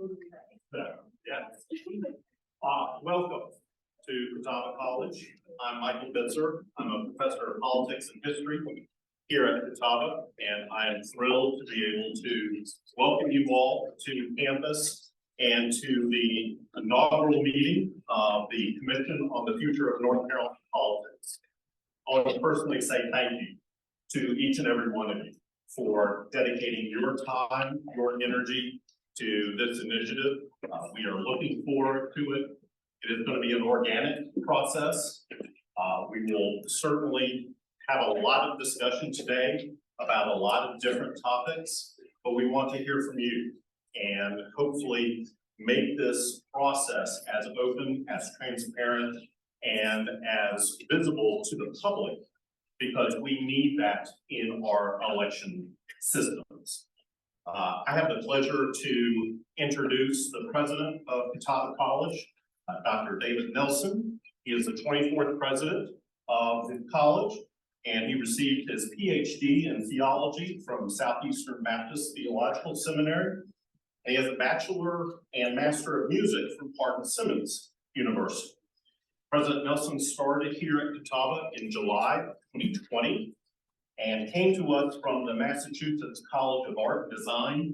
Yeah. Welcome to Catawba College. I'm Michael Bitzer. I'm a professor of politics and history here at Catawba, and I am thrilled to be able to welcome you all to campus and to the inaugural meeting of the Commission on the Future of North Carolina Politics. I want to personally say thank you to each and every one of you for dedicating your time, your energy to this initiative. We are looking forward to it. It is going to be an organic process. We will certainly have a lot of discussion today about a lot of different topics, but we want to hear from you and hopefully make this process as open, as transparent, and as visible to the public, because we need that in our election systems. I have the pleasure to introduce the president of Catawba College, Dr. David Nelson. He is the 24th president of the college, and he received his PhD in theology from Southeastern Baptist Theological Seminary. And he has a bachelor and master of music from Hardin-Simmons University. President Nelson started here at Catawba in July of 2020 and came to us from the Massachusetts College of Art and Design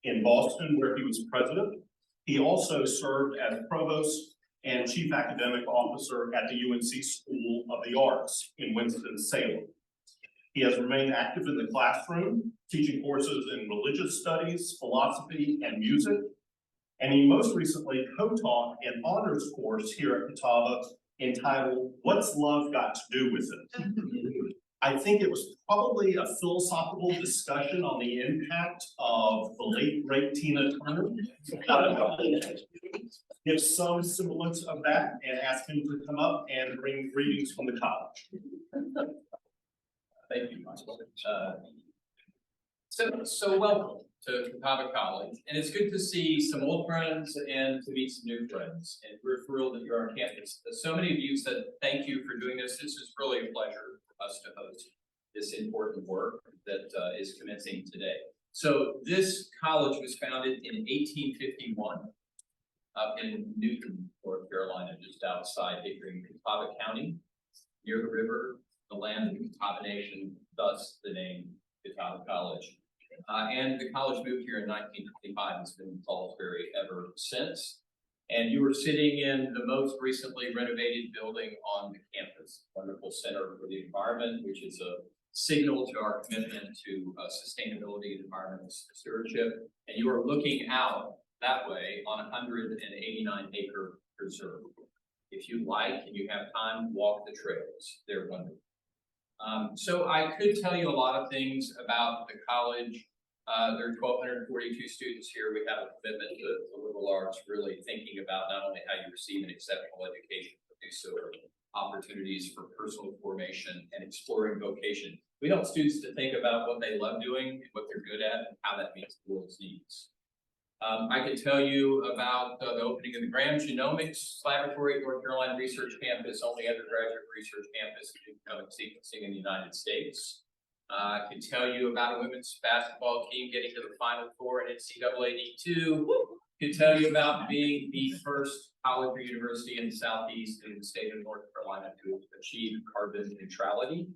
in Boston, where he was president. He also served as provost and chief academic officer at the UNC School of the Arts in Winston-Salem. He has remained active in the classroom, teaching courses in religious studies, philosophy, and music. And he most recently co-taught an honors course here at Catawba entitled, "What's Love Got to Do with It?" I think it was probably a philosophical discussion on the impact of the late great Tina Turner. Give some semblance of that and ask him to come up and bring greetings from the college. Thank you, Michael. So welcome to Catawba College, and it's good to see some old friends and to meet some new friends. And we're thrilled that you're on campus. So many of you said thank you for doing this. This is really a pleasure for us to host this important work that is commencing today. So this college was founded in 1851 up in Newton, North Carolina, just outside Hickory, Catawba County, near the river, the land of the Catawba Nation, thus the name Catawba College. And the college moved here in 1925 and has been in Salisbury ever since. And you were sitting in the most recently renovated building on the campus, wonderful Center for the Environment, which is a signal to our commitment to sustainability and environmental stewardship. And you are looking out that way on a 189-acre preserve. If you like and you have time, walk the trails. They're wonderful. So I could tell you a lot of things about the college. There are 1,242 students here. We have a commitment to liberal arts, really thinking about not only how you receive an exceptional education, but do so opportunities for personal formation and exploring vocation. We want students to think about what they love doing and what they're good at and how that meets the world's needs. I could tell you about the opening of the Graham Genomics Laboratory at North Carolina Research Campus, only undergraduate research campus in genomic sequencing in the United States. I could tell you about a women's basketball team getting to the Final Four in NCAA D2. Could tell you about being the first college or university in the Southeast in the state of North Carolina to achieve carbon neutrality,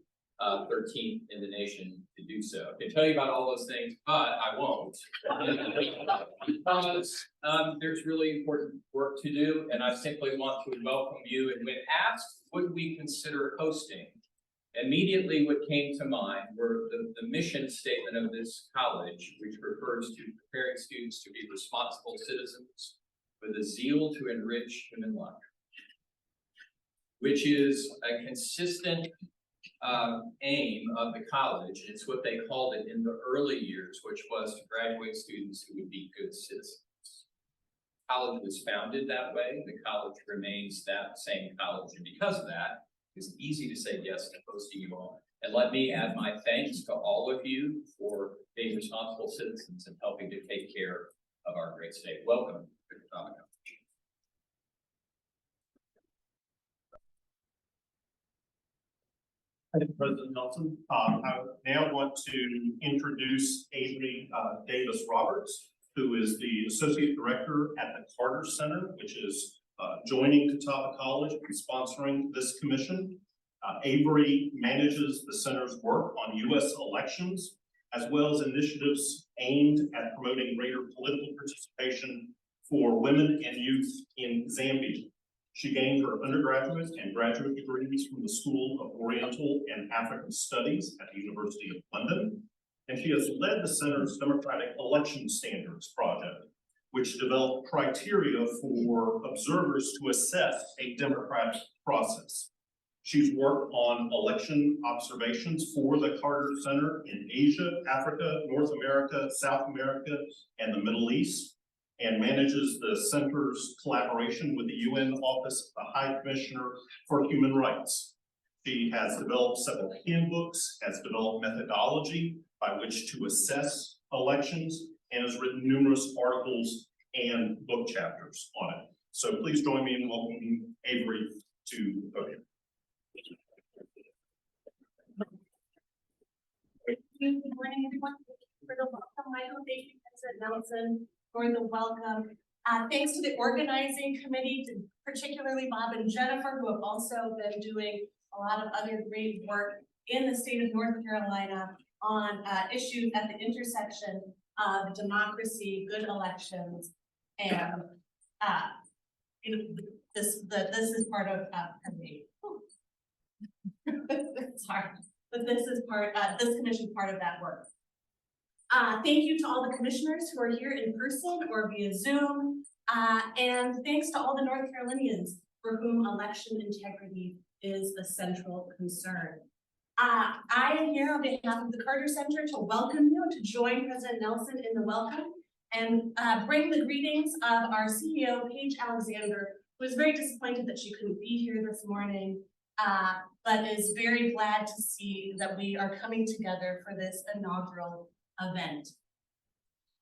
13th in the nation to do so. I can tell you about all those things, but I won't. Because there's really important work to do, and I simply want to welcome you. And when asked, would we consider hosting? Immediately what came to mind were the mission statement of this college, which refers to preparing students to be responsible citizens with a zeal to enrich human life, which is a consistent aim of the college. It's what they called it in the early years, which was to graduate students who would be good citizens. College was founded that way. The college remains that same college, and because of that, it's easy to say yes to hosting you all. And let me add my thanks to all of you for being responsible citizens and helping to take care of our great state. Welcome to Catawba College. Thank you, President Nelson. I now want to introduce Avery Davis Roberts, who is the Associate Director at the Carter Center, which is joining Catawba College and sponsoring this commission. Avery manages the center's work on U.S. elections, as well as initiatives aimed at promoting greater political participation for women and youth in Zambia. She gained her undergraduate and graduate degrees from the School of Oriental and African Studies at the University of London, and she has led the center's Democratic Election Standards Project, which developed criteria for observers to assess a democratic process. She's worked on election observations for the Carter Center in Asia, Africa, North America, South America, and the Middle East, and manages the center's collaboration with the UN Office of the High Commissioner for Human Rights. She has developed several handbooks, has developed methodology by which to assess elections, and has written numerous articles and book chapters on it. So please join me in welcoming Avery to the podium. Good morning, everyone. Thank you for the welcome, Michael. Thank you, President Nelson, for the welcome. Thanks to the organizing committee, particularly Bob and Jennifer, who have also been doing a lot of other great work in the state of North Carolina on issues at the intersection of democracy, good elections, and this is part of me. Sorry. But this is this commission is part of that work. Thank you to all the commissioners who are here in person or via Zoom. And thanks to all the North Carolinians for whom election integrity is a central concern. I am here on behalf of the Carter Center to welcome you and to join President Nelson in the welcome and bring the greetings of our CEO, Paige Alexander, who is very disappointed that she couldn't be here this morning. But is very glad to see that we are coming together for this inaugural event.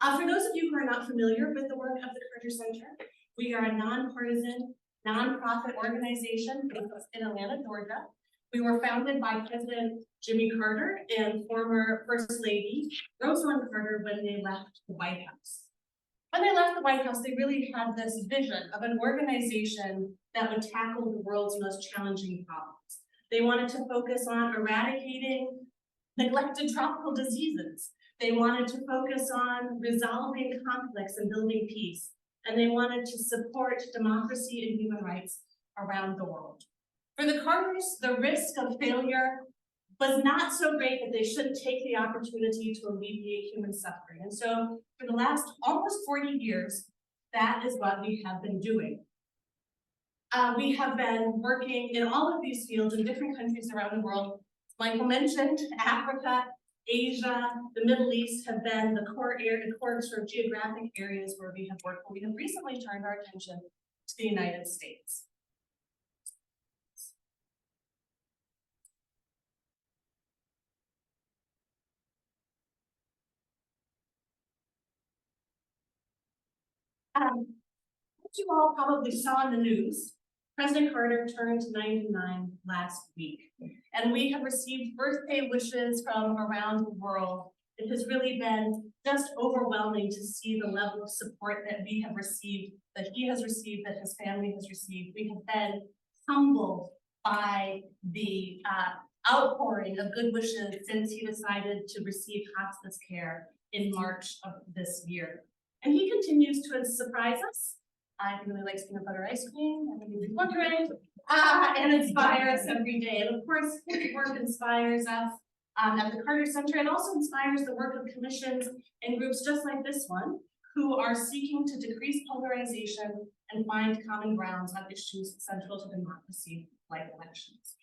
For those of you who are not familiar with the work of the Carter Center, we are a nonpartisan, nonprofit organization based in Atlanta, Georgia. We were founded by President Jimmy Carter and former First Lady Rosalynn Carter when they left the White House. When they left the White House, they really had this vision of an organization that would tackle the world's most challenging problems. They wanted to focus on eradicating neglected tropical diseases. They wanted to focus on resolving conflicts and building peace. And they wanted to support democracy and human rights around the world. For the Carters, the risk of failure was not so great that they shouldn't take the opportunity to alleviate human suffering. And so for the last almost 40 years, that is what we have been doing. We have been working in all of these fields in different countries around the world. Michael mentioned Africa, Asia, the Middle East have been the core sort of geographic areas where we have worked. We have recently turned our attention to the United States. As you all probably saw in the news, President Carter turned 99 last week, and we have received birthday wishes from around the world. It has really been just overwhelming to see the level of support that we have received, that he has received, that his family has received. We have been humbled by the outpouring of good wishes since he decided to receive hospice care in March of this year. And he continues to surprise us. He really likes peanut butter ice cream, I think he's wondering, and inspire us every day. And of course, his work inspires us at the Carter Center and also inspires the work of commissions and groups just like this one, who are seeking to decrease polarization and find common grounds on issues central to democracy, like elections.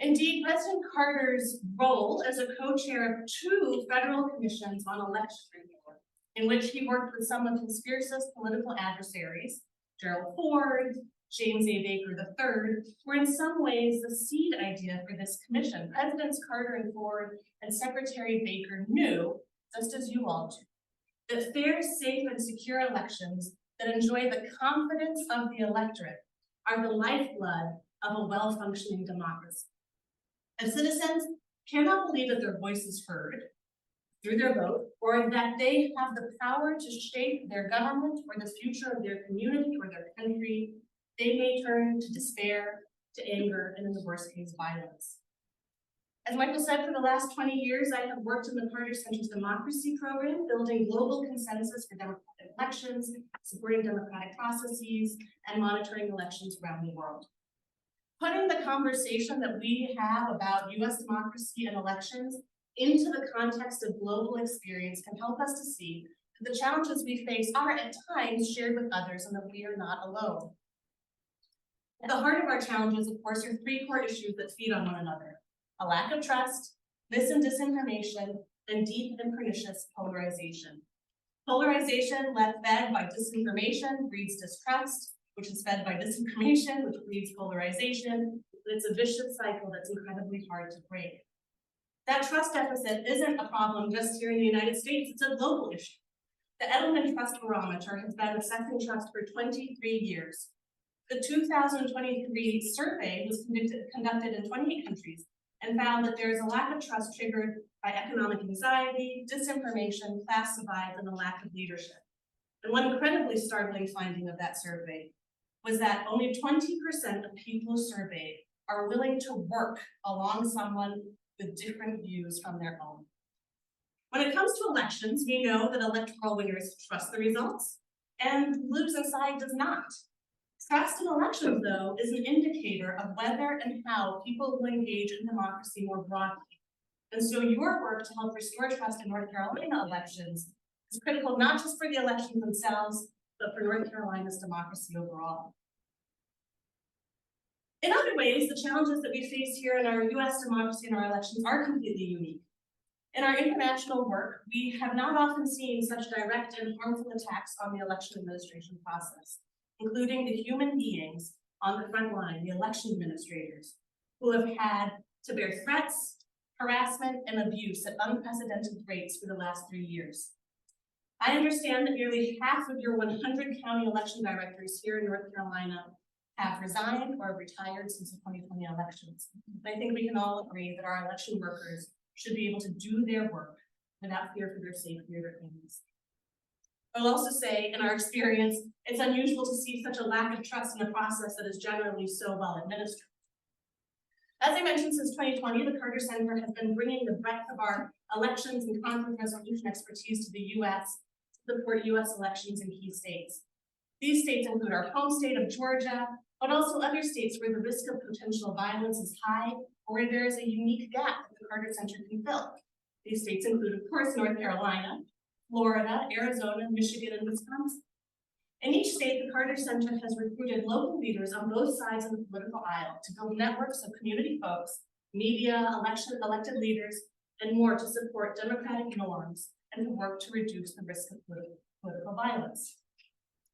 Indeed, President Carter's role as a co-chair of 2 federal commissions on election reform, in which he worked with some of his fiercest political adversaries, Gerald Ford, James A. Baker III, were in some ways the seed idea for this commission. Presidents Carter and Ford and Secretary Baker knew, just as you all do, that fair, safe, and secure elections that enjoy the confidence of the electorate are the lifeblood of a well-functioning democracy. If citizens cannot believe that their voice is heard, through their vote, or that they have the power to shape their government or the future of their community or their country, they may turn to despair, to anger, and in the worst case, violence. As Michael said, for the last 20 years, I have worked in the Carter Center's democracy program, building global consensus for democratic elections, supporting democratic processes, and monitoring elections around the world. Putting the conversation that we have about US democracy and elections into the context of global experience can help us to see that the challenges we face are at times shared with others and that we are not alone. At the heart of our challenges, of course, are three core issues that feed on one another: a lack of trust, mis and disinformation, and deep and pernicious polarization. Polarization, fed by disinformation, breeds distrust, which is fed by disinformation, which breeds polarization. It's a vicious cycle that's incredibly hard to break. That trust deficit isn't a problem just here in the United States, it's a global issue. The Edelman Trust Barometer has been assessing trust for 23 years. The 2023 survey was conducted in 28 countries and found that there is a lack of trust triggered by economic anxiety, disinformation, class divides, and a lack of leadership. And one incredibly startling finding of that survey was that only 20% of people surveyed are willing to work along someone with different views from their own. When it comes to elections, we know that electoral winners trust the results and losing side does not. Trust in elections, though, is an indicator of whether and how people will engage in democracy more broadly. And so your work to help restore trust in North Carolina elections is critical not just for the elections themselves, but for North Carolina's democracy overall. In other ways, the challenges that we face here in our US democracy and our elections are completely unique. In our international work, we have not often seen such direct and harmful attacks on the election administration process, including the human beings on the front line, the election administrators, who have had to bear threats, harassment, and abuse at unprecedented rates for the last 3 years. I understand that nearly half of your 100 county election directors here in North Carolina have resigned or retired since the 2020 elections. I think we can all agree that our election workers should be able to do their work without fear for their safety or their families. I'll also say, in our experience, it's unusual to see such a lack of trust in a process that is generally so well administered. As I mentioned, since 2020, the Carter Center has been bringing the breadth of our elections and conflict resolution expertise to the US to support US elections in key states. These states include our home state of Georgia, but also other states where the risk of potential violence is high or where there is a unique gap that the Carter Center can fill. These states include, of course, North Carolina, Florida, Arizona, Michigan, and Wisconsin. In each state, the Carter Center has recruited local leaders on both sides of the political aisle to build networks of community folks, media, elected leaders, and more to support democratic norms and to work to reduce the risk of political violence.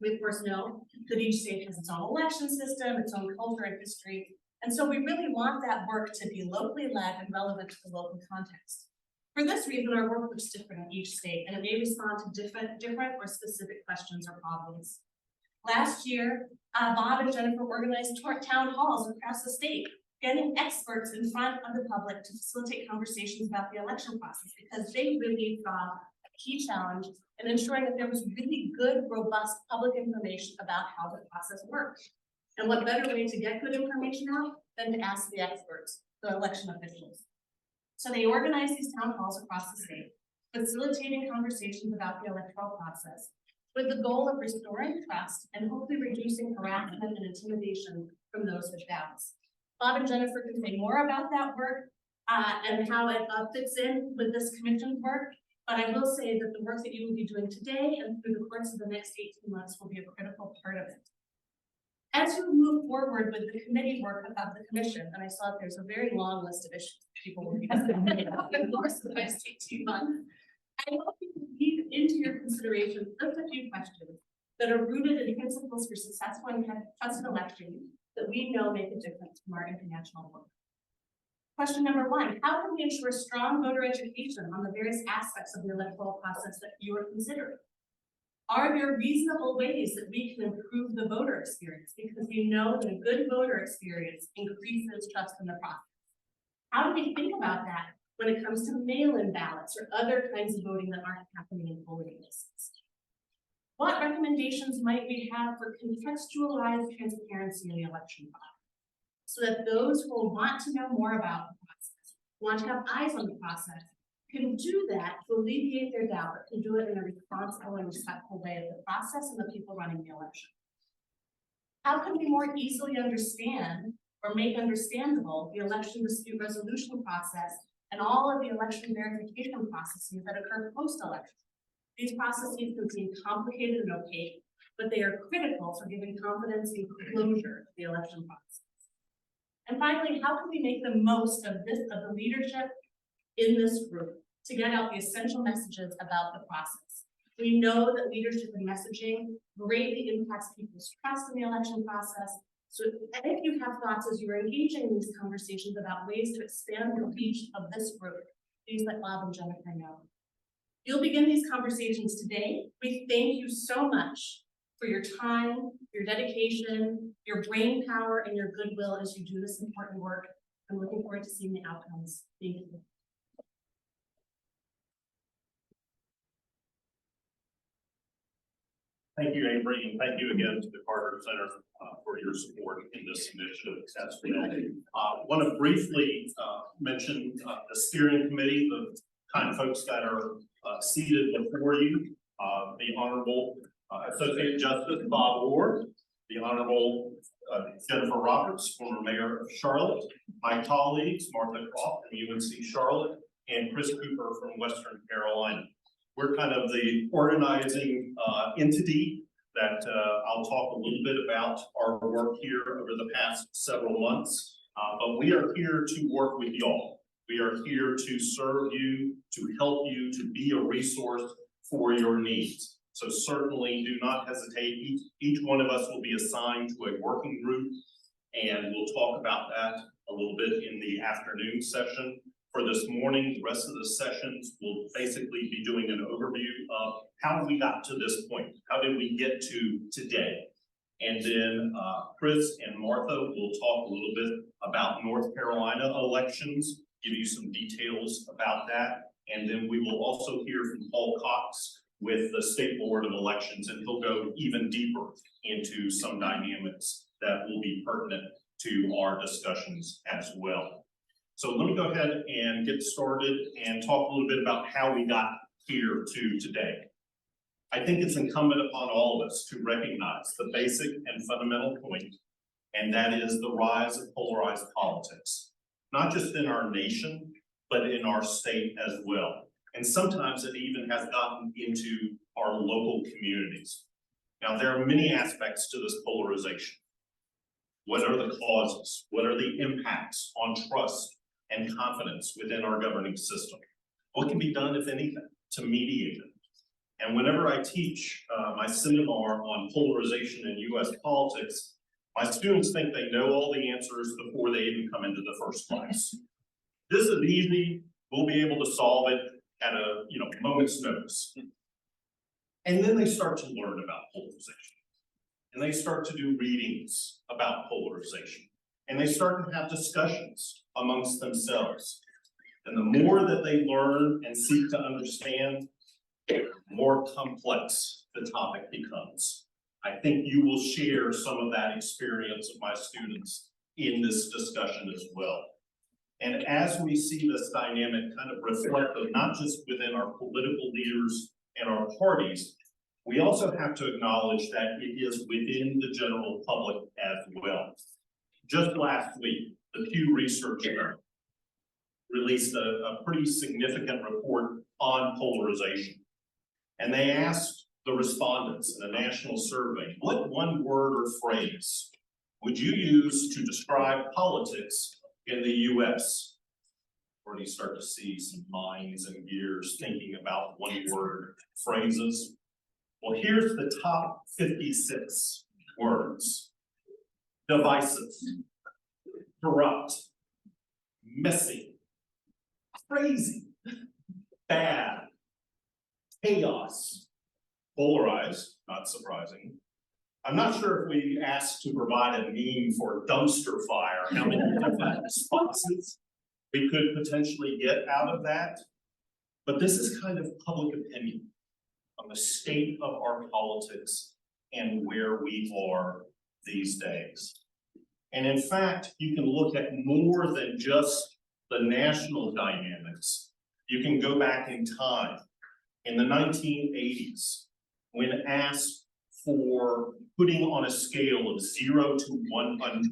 We, of course, know that each state has its own election system, its own culture and history, and so we really want that work to be locally led and relevant to the local context. For this reason, our work looks different in each state, and it may respond to different or specific questions or problems. Last year, Bob and Jennifer organized town halls across the state, getting experts in front of the public to facilitate conversations about the election process, because they really saw a key challenge in ensuring that there was really good, robust public information about how the process works. And what better way to get good information out than to ask the experts, the election officials. So they organized these town halls across the state, facilitating conversations about the electoral process, with the goal of restoring trust and hopefully reducing harassment and intimidation from those with doubts. Bob and Jennifer can say more about that work and how it fits in with this commission's work, but I will say that the work that you will be doing today and through the course of the next 18 months will be a critical part of it. As you move forward with the committee work of the commission, and I saw that there's a very long list of issues people will be discussing about in the course of the next 18 months, I hope you can lead into your consideration just a few questions that are rooted in principles for successful and trusted elections that we know make a difference from our international work. Question number one, how can we ensure strong voter education on the various aspects of the electoral process that you are considering? Are there reasonable ways that we can improve the voter experience? Because we know that a good voter experience increases trust in the process. How do we think about that when it comes to mail-in ballots or other kinds of voting that aren't happening in polling places? What recommendations might we have for contextualized transparency in the election process, so that those who will want to know more about the process, want to have eyes on the process, can do that to alleviate their doubt, but can do it in a responsible and respectful way of the process and the people running the election? How can we more easily understand or make understandable the election dispute resolution process and all of the election verification processes that occur post-election? These processes can seem complicated and opaque, but they are critical for giving confidence and closure to the election process. And finally, how can we make the most of the leadership in this group to get out the essential messages about the process? We know that leadership and messaging greatly impacts people's trust in the election process. So if you have thoughts as you're engaging in these conversations about ways to expand the reach of this group, please let Bob and Jennifer know. You'll begin these conversations today. We thank you so much for your time, your dedication, your brain power, and your goodwill as you do this important work. I'm looking forward to seeing the outcomes. Thank you. Thank you, Avery, and thank you again to the Carter Center for your support in this initiative as well. Want to briefly mention the steering committee, the kind of folks that are seated before you. The Honorable Associate Justice Bob Ward, the Honorable Jennifer Roberts, former Mayor of Charlotte, my colleagues Martha Croft from UNC Charlotte, and Chris Cooper from Western Carolina. We're kind of the organizing entity that I'll talk a little bit about our work here over the past several months, but we are here to work with y'all. We are here to serve you, to help you, to be a resource for your needs. So certainly do not hesitate. Each one of us will be assigned to a working group, and we'll talk about that a little bit in the afternoon session. For this morning, the rest of the sessions will basically be doing an overview of how we got to this point. How did we get to today? And then Chris and Martha will talk a little bit about North Carolina elections, give you some details about that. And then we will also hear from Paul Cox with the State Board of Elections, and he'll go even deeper into some dynamics that will be pertinent to our discussions as well. So let me go ahead and get started and talk a little bit about how we got here to today. I think it's incumbent upon all of us to recognize the basic and fundamental point, and that is the rise of polarized politics, not just in our nation, but in our state as well. And sometimes it even has gotten into our local communities. Now, there are many aspects to this polarization. What are the causes? What are the impacts on trust and confidence within our governing system? What can be done, if anything, to mediate it? And whenever I teach my seminar on polarization in US politics, my students think they know all the answers before they even come into the first class. This is easy. We'll be able to solve it at a moment's notice. And then they start to learn about polarization. And they start to do readings about polarization. And they start to have discussions amongst themselves. And the more that they learn and seek to understand, the more complex the topic becomes. I think you will share some of that experience of my students in this discussion as well. And as we see this dynamic kind of reflected, not just within our political leaders and our parties, we also have to acknowledge that it is within the general public as well. Just last week, the Pew Research Center released a pretty significant report on polarization. And they asked the respondents in a national survey, what one word or phrase would you use to describe politics in the US? Where do you start to see some minds and gears thinking about one word phrases? Well, here's the top 56 words. Divisive, corrupt, messy, crazy, bad, chaos, polarized, not surprising. I'm not sure if we asked to provide a meme for dumpster fire, how many different responses we could potentially get out of that. But this is kind of public opinion on the state of our politics and where we are these days. And in fact, you can look at more than just the national dynamics. You can go back in time. In the 1980s, when asked for putting on a scale of 0 to 100,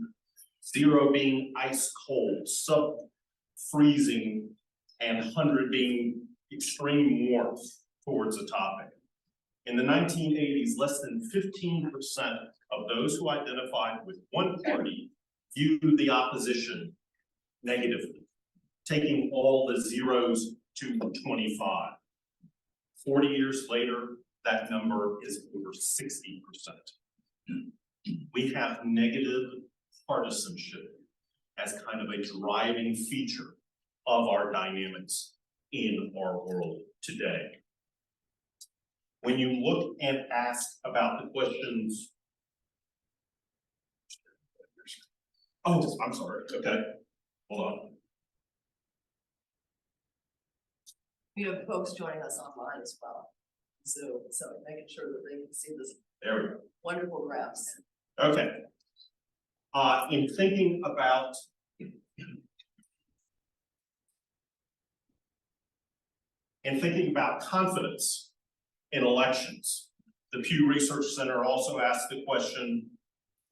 0 being ice cold, sub-freezing, and 100 being extreme warmth towards a topic. In the 1980s, less than 15% of those who identified with one party viewed the opposition negatively, taking all the zeros to 25. 40 years later, that number is over 60%. We have negative partisanship as kind of a driving feature of our dynamics in our world today. When you look and ask about the questions. Oh, I'm sorry, okay, hold on. We have folks joining us online as well, Zoom, so making sure that they can see this There we go. wonderful graphs. Okay. In thinking about confidence in elections, the Pew Research Center also asked the question,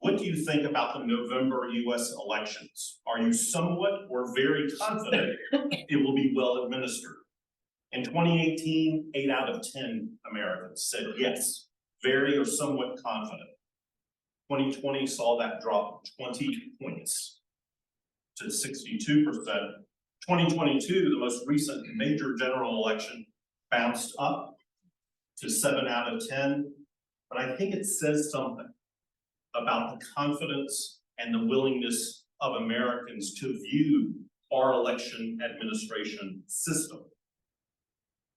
what do you think about the November US elections? Are you somewhat or very confident it will be well administered? In 2018, 8 out of 10 Americans said yes, very or somewhat confident. 2020 saw that drop 20 points to 62%. 2022, the most recent major general election, bounced up to 7 out of 10. But I think it says something about the confidence and the willingness of Americans to view our election administration system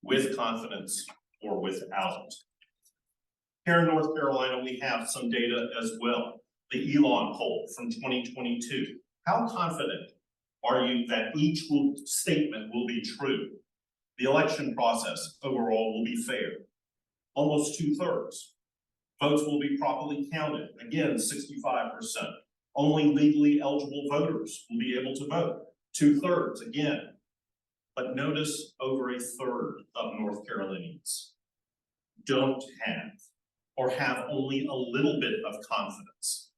with confidence or without. Here in North Carolina, we have some data as well. The Elon poll from 2022. How confident are you that each statement will be true? The election process overall will be fair. Almost 2/3. Votes will be properly counted. Again, 65%. Only legally eligible voters will be able to vote. 2/3 again. But notice over 1/3 of North Carolinians don't have or have only a little bit of confidence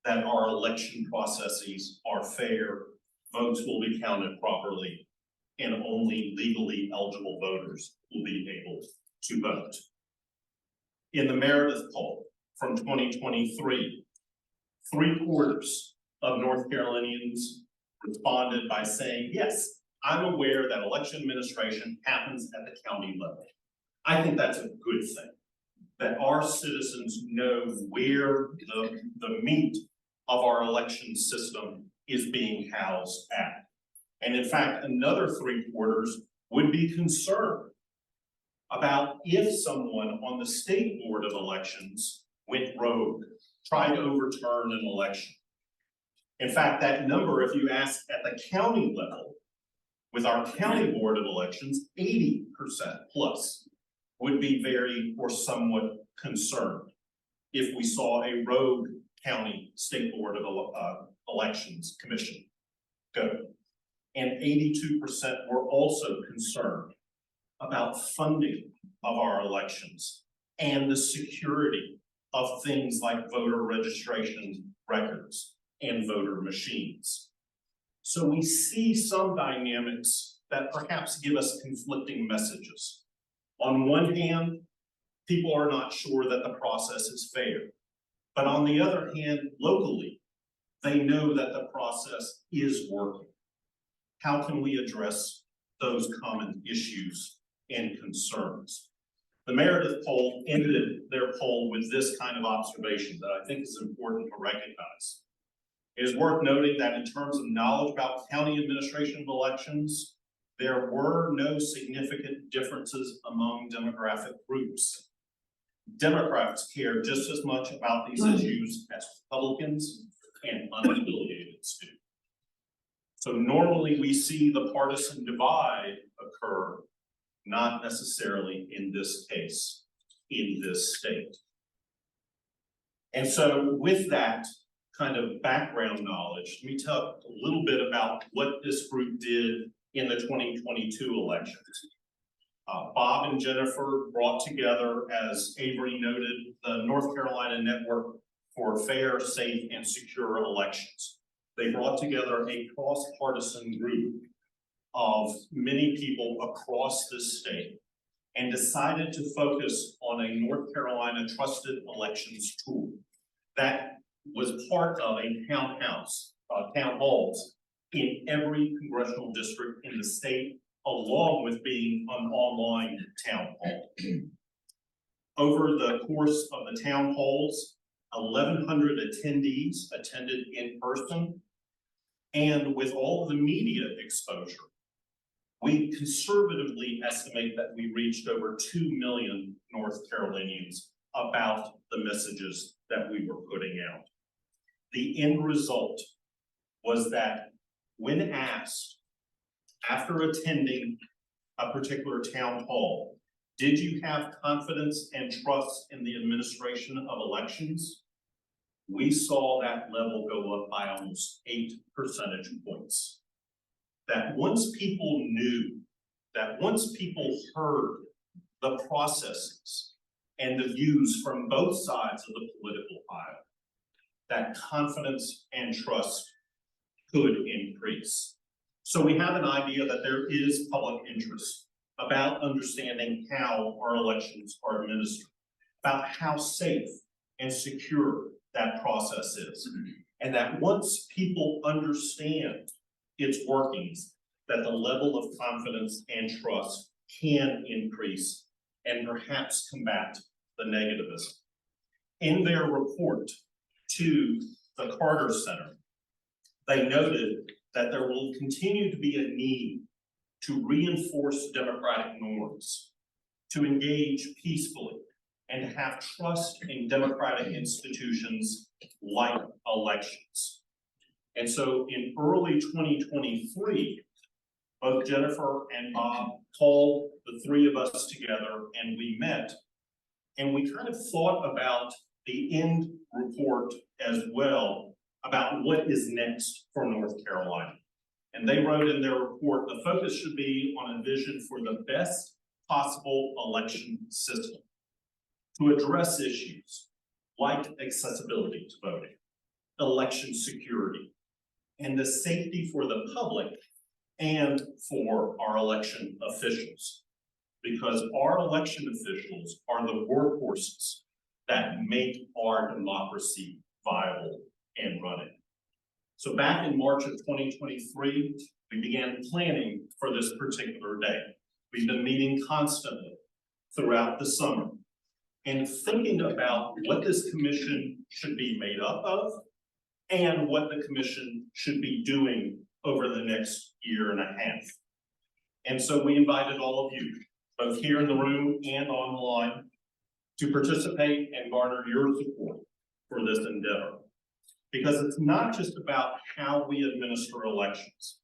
that our election processes are fair, votes will be counted properly, and only legally eligible voters will be able to vote. In the Meredith poll from 2023, 3/4 of North Carolinians responded by saying, yes, I'm aware that election administration happens at the county level. I think that's a good thing, that our citizens know where the meat of our election system is being housed at. And in fact, another 3/4 would be concerned about if someone on the state board of elections went rogue, tried to overturn an election. In fact, that number, if you ask at the county level, with our county board of elections, 80% plus would be very or somewhat concerned if we saw a rogue county state board of elections commission go. And 82% were also concerned about funding of our elections and the security of things like voter registration records and voter machines. So we see some dynamics that perhaps give us conflicting messages. On one hand, people are not sure that the process is fair. But on the other hand, locally, they know that the process is working. How can we address those common issues and concerns? The Meredith poll ended their poll with this kind of observation that I think is important to recognize. It is worth noting that in terms of knowledge about county administration of elections, there were no significant differences among demographic groups. Democrats care just as much about these issues as Republicans and unaffiliated do. So normally we see the partisan divide occur, not necessarily in this case, in this state. And so with that kind of background knowledge, let me talk a little bit about what this group did in the 2022 elections. Bob and Jennifer brought together, as Avery noted, the North Carolina Network for Fair, Safe, and Secure Elections. They brought together a cross-partisan group of many people across this state and decided to focus on a North Carolina trusted elections tool that was part of a town halls in every congressional district in the state, along with being an online town hall. Over the course of the town halls, 1,100 attendees attended in person. And with all of the media exposure, we conservatively estimate that we reached over 2 million North Carolinians about the messages that we were putting out. The end result was that when asked, after attending a particular town hall, did you have confidence and trust in the administration of elections? We saw that level go up by almost 8 percentage points. That once people knew, that once people heard the processes and the views from both sides of the political aisle, that confidence and trust could increase. So we have an idea that there is public interest about understanding how our elections are administered, about how safe and secure that process is. And that once people understand its workings, that the level of confidence and trust can increase and perhaps combat the negativism. In their report to the Carter Center, they noted that there will continue to be a need to reinforce democratic norms, to engage peacefully, and to have trust in democratic institutions like elections. And so in early 2023, both Jennifer and Bob called the three of us together and we met, and we kind of thought about the end report as well, about what is next for North Carolina. And they wrote in their report, the focus should be on a vision for the best possible election system to address issues like accessibility to voting, election security, and the safety for the public and for our election officials. Because our election officials are the workhorses that make our democracy viable and running. So back in March of 2023, we began planning for this particular day. We've been meeting constantly throughout the summer and thinking about what this commission should be made up of and what the commission should be doing over the next year and a half. And so we invited all of you, both here in the room and online, to participate and garner your support for this endeavor. Because it's not just about how we administer elections,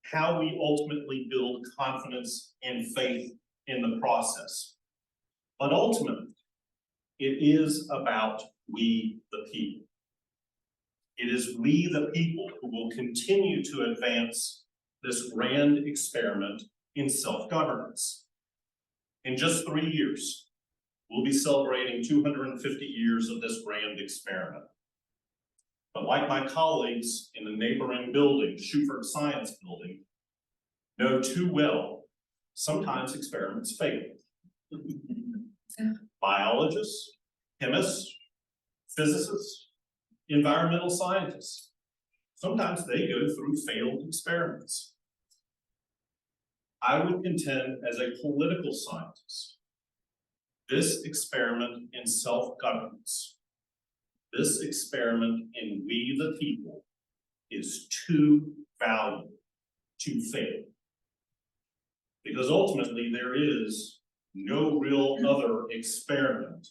how we ultimately build confidence and faith in the process, but ultimately, it is about we the people. It is we the people who will continue to advance this grand experiment in self-governance. In just 3 years, we'll be celebrating 250 years of this grand experiment. But like my colleagues in the neighboring building, Schufert Science Building, know too well, sometimes experiments fail. Biologists, chemists, physicists, environmental scientists, sometimes they go through failed experiments. I would contend as a political scientist, this experiment in self-governance, this experiment in we the people is too valuable to fail. Because ultimately there is no real other experiment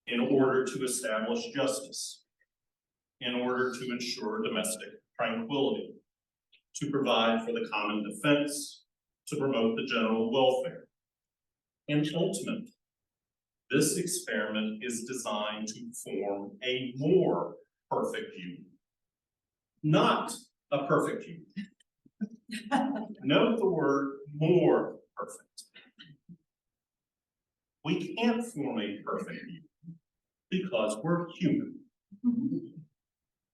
in order to establish justice, in order to ensure domestic tranquility, to provide for the common defense, to promote the general welfare. And ultimately, this experiment is designed to form a more perfect union. Not a perfect union. Note the word more perfect. We can't form a perfect union because we're human.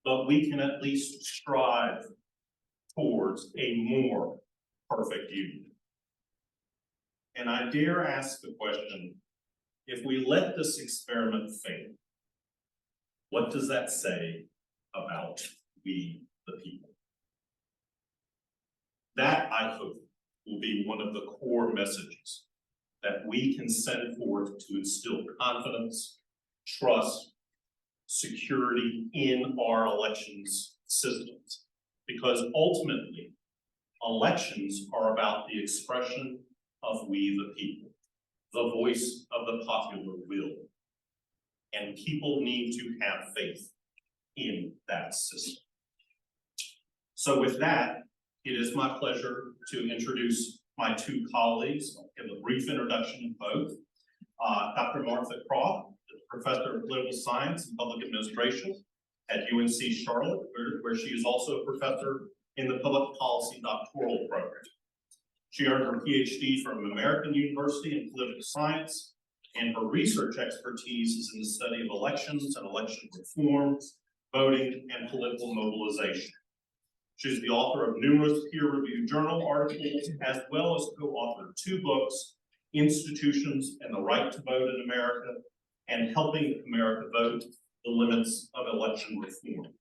But we can at least strive towards a more perfect union. And I dare ask the question, if we let this experiment fail, what does that say about we, the people? That, I hope, will be one of the core messages that we can send forth to instill confidence, trust, security in our elections systems. Because ultimately, elections are about the expression of we the people, the voice of the popular will. And people need to have faith in that system. So with that, it is my pleasure to introduce my two colleagues. I'll give a brief introduction of both. Dr. Martha Croft, Professor of Political Science and Public Administration at UNC Charlotte, where she is also a professor in the Public Policy Doctoral Program. She earned her PhD from American University in Political Science, and her research expertise is in the study of elections and election reforms, voting, and political mobilization. She's the author of numerous peer-reviewed journal articles, as well as co-authored 2 books, Institutions and the Right to Vote in America, and Helping America Vote, the Limits of Election Reform.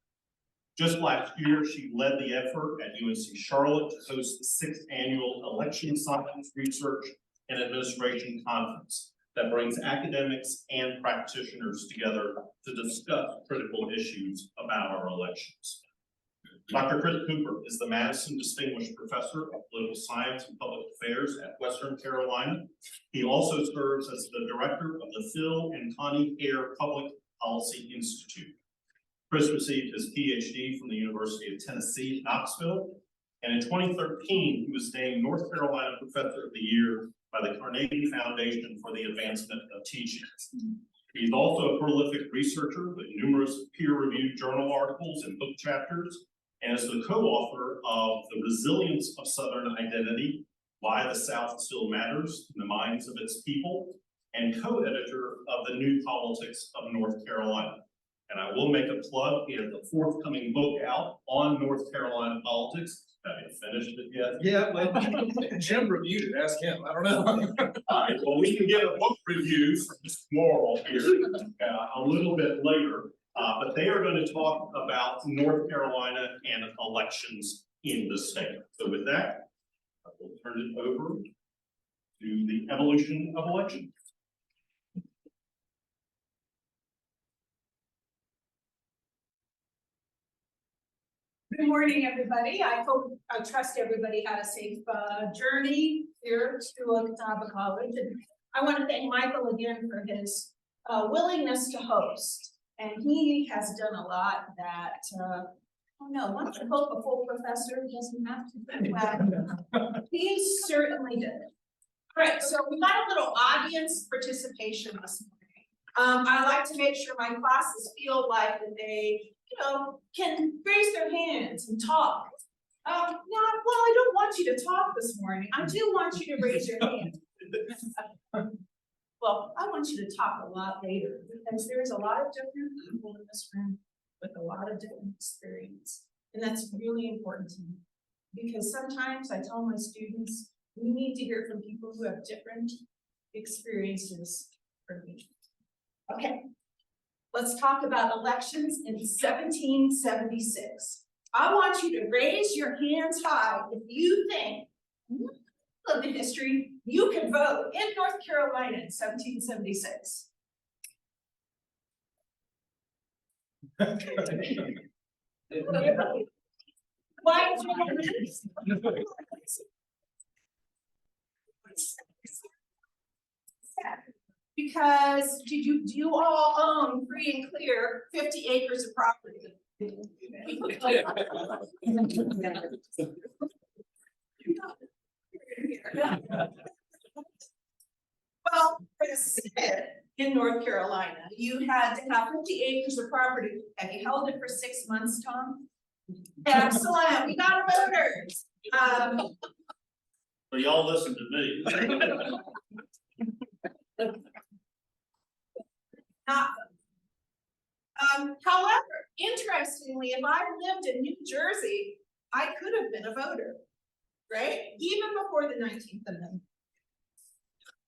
Just last year, she led the effort at UNC Charlotte to host the 6th annual Election Science Research and Administration Conference that brings academics and practitioners together to discuss critical issues about our elections. Dr. Chris Cooper is the Madison Distinguished Professor of Political Science and Public Affairs at Western Carolina. He also serves as the director of the Phil and Connie Hare Public Policy Institute. Chris received his PhD from the University of Tennessee, Knoxville, and in 2013, he was named North Carolina Professor of the Year by the Carnegie Foundation for the Advancement of Teaching. He's also a prolific researcher with numerous peer-reviewed journal articles and book chapters, and is the co-author of The Resilience of Southern Identity, Why the South Still Matters in the Minds of Its People, and co-editor of The New Politics of North Carolina. And I will make a plug, he has a forthcoming book out on North Carolina politics. Have you finished it yet? Yeah, well, Jim reviewed it, ask him, I don't know. All right, well, we can get a book review from Mr. Morrill here a little bit later. But they are going to talk about North Carolina and elections in the state. So with that, I will turn it over to the evolution of elections. Good morning, everybody. I trust everybody had a safe journey here to Catawba College. And I want to thank Michael again for his willingness to host. And he has done a lot that, oh no, one should hope a full professor doesn't have to do that. He certainly did. All right, so we got a little audience participation this morning. I like to make sure my classes feel like that they, can raise their hands and talk. Well, I don't want you to talk this morning. I do want you to raise your hand. Well, I want you to talk a lot later because there's a lot of different people in this room with a lot of different experience. And that's really important to me because sometimes I tell my students, we need to hear from people who have different experiences from me. Okay, let's talk about elections in 1776. I want you to raise your hands high if you think of the history, you can vote in North Carolina in 1776. Why? Because do you all own free and clear 50 acres of property? Well, for the Senate in North Carolina, you had to have 50 acres of property. Have you held it for 6 months, Tom? Excellent, we got voters. So y'all listen to me. Not. However, interestingly, if I lived in New Jersey, I could have been a voter, right? Even before the 19th Amendment.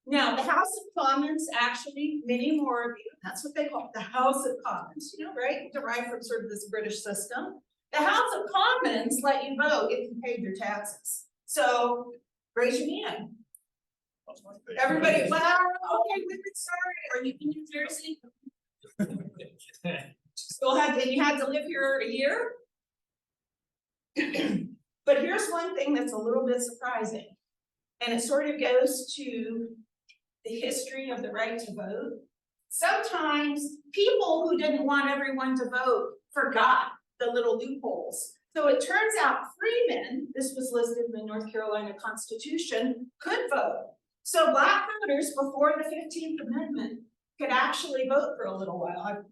Now, the House of Commons, actually, many more of you, that's what they call it, the House of Commons, you know, right? Derived from sort of this British system. The House of Commons let you vote if you paid your taxes. So, raise your hand. That's my favorite. Everybody, well, okay, we're sorry, are you in New Jersey? Still had, and you had to live here a year? But here's one thing that's a little bit surprising. And it sort of goes to the history of the right to vote. Sometimes people who didn't want everyone to vote forgot the little loopholes. So it turns out freemen, this was listed in the North Carolina Constitution, could vote. So Black voters before the 15th Amendment could actually vote for a little while. I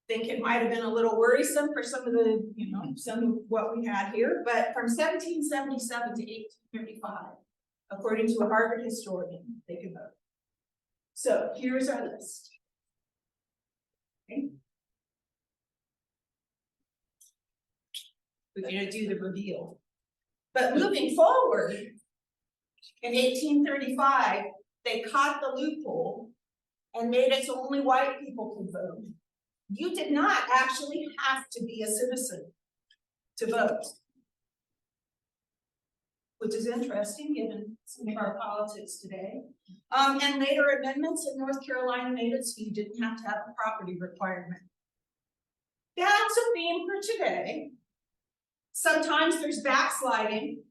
think it might have been a little worrisome for some of the, you know, some of what we had here, but from 1777 to 1835, according to a Harvard historian, they could vote. So here's our list. Okay. We're gonna do the reveal. But moving forward, in 1835, they caught the loophole and made it so only white people could vote. You did not actually have to be a citizen to vote. Which is interesting given some of our politics today. And later amendments in North Carolina made it so you didn't have to have a property requirement. That's a theme for today. Sometimes there's backsliding,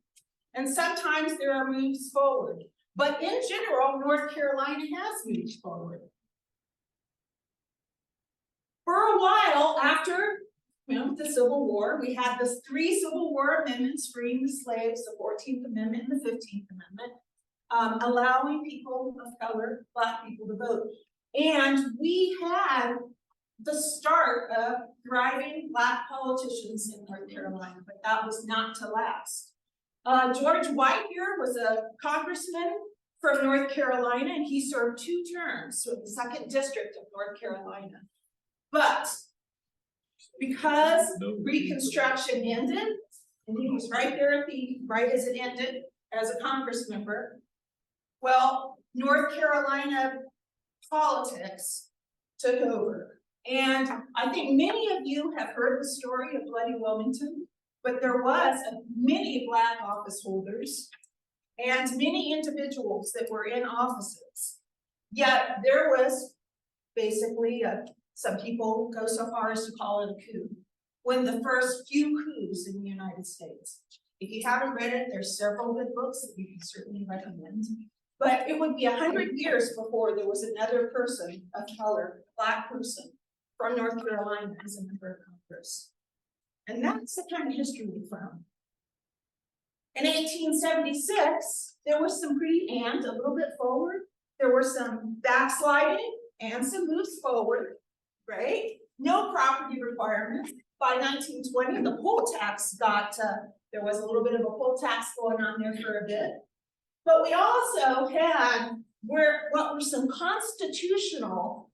and sometimes there are moves forward. But in general, North Carolina has moved forward. For a while after the Civil War, we had the 3 Civil War amendments freeing the slaves, the 14th Amendment and the 15th Amendment, allowing people of color, Black people, to vote. And we had the start of thriving Black politicians in North Carolina, but that was not to last. George White here was a congressman from North Carolina, and he served 2 terms with the 2nd District of North Carolina. But because Reconstruction ended, and he was right there at right as it ended as a Congress member, well, North Carolina politics took over. And I think many of you have heard the story of Bloody Wilmington, but there was many Black office holders and many individuals that were in offices. Yet there was basically some people go so far as to call it a coup, when the first few coups in the United States. If you haven't read it, there's several good books that you can certainly recommend. But it would be 100 years before there was another person of color, Black person, from North Carolina as a member of Congress. And that's the kind of history we found. In 1876, there was some and a little bit forward. There were some backsliding and some moves forward, right? No property requirements. By 1920, the poll tax got, there was a little bit of a poll tax going on there for a bit. But we also had what were some constitutional,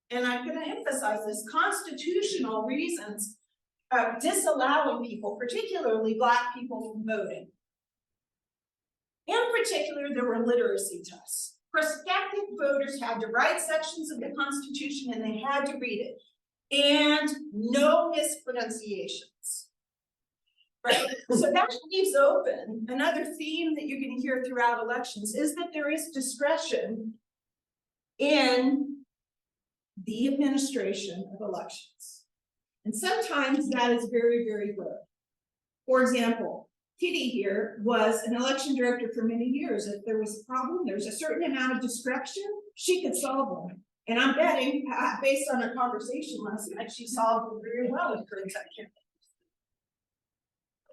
and I'm going to emphasize this, constitutional reasons of disallowing people, particularly Black people, from voting. In particular, there were literacy tests. Prospective voters had to write sections of the Constitution and they had to read it. And no mispronunciations. Right? So that leaves open another theme that you're going to hear throughout elections is that there is discretion in the administration of elections. And sometimes that is very, very good. For example, Kitty here was an election director for many years. If there was a problem, there's a certain amount of discretion, she could solve one. And I'm betting, based on our conversation last night, she solved it very well with her executive.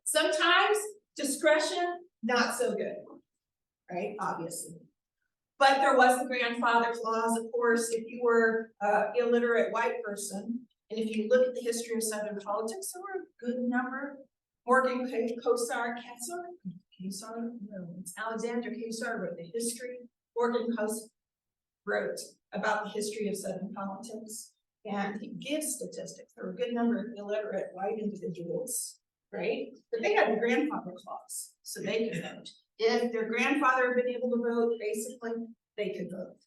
Sometimes discretion, not so good, right, obviously. But there was the grandfather clause, of course, if you were an illiterate white person, and if you look at the history of Southern politics, there were a good number. Morgan Kosar, no, it's Alexander Kosar wrote the history. Morgan Kosar wrote about the history of Southern politics, and he gives statistics. There were a good number of illiterate white individuals, right? But they had the grandfather clause, so they could vote. If their grandfather had been able to vote, basically, they could vote.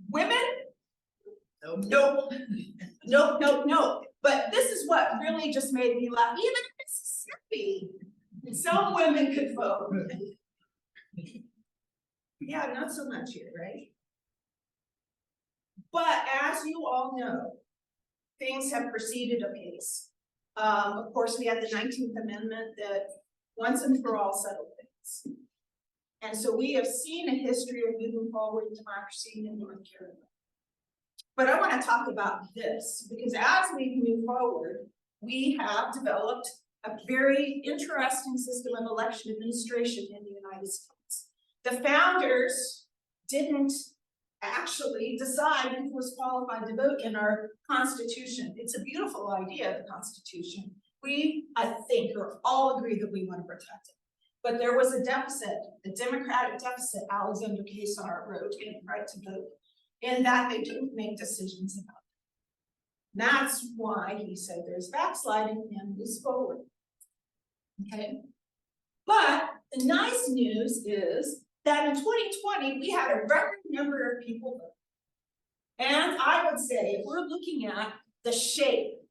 Women? Nope. Nope. But this is what really just made me laugh. Even in Mississippi, some women could vote. Yeah, not so much here, right? But as you all know, things have proceeded apace. Of course, we had the 19th Amendment that once and for all settled things. And so we have seen a history of moving forward in democracy in North Carolina. But I want to talk about this because as we move forward, we have developed a very interesting system of election administration in the United States. The founders didn't actually decide who was qualified to vote in our Constitution. It's a beautiful idea, the Constitution. We, I think, or all agree that we want to protect it. But there was a deficit, the democratic deficit Alexander Kosar wrote in Right to Vote, in that they didn't make decisions about it. That's why he said there's backsliding and moves forward. Okay. But the nice news is that in 2020, we had a record number of people vote. And I would say, if we're looking at the shape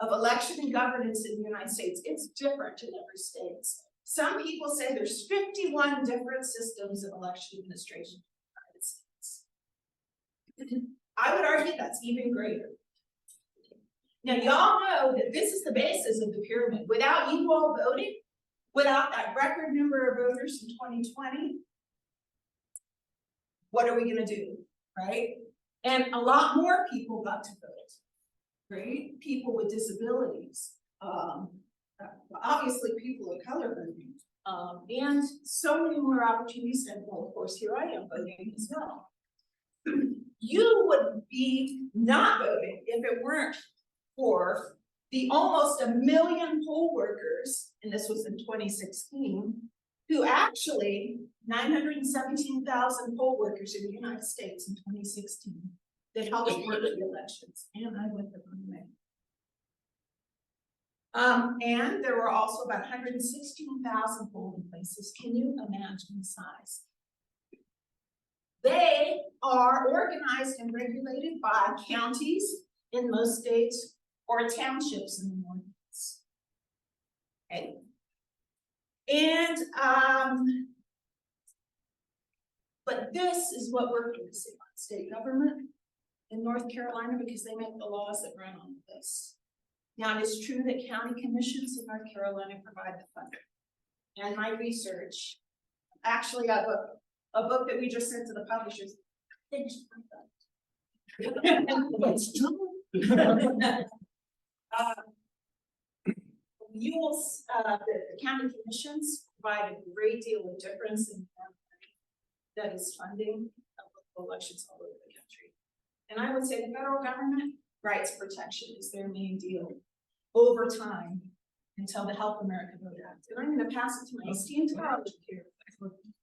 of election and governance in the United States, it's different in every state. Some people say there's 51 different systems of election administration in the United States. I would argue that's even greater. Now, y'all know that this is the basis of the pyramid. Without you all voting, without that record number of voters in 2020, what are we gonna do, right? And a lot more people got to vote, right? People with disabilities, obviously people of color voting, and so many more opportunities. And well, of course, here I am voting as well. You would be not voting if it weren't for the almost 1 million poll workers, and this was in 2016, who actually 917,000 poll workers in the United States in 2016 that helped work the elections, and I went the wrong way. And there were also about 116,000 polling places. Can you imagine the size? They are organized and regulated by counties in most states or townships in the Northeast. Okay. And but this is what we're focusing on, state government in North Carolina, because they make the laws that run on this. Now, it is true that county commissions in North Carolina provide the funding. And my research, actually, I have a book that we just sent to the publishers. You will, the county commissions provide a great deal of difference in that is funding local elections all over the country. And I would say the federal government, rights protection is their main deal over time until the Help America Vote Act. And I'm going to pass it to my esteemed colleague here.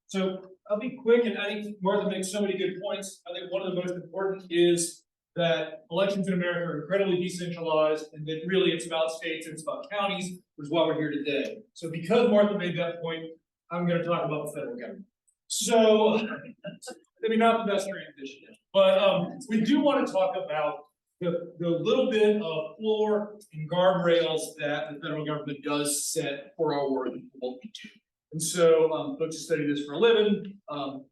So I'll be quick, and I think Martha makes so many good points. I think one of the most important is that elections in America are incredibly decentralized, and that really it's about states and it's about counties, which is why we're here today. So because Martha made that point, I'm going to talk about the federal government. So maybe not the best transition, but we do want to talk about the little bit of floor and guardrails that the federal government does set for our work and what we do. And so folks who study this for a living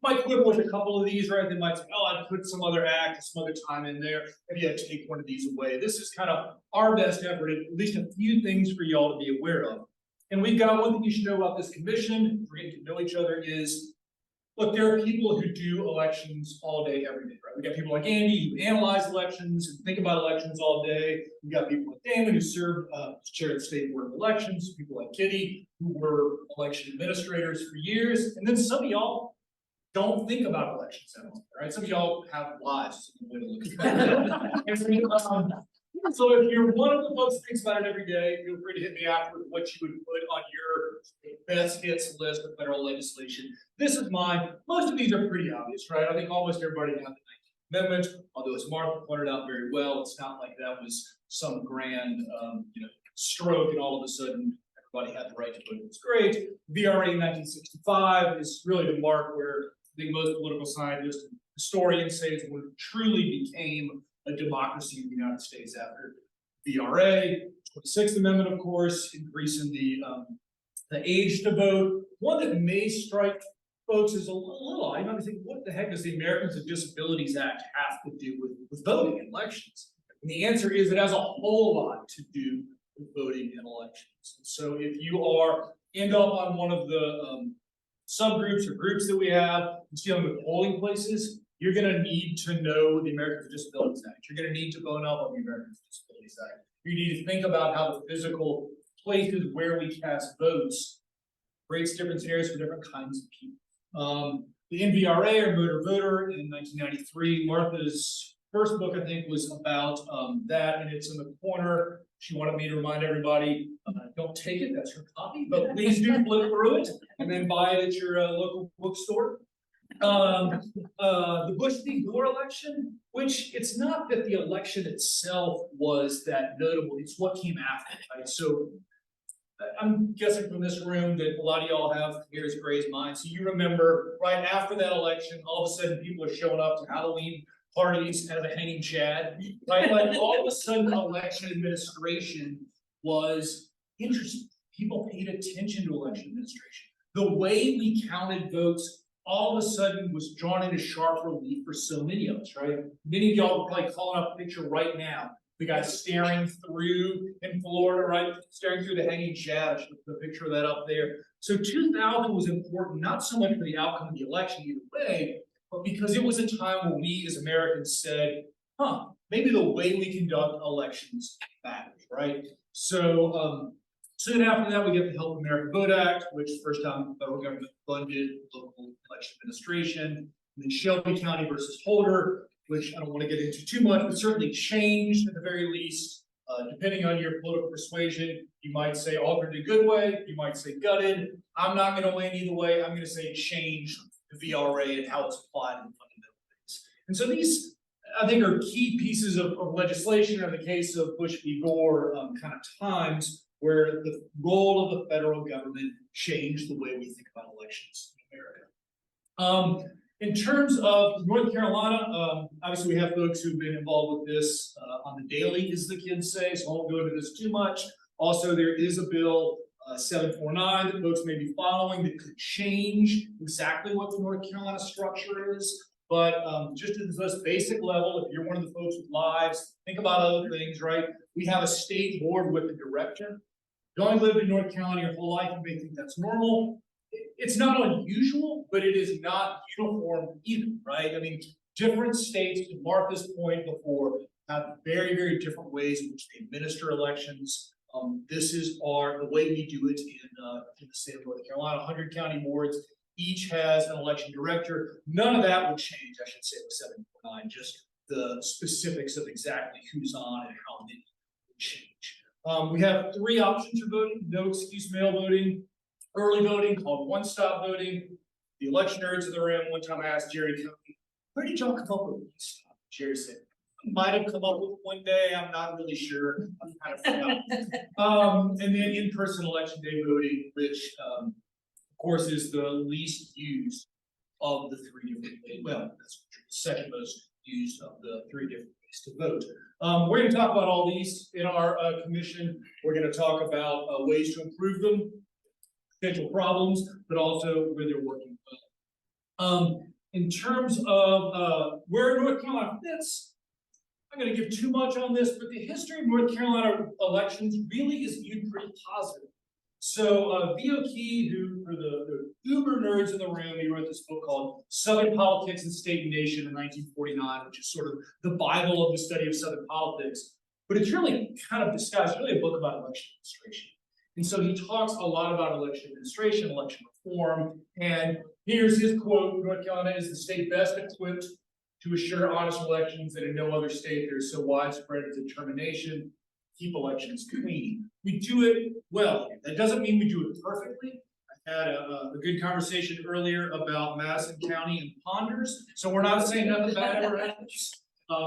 might quibble with a couple of these, right? They might say, oh, I'd put some other act or some other time in there. Maybe I'd take one of these away. This is kind of our best effort, at least a few things for y'all to be aware of. And we've got one thing you should know about this commission, we're getting to know each other, is look, there are people who do elections all day, every day, right? We got people like Andy who analyze elections and think about elections all day. We got people like Damon who served as chair of the State Board of Elections, people like Kitty who were election administrators for years, and then some of y'all don't think about elections at all, right? Some of y'all have lives. Is a way to look at it. So if you're one of the folks who thinks about it every day, feel free to hit me after with what you would put on your best hits list of federal legislation. This is mine. Most of these are pretty obvious, right? I think almost everybody got the 19th Amendment, although as Martha pointed out very well, it's not like that was some grand, stroke and all of a sudden everybody had the right to vote. It was great. VRA 1965 is really the mark where I think most political scientists and historians say it's when it truly became a democracy in the United States after VRA. 26th Amendment, of course, increasing the age to vote. One that may strike folks as a little odd. You might be thinking, what the heck does the Americans with Disabilities Act have to do with voting in elections? And the answer is it has a whole lot to do with voting in elections. And so if you end up on one of the subgroups or groups that we have dealing with polling places, you're going to need to know the Americans with Disabilities Act. You're going to need to bone up on the Americans with Disabilities Act. You need to think about how the physical places where we cast votes creates different scenarios for different kinds of people. The NVRA, or Motor Voter, in 1993, Martha's first book, I think, was about that, and it's in the corner. She wanted me to remind everybody, don't take it, that's her copy, but please do flip through it and then buy it at your local bookstore. The Bush v. Gore election, which it's not that the election itself was that notable, it's what came after, right? So I'm guessing from this room that a lot of y'all have ears gray mind. So you remember right after that election, all of a sudden people are showing up to Halloween parties as a hanging chad, right? Like all of a sudden election administration was interesting. People paid attention to election administration. The way we counted votes all of a sudden was drawn into sharp relief for so many of us, right? Many of y'all are probably calling up a picture right now. The guy staring through in Florida, right? Staring through the hanging chad. I should put a picture of that up there. So 2000 was important, not so much for the outcome of the election either way, but because it was a time when we as Americans said, maybe the way we conduct elections matters, right? So soon after that, we get the Help America Vote Act, which is the first time the federal government funded local election administration. And then Shelby County versus Holder, which I don't want to get into too much, but certainly changed at the very least, depending on your political persuasion. You might say altered in a good way, you might say gutted. I'm not going to win either way. I'm going to say changed the VRA and how it's applied in fundamental ways. And so these, I think, are key pieces of legislation in the case of Bush v. Gore kind of times where the role of the federal government changed the way we think about elections in America. In terms of North Carolina, obviously we have folks who've been involved with this on the daily, as the kids say, so I won't go into this too much. Also, there is a bill 749 that folks may be following that could change exactly what the North Carolina structure is. But just at this basic level, if you're one of the folks with lives, think about other things, right? We have a state board with a director. You only lived in North Carolina your whole life, you may think that's normal. It's not unusual, but it is not uniform either, right? I mean, different states, to Martha's point before, have very, very different ways in which they administer elections. This is the way we do it in the state of North Carolina. 100 county boards, each has an election director. None of that would change, I should say, with 749, just the specifics of exactly who's on and how many would change. We have 3 options for voting: no excuse mail voting, early voting called one-stop voting. The election nerds in the room, one time I asked Jerry, where did y'all come up with one-stop? Jerry said, might have come up with one day, I'm not really sure. I'm kind of forgot. And then in-person election day voting, which of course is the least used of the 3 different ways. Well, that's the second most used of the 3 different ways to vote. We're going to talk about all these in our commission. We're going to talk about ways to improve them, potential problems, but also where they're working well. In terms of where North Carolina fits, I'm going to give too much on this, but the history of North Carolina elections really is viewed pretty positive. So, V.O. Key, who, for the uber nerds in the room, he wrote this book called Southern Politics and State and Nation in 1949, which is sort of the Bible of the study of Southern politics. But it's really kind of disguised, really a book about election administration. And so he talks a lot about election administration, election reform, and here's his quote: North Carolina is the state best equipped to assure honest elections, and in no other state there is so widespread a determination to keep elections clean. We do it well. That doesn't mean we do it perfectly. I had a good conversation earlier about Madison County and Ponders, so we're not saying nothing bad ever happens.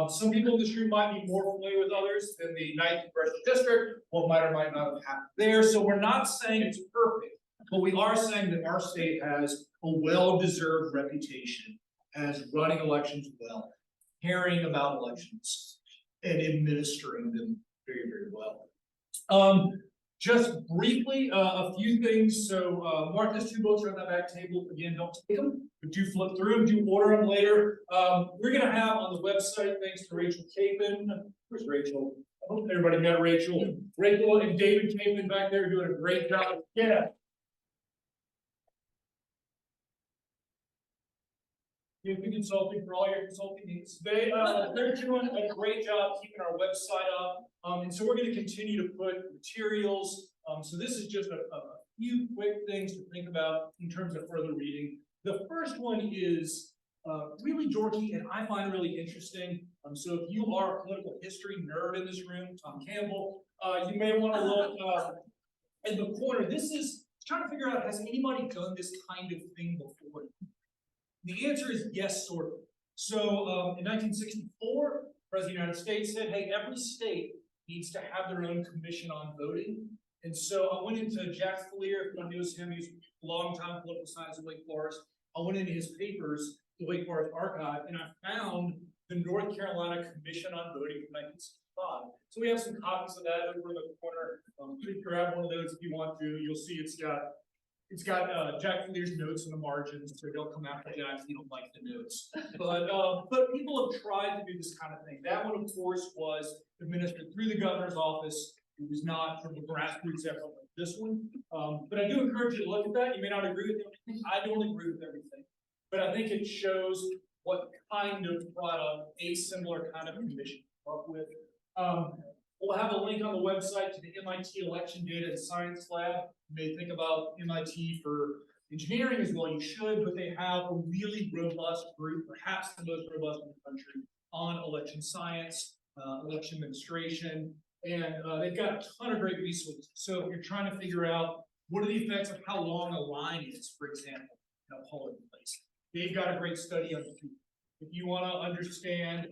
Some people in this room might be more familiar with others than the 9th Congressional District, what might or might not have happened there, so we're not saying it's perfect, but we are saying that our state has a well-deserved reputation as running elections well, caring about elections, and administering them very, very well. Just briefly, a few things. So, mark these 2 books are on that back table. Again, don't take them, but do flip through them, do order them later. We're gonna have on the website, thanks to Rachel Capon. Where's Rachel? I hope everybody met Rachel. Rachel and David Capon back there doing a great job. Yeah. Capon Consulting for all your consulting needs. They're doing a great job keeping our website up. And so we're going to continue to put materials. So this is just a few quick things to think about in terms of further reading. The first one is really dorky and I find really interesting. So if you are a political history nerd in this room, Tom Campbell, you may want to look in the corner. This is trying to figure out, has anybody done this kind of thing before? The answer is yes, sort of. So in 1964, the President of the United States said, hey, every state needs to have their own commission on voting. And so I went into Jack Fleer, if anyone knows him, he's a long-time political science at Wake Forest. I went into his papers, the Wake Forest archive, and I found the North Carolina Commission on Voting from 1965. So we have some copies of that over in the corner. Please grab one of those if you want to. You'll see it's got Jack Fleer's notes in the margins, so don't come after Jack if you don't like the notes. But people have tried to do this kind of thing. That one, of course, was administered through the governor's office. It was not from a grassroots effort like this one. But I do encourage you to look at that. You may not agree with everything. I don't agree with everything. But I think it shows what kind of product a similar kind of commission came up with. We'll have a link on the website to the MIT Election Data and Science Lab. You may think about MIT for engineering as well, you should, but they have a really robust group, perhaps the most robust in the country, on election science, election administration, and they've got a ton of great resources. So if you're trying to figure out what are the effects of how long a line is, for example, in a polling place, they've got a great study on it. If you want to understand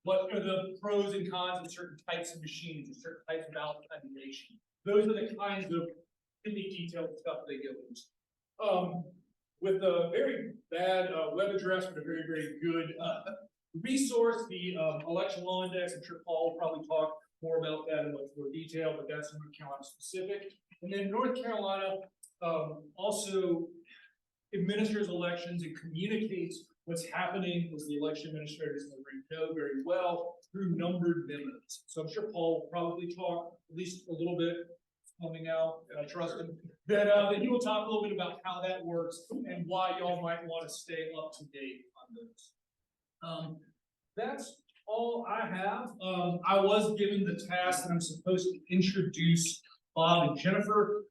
what are the pros and cons of certain types of machines and certain types of ballot tabulation, those are the kinds of really detailed stuff they go into. With a very bad web address, but a very, very good resource, the Election Law Index. I'm sure Paul will probably talk more about that in much more detail, but that's North Carolina specific. And then North Carolina also administers elections and communicates what's happening, as the election administrators in the room know very well, through numbered memos. So I'm sure Paul will probably talk at least a little bit coming out, and I trust him, that he will talk a little bit about how that works and why y'all might want to stay up to date on those. That's all I have. I was given the task that I'm supposed to introduce Bob and Jennifer.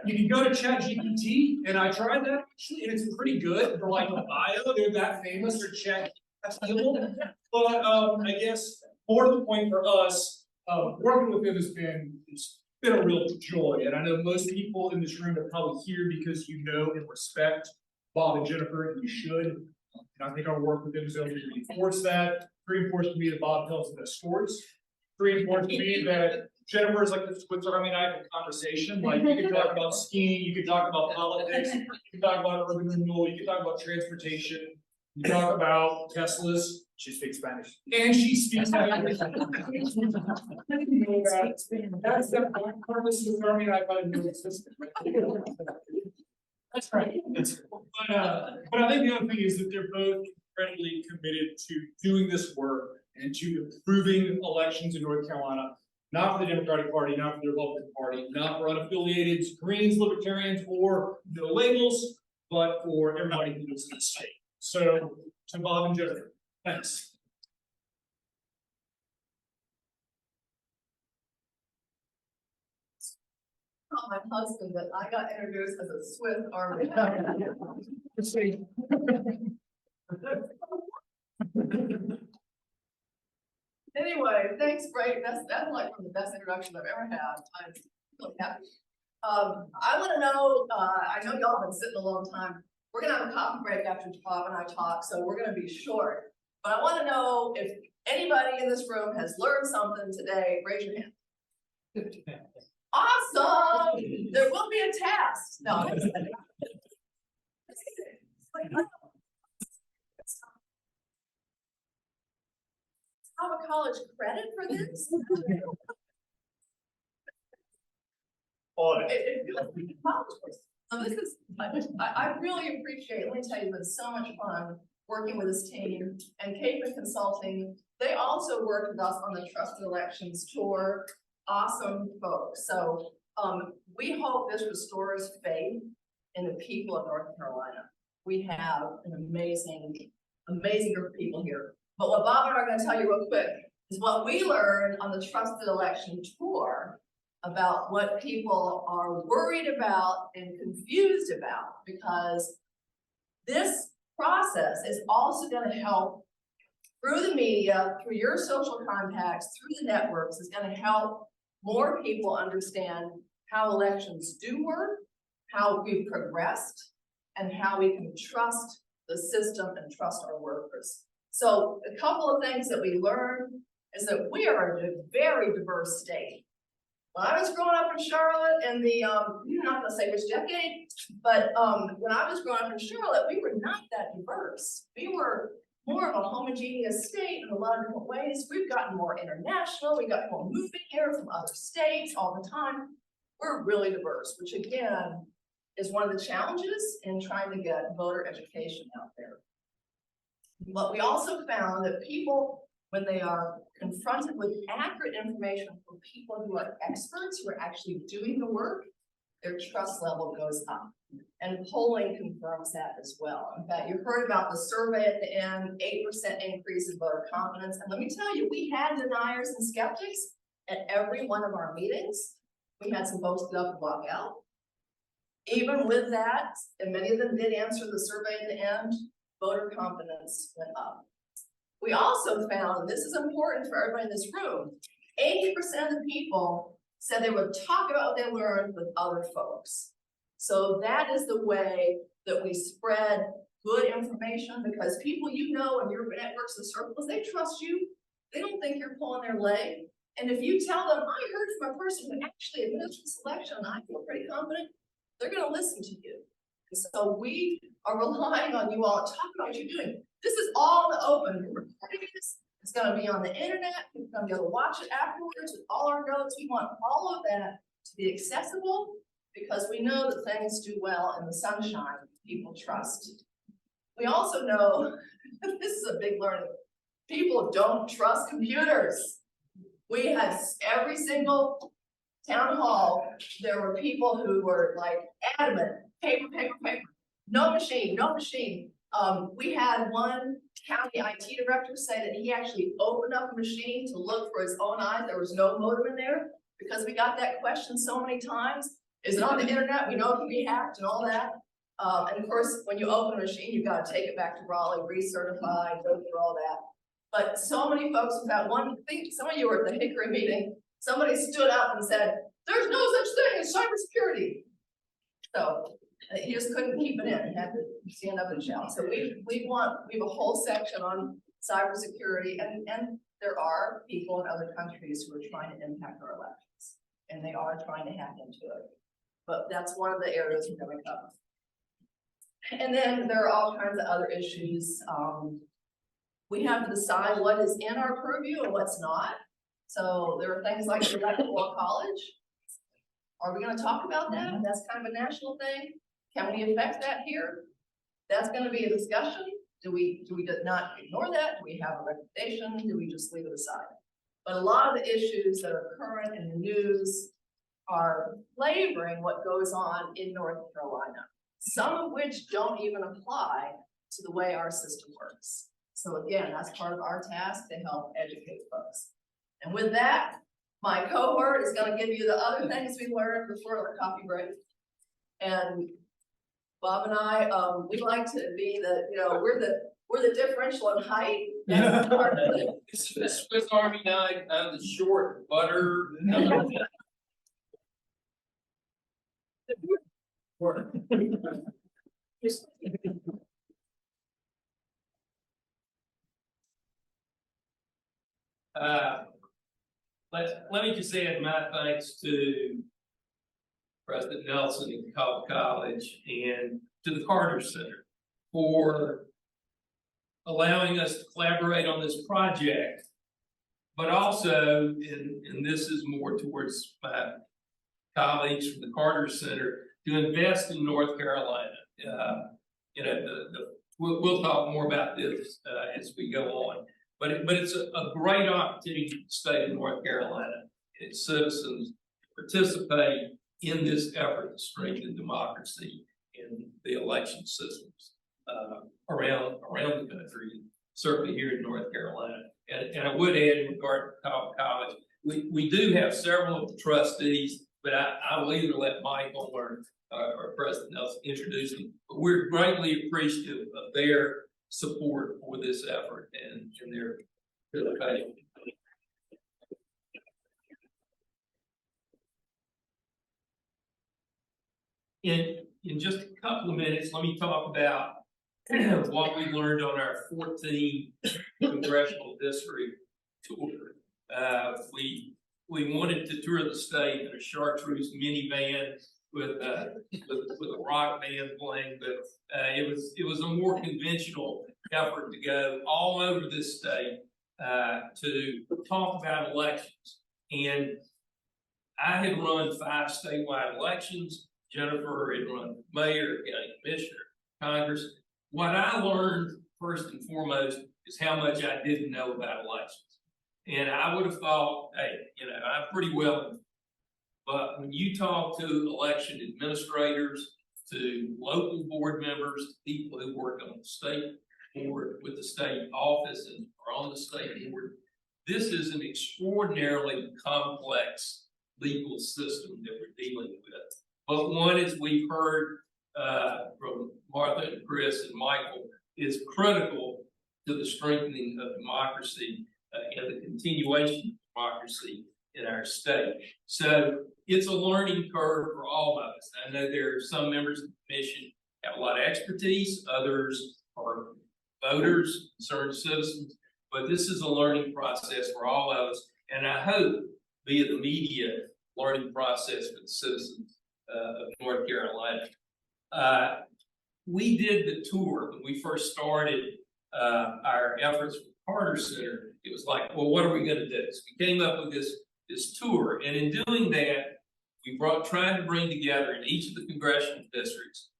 You can go to ChatGPT, and I tried that actually, and it's pretty good for like a bio. They're that famous for ChatGPT. But I guess more to the point for us, working with them it's been a real joy. And I know most people in this room are probably here because you know and respect Bob and Jennifer, and you should. And I think our work with them is going to reinforce that. Very important to me that Bob tells the best stories. Very important to me that Jennifer is like the Swiss Army knife of conversation. Like you could talk about skiing, you could talk about politics, you could talk about urban renewal, you could talk about transportation, you could talk about Teslas. She speaks Spanish. And she speaks Spanish. That's the part of the Swiss Army knife I didn't know existed. That's right. But I think the other thing is that they're both incredibly committed to doing this work and to improving elections in North Carolina. not for the Democratic Party, not for the Republican Party, not for unaffiliated Greens, Libertarians, or no labels, but for everybody who lives in the state. So, to Bob and Jennifer, thanks. Not my husband, but I got introduced as a Swiss Army. Let's see. Anyway, thanks, Frank. That's like one of the best introductions I've ever had. I'm really happy. I want to know, I know y'all have been sitting a long time. We're gonna have a coffee break after Bob and I talk, so we're gonna be short. But I want to know if anybody in this room has learned something today. Raise your hand. Awesome! There will be a test. No. Have a college credit for this? Audit. It feels like a college course. So this is, I really appreciate, let me tell you, it's been so much fun working with this team and Capeman Consulting. They also worked with us on the Trusted Elections Tour. Awesome folks. So we hope this restores faith in the people of North Carolina. We have an amazing group of people here. But what Bob and I are going to tell you real quick is what we learned on the Trusted Election Tour about what people are worried about and confused about, because this process is also going to help through the media, through your social contacts, through the networks, is going to help more people understand how elections do work, how we've progressed, and how we can trust the system and trust our workers. So a couple of things that we learned is that we are a very diverse state. When I was growing up in Charlotte in the, I'm not gonna say which decade, but when I was growing up in Charlotte, we were not that diverse. We were more of a homogeneous state in a lot of different ways. We've gotten more international. We got more moving here from other states all the time. We're really diverse, which again, is one of the challenges in trying to get voter education out there. But we also found that people, when they are confronted with accurate information from people who are experts, who are actually doing the work, their trust level goes up. And polling confirms that as well. In fact, you heard about the survey at the end, 8% increase in voter confidence. And let me tell you, we had deniers and skeptics at every one of our meetings. We had some folks get up and walk out. Even with that, and many of them did answer the survey in the end, voter confidence went up. We also found, and this is important for everybody in this room, 80% of the people said they would talk about what they learned with other folks. So that is the way that we spread good information, because people you know in your networks and circles, they trust you. They don't think you're pulling their leg. And if you tell them, I heard from a person who actually administered this election, and I feel pretty confident, they're gonna listen to you. And so we are relying on you all to talk about what you're doing. This is all in the open. We're recording this. It's going to be on the internet. You're going to be able to watch it afterwards with all our notes. We want all of that to be accessible, because we know that things do well in the sunshine. People trust. We also know, this is a big learning, people don't trust computers. We had every single town hall, there were people who were like adamant, paper, no machine, no machine. We had one county IT director say that he actually opened up a machine to look for his own eyes. There was no modem in there, because we got that question so many times. Is it on the internet? We know it can be hacked and all that. And of course, when you open a machine, you've got to take it back to Raleigh, recertify, go through all that. But so many folks without one thing, some of you were at the Hickory meeting, somebody stood up and said, there's no such thing as cybersecurity. So he just couldn't keep it in. He had to stand up and shout. So we have a whole section on cybersecurity, and there are people in other countries who are trying to impact our elections, and they are trying to hack into it. But that's one of the areas we're going to cover. And then there are all kinds of other issues. We have to decide what is in our purview and what's not. So there are things like the electoral college. Are we going to talk about that? That's kind of a national thing. Can we affect that here? That's going to be a discussion. Do we not ignore that? Do we have a recommendation? Do we just leave it aside? But a lot of the issues that are current in the news are flavoring what goes on in North Carolina. Some of which don't even apply to the way our system works. So again, that's part of our task to help educate folks. And with that, my cohort is gonna give you the other things we learned before the coffee break. And Bob and I, we like to be we're the differential in height. That's part of it. It's the Swiss Army knife, the short butter. Let me just add my thanks to President Nelson at Catawba College and to the Carter Center for allowing us to collaborate on this project. But also, and this is more towards my colleagues from the Carter Center, to invest in North Carolina. We'll talk more about this as we go on. But it's a great opportunity for the state of North Carolina and its citizens to participate in this effort to strengthen democracy in the election systems around the country, certainly here in North Carolina. And I would add in regard to Catawba College, we do have several of the trustees, but I will either let Michael or President Nelson introduce them. But we're greatly appreciative of their support for this effort and their participation. In just a couple of minutes, let me talk about what we learned on our 14 congressional district tour. We wanted to tour the state in a chartreuse minivan with a rock band playing, but it was a more conventional effort to go all over this state to talk about elections. And I had run 5 statewide elections. Jennifer had run mayor, county commissioner, Congress. What I learned first and foremost is how much I didn't know about elections. And I would have thought, hey, I'm pretty well, but when you talk to election administrators, to local board members, people who work on the state board with the state office and are on the state board, this is an extraordinarily complex legal system that we're dealing with. But one, as we've heard from Martha and Chris and Michael, is critical to the strengthening of democracy and the continuation of democracy in our state. So it's a learning curve for all of us. I know there are some members of the commission have a lot of expertise, others are voters, concerned citizens, but this is a learning process for all of us, and I hope via the media learning process for the citizens of North Carolina. We did the tour when we first started our efforts with Carter Center. It was like, well, what are we going to do? So we came up with this tour, and in doing that, we tried to bring together in each of the congressional districts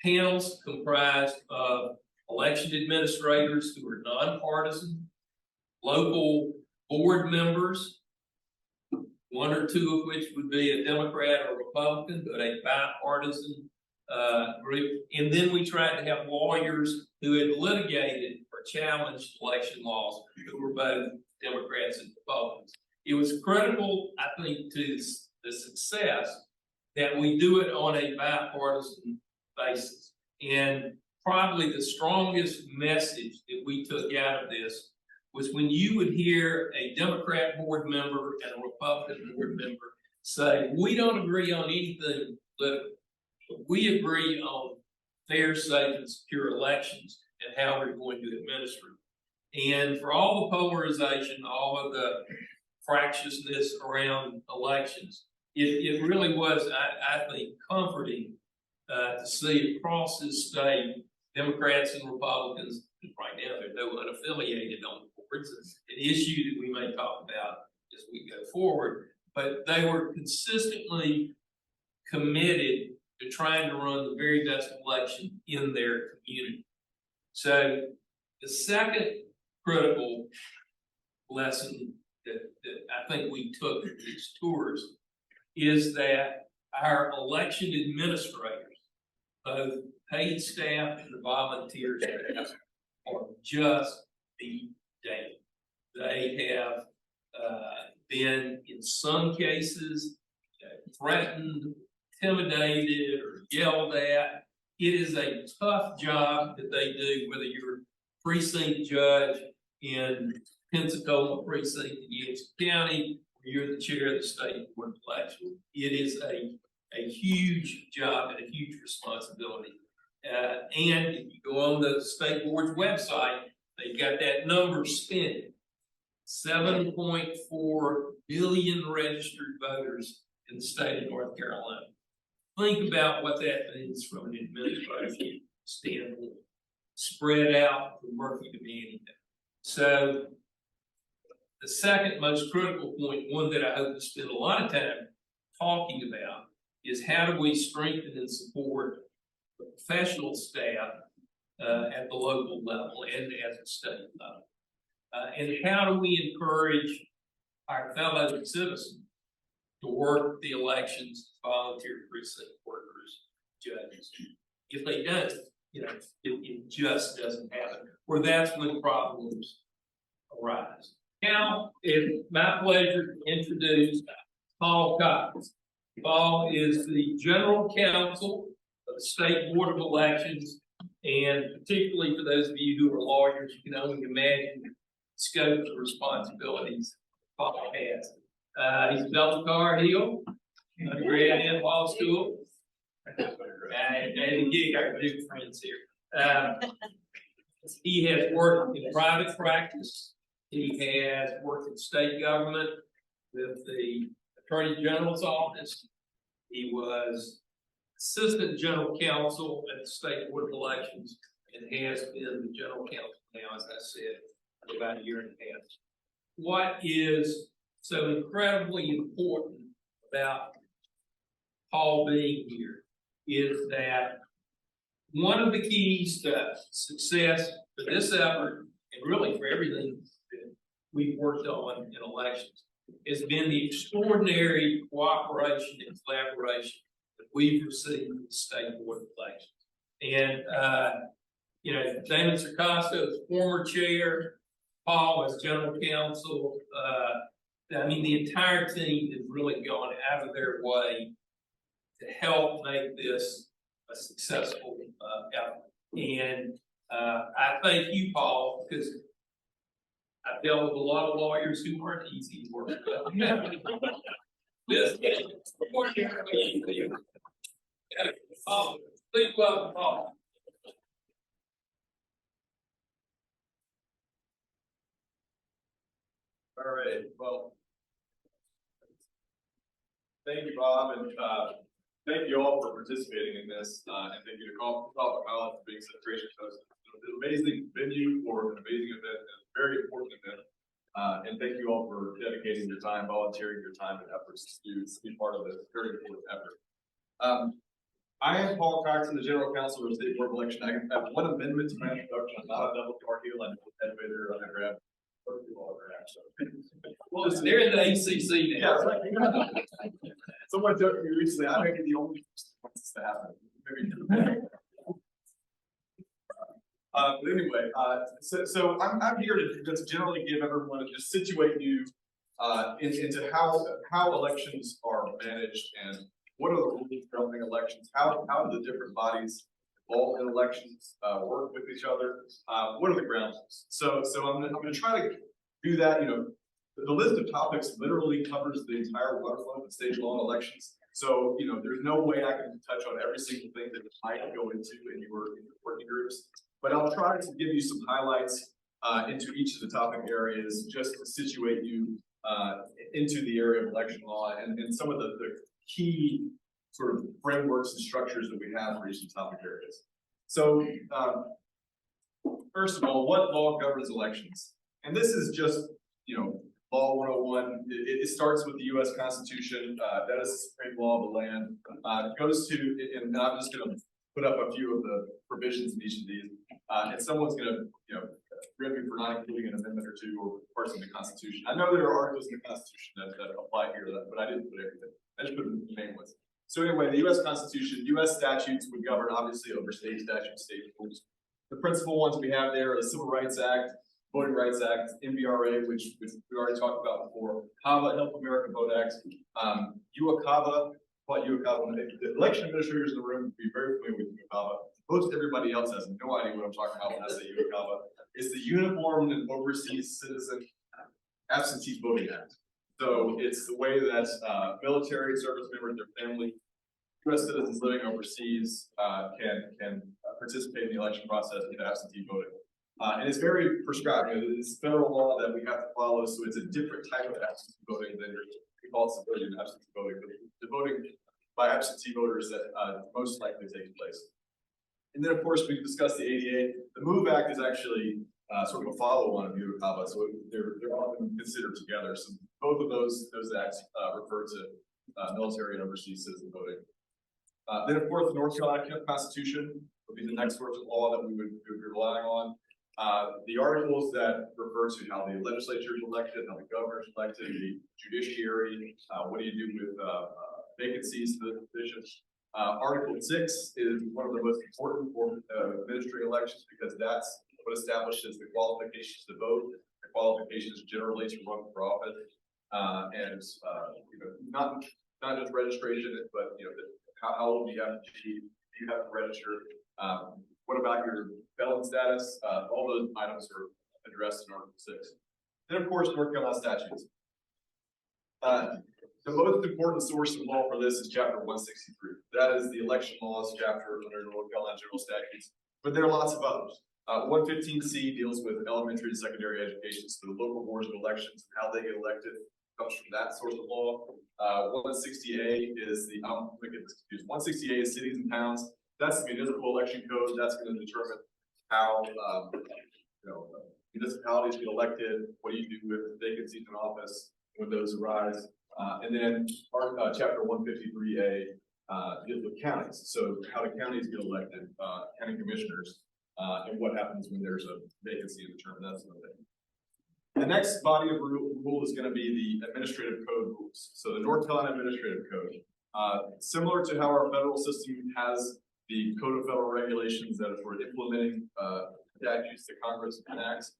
panels comprised of election administrators who are nonpartisan, local board members, 1 or 2 of which would be a Democrat or Republican, but a bipartisan group. And then we tried to have lawyers who had litigated or challenged election laws who were both Democrats and Republicans. It was critical, I think, to the success that we do it on a bipartisan basis. And probably the strongest message that we took out of this was when you would hear a Democrat board member and a Republican board member say, we don't agree on anything political, but we agree on fair, safe, and secure elections and how we're going to administer them. And for all the polarization, all of the fractiousness around elections, it really was, I think, comforting to see across this state, Democrats and Republicans, right now they're no unaffiliated on the boards, an issue that we may talk about as we go forward, but they were consistently committed to trying to run the very best election in their community. So the second critical lesson that I think we took in these tours is that our election administrators, both paid staff and the volunteer staff, are just beat down. They have been, in some cases, threatened, intimidated, or yelled at. It is a tough job that they do, whether you're a precinct judge in Pensacola precinct in Yancey County, or you're the chair of the state board of election. It is a huge job and a huge responsibility. And if you go on the state board's website, they've got that number spinning. 7.4 billion registered voters in the state of North Carolina. Think about what that means from an administrative standpoint, spread out from Murphy to Manning. So the second most critical point, one that I hope to spend a lot of time talking about, is how do we strengthen and support the professional staff at the local level and at the state level. And how do we encourage our fellow citizens to work the elections, volunteer precinct workers, judges? If they don't, it just doesn't happen, or that's when problems arise. Now, it's my pleasure to introduce Paul Cox. Paul is the General Counsel of the State Board of Elections, and particularly for those of you who are lawyers, you can only imagine the scope of responsibilities Paul has. He's a Delta Car Hill, undergrad in law school, and again, our new friends here. He has worked in private practice. He has worked in state government with the Attorney General's office. He was Assistant General Counsel at the State Board of Elections and has been the General Counsel now, as I said, for about a year and a half. What is so incredibly important about Paul being here is that one of the keys to success for this effort, and really for everything that we've worked on in elections, has been the extraordinary cooperation and collaboration that we've received from the State Board of Elections. And, Damon Sarcosta is former chair, Paul as general counsel. The entire team has really gone out of their way to help make this a successful effort. And I thank you, Paul, because I've dealt with a lot of lawyers who aren't easy to work with. Please welcome Paul. All right, well, thank you, Bob, and thank you all for participating in this, and thank you to Catawba College for being such a gracious host. It's an amazing venue for an amazing event, and a very important event. And thank you all for dedicating your time, volunteering your time and efforts to be part of this very important effort. I am Paul Cox, the General Counsel of the State Board of Election. I have one amendment to my introduction. I'm not a double car heel. I'm a head waiter undergrad. Well, they're in the ACC now. Yeah, right. Someone told me recently, I may be the only person who wants this to happen. Maybe. But anyway, so I'm here to just generally give everyone, just situate you into how elections are managed and what are the rules governing elections, how do the different bodies involved in elections work with each other, what are the ground rules. So I'm gonna try to do that. The list of topics literally covers the entire waterfront of state law and elections. So, there's no way I can touch on every single thing that might go into in your working groups, but I'll try to give you some highlights into each of the topic areas just to situate you into the area of election law and some of the key sort of frameworks and structures that we have for each of the topic areas. So, first of all, what law governs elections? And this is just, Law 101, it starts with the U.S. Constitution. That is the supreme law of the land. It goes to, and I'm just going to put up a few of the provisions in each of these. And someone's going to, forgive me for not including an amendment or two or parts of the Constitution. I know there are articles in the Constitution that apply here, but I didn't put everything. I just put the main ones. So anyway, the US Constitution, US statutes would govern obviously over state statutes, state rules. The principal ones we have there are the Civil Rights Act, Voting Rights Act, NVRA, which we already talked about before, HAVA, Help America Vote Act, UOCAVA, the election administrators in the room would be very familiar with UOCAVA. Most everybody else has no idea what I'm talking about when I say UOCAVA. It's the Uniformed and Overseas Citizen Absentee Voting Act. So it's the way that military service members, their family, U.S. citizens living overseas can participate in the election process with absentee voting. And it's very prescribed. It's federal law that we have to follow, so it's a different type of absentee voting than we call civilian absentee voting, but the voting by absentee voters that most likely takes place. And then, of course, we discussed the ADA. The MOVE Act is actually sort of a follow-on of UOCAVA, so they're often considered together. So both of those acts refer to military and overseas citizen voting. Then, of course, the North Carolina Constitution would be the next source of law that we would be relying on. The articles that refer to how the legislature is elected, how the governor is elected, the judiciary, what do you do with vacancies to the positions. Article 6 is one of the most important for administrative elections because that's what establishes the qualifications to vote, the qualifications generally to run for office, and not just registration, but how old do you have to be? Do you have to register? What about your felon status? All those items are addressed in Article 6. Then, of course, North Carolina statutes. The most important source of law for this is Chapter 163. That is the election laws chapter under North Carolina General Statutes. But there are lots of others. 115C deals with elementary and secondary education, so the local boards of elections and how they get elected comes from that source of law. 160A is the 160A is cities and towns. That's the municipal election code. That's going to determine how municipalities get elected. What do you do with vacancies in office when those arise? And then our Chapter 153A deals with counties. So how do counties get elected? County commissioners, and what happens when there's a vacancy in the term? That's another thing. The next body of rule is going to be the administrative code rules. So the North Carolina Administrative Code, similar to how our federal system has the Code of Federal Regulations that are for implementing statutes that Congress enacts.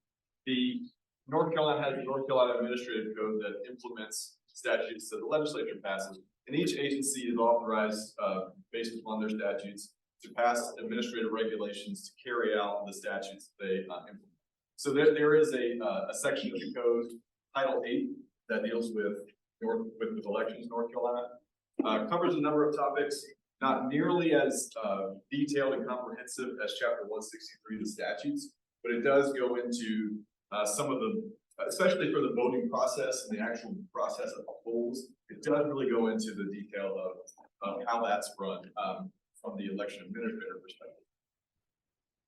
The North Carolina has the North Carolina Administrative Code that implements statutes that the legislature passes, and each agency is authorized, based upon their statutes, to pass administrative regulations to carry out the statutes they implement. So there is a section of the code, Title 8, that deals with elections in North Carolina. Covers a number of topics, not nearly as detailed and comprehensive as Chapter 163 of the statutes, but it does go into some of the, especially for the voting process and the actual process of the polls, it does really go into the detail of how that's run from the election administrator perspective.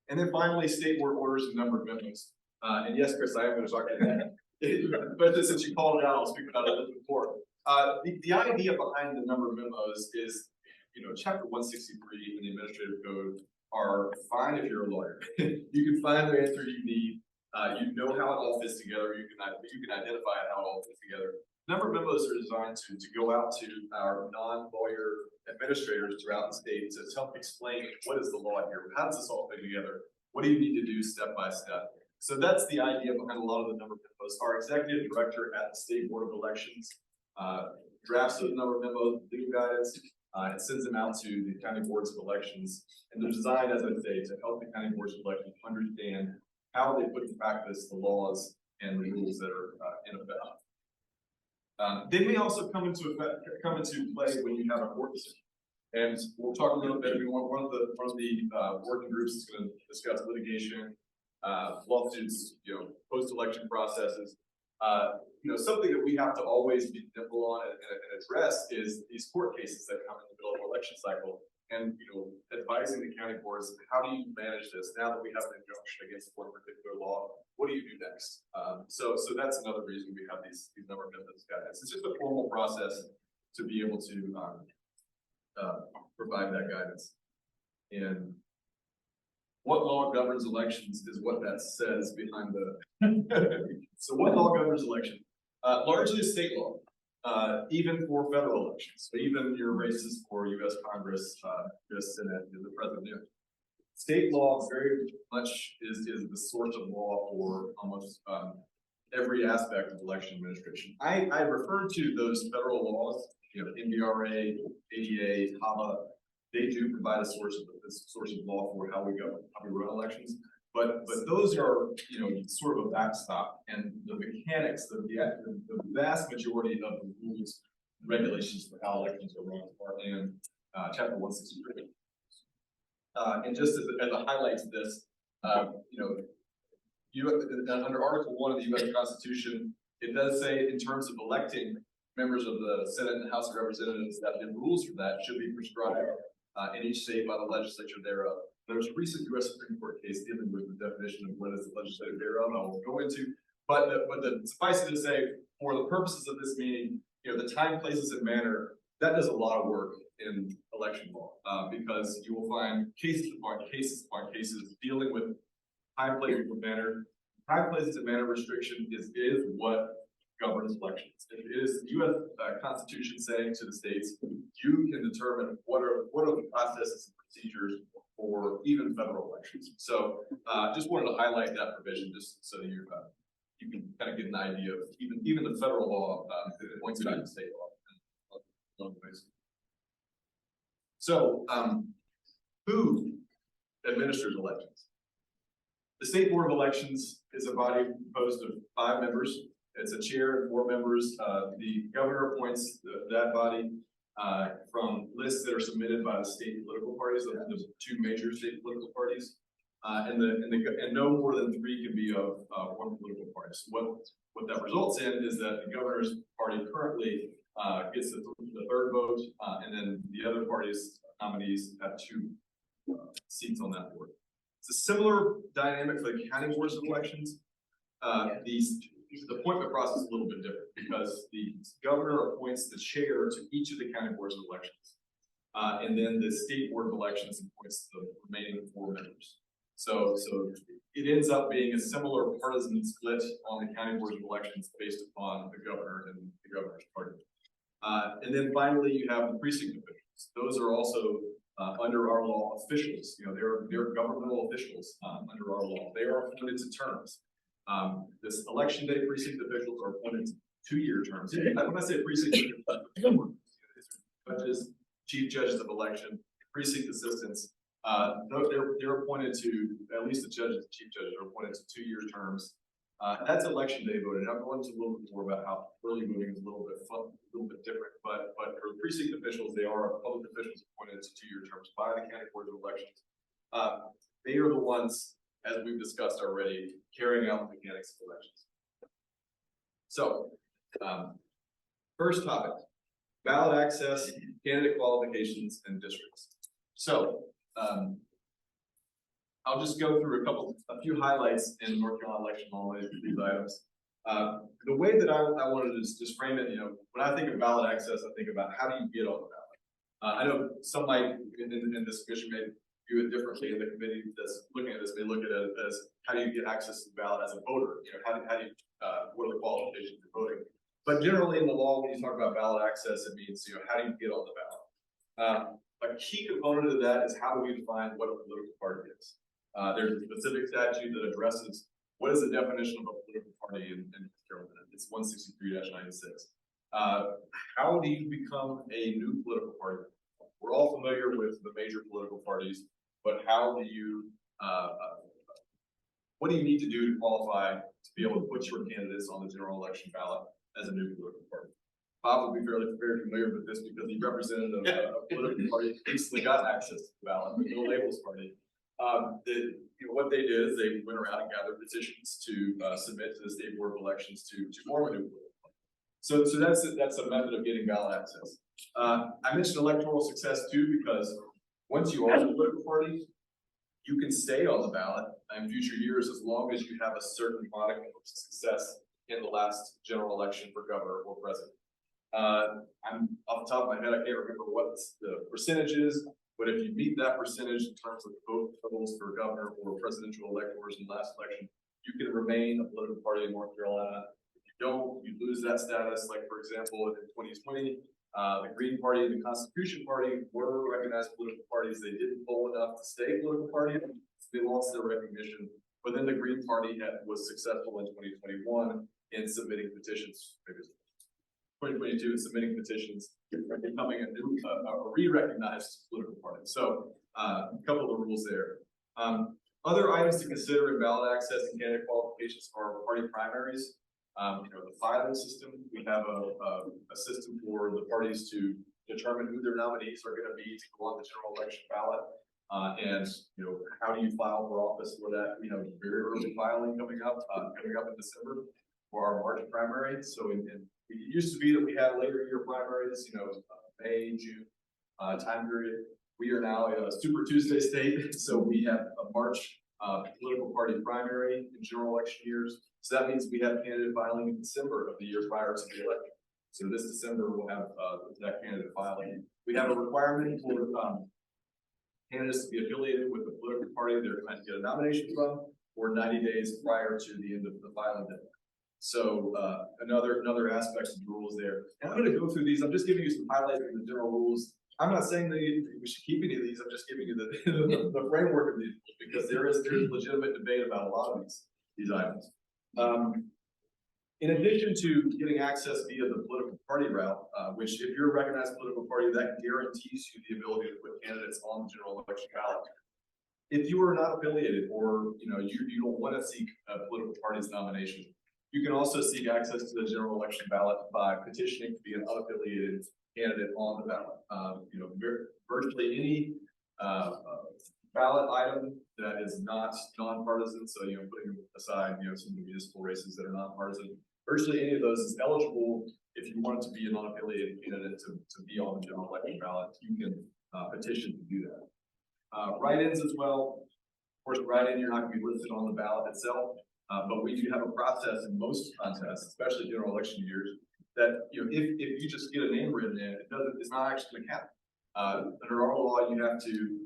And then finally, state board orders and number of memos. And yes, Chris, I am going to talk about that. But since you called it out, I'll speak about it a little bit more. The idea behind the number of memos is, Chapter 163 in the administrative code are fine if you're a lawyer. You can find the answer you need. You know how it all fits together. You can identify how it all fits together. Number of memos are designed to go out to our non-lawyer administrators throughout the state to help explain what is the law here, how does this all fit together, what do you need to do step by step. So that's the idea behind a lot of the number of memos. Our executive director at the State Board of Elections drafts those number of memos, legal guidance, and sends them out to the county boards of elections. And they're designed, as I say, to help the county boards of elections understand how they put into practice the laws and the rules that are in effect. They may also come into play when you have a court decision. And we'll talk a little bit. One of the working groups is going to discuss litigation, lawsuits, post-election processes. Something that we have to always be nimble on and address is these court cases that come in the middle of an election cycle. And advising the county boards, how do you manage this now that we have an injunction against one particular law? What do you do next? So that's another reason we have these number of methods guidance. It's just a formal process to be able to provide that guidance. And what law governs elections is what that says behind the. So what law governs election? Largely state law, even for federal elections, so even your races for US Congress, US Senate, the president. State law very much is the source of law for almost, every aspect of election administration. I refer to those federal laws, you know, NVRA, ADA, HAVA, they do provide a source of law for how we run elections. But those are, you know, sort of a backstop, and the mechanics, the vast majority of the rules, regulations for how elections are run are in chapter 163. And just as a highlight to this, you know, under Article 1 of the U.S. Constitution, it does say in terms of electing members of the Senate and House of Representatives that the rules for that should be prescribed in each state by the legislature thereof. There's a recent U.S. Supreme Court case dealing with the definition of what is the legislature thereof. I won't go into, but suffice it to say, for the purposes of this meeting, you know, the time, places, and manner, that does a lot of work in election law, because you will find cases upon cases dealing with time, places, and manner. Time, places, and manner restriction is what governs elections. It is the U.S. Constitution saying to the states, you can determine what are the processes and procedures for even federal elections. So just wanted to highlight that provision just so you can kind of get an idea of even the federal law points back to state law. So who administers elections? The State Board of Elections is a body composed of 5 members. It's a chair and 4 members. The governor appoints that body from lists that are submitted by the state political parties. There's 2 major state political parties, and no more than 3 can be of one political party. So what that results in is that the governor's party currently gets the 3rd vote, and then the other party's nominees have 2 seats on that board. It's a similar dynamic for the county boards of elections. The appointment process is a little bit different because the governor appoints the chair to each of the county boards of elections. And then the state board of elections appoints the remaining 4 members. So it ends up being a similar partisan split on the county boards of elections based upon the governor and the governor's party. And then finally, you have the precinct officials. Those are also under our law officials. You know, they're governmental officials under our law. They are appointed to terms. This election day precinct officials are appointed to 2-year terms. When I say precinct, judges, chief judges of election, precinct assistants, they're appointed to, at least the judges, the chief judges are appointed to 2-year terms. That's election day voting. I'll go into a little bit more about how early voting is a little bit different, but for precinct officials, they are public officials appointed to 2-year terms by the county board of elections. They are the ones, as we've discussed already, carrying out the mechanics of elections. So, first topic, ballot access, candidate qualifications, and districts. So, I'll just go through a few highlights in North Carolina election law related to these items. The way that I wanted to just frame it, you know, when I think of ballot access, I think about how do you get on the ballot. I know some might in this commission may view it differently, and the committee that's looking at this may look at it as how do you get access to the ballot as a voter? You know, how do you what are the qualifications for voting? But generally in the law, when you talk about ballot access, it means, you know, how do you get on the ballot? A key component of that is how do we define what a political party is? There's a specific statute that addresses what is the definition of a political party in North Carolina. It's 163-96. How do you become a new political party? We're all familiar with the major political parties, but how do you, what do you need to do to qualify to be able to put your candidates on the general election ballot as a new political party? Bob will be very familiar with this because he represented a political party that recently got access to the ballot, the No Labels Party. What they did is they went around and gathered petitions to submit to the State Board of Elections to form a new political party. So that's a method of getting ballot access. I mentioned electoral success too, because once you are a political party, you can stay on the ballot in future years as long as you have a certain modicum of success in the last general election for governor or president. I'm off the top of my head, I can't remember what the percentage is, But if you meet that percentage in terms of vote totals for governor or presidential electors in the last election, you can remain a political party in North Carolina. If you don't, you lose that status. Like, for example, in 2020, the Green Party and the Constitution Party were recognized political parties. They didn't poll enough to stay political party. So they lost their recognition. But then the Green Party was successful in 2021 in submitting petitions, maybe 2022, in submitting petitions, becoming a re-recognized political party. So a couple of the rules there. Other items to consider in ballot access and candidate qualifications are party primaries. The filing system, we have a system for the parties to determine who their nominees are going to be to go on the general election ballot. And how do you file for office for that? We have very early filing coming up in December for our March primary. So it used to be that we had later year primaries, May, June time period. We are now a Super Tuesday state, so we have a March political party primary in general election years. So that means we have candidate filing in December of the year prior to the election. So this December we'll have that candidate filing. We have a requirement for candidates to be affiliated with the political party they're trying to get a nomination from, or 90 days prior to the end of the filing deadline. So another aspect of the rules there. And I'm going to go through these. I'm just giving you some highlights of the general rules. I'm not saying that we should keep any of these. I'm just giving you the framework of these because there's legitimate debate about a lot of these items. In addition to getting access via the political party route, which if you're a recognized political party, that guarantees you the ability to put candidates on the general election ballot. If you are not affiliated or you don't want to seek a political party's nomination, you can also seek access to the general election ballot by petitioning to be an unaffiliated candidate on the ballot. Virtually any ballot item that is not nonpartisan, so putting aside some of the municipal races that are nonpartisan, virtually any of those is eligible if you want to be a non-affiliated candidate to be on the general election ballot. You can petition to do that. Write-ins as well. Of course, write-in you're not going to be listed on the ballot itself, but we do have a process in most contests, especially general election years, that if you just get a name written in, it's not actually going to count. Under our law, you have to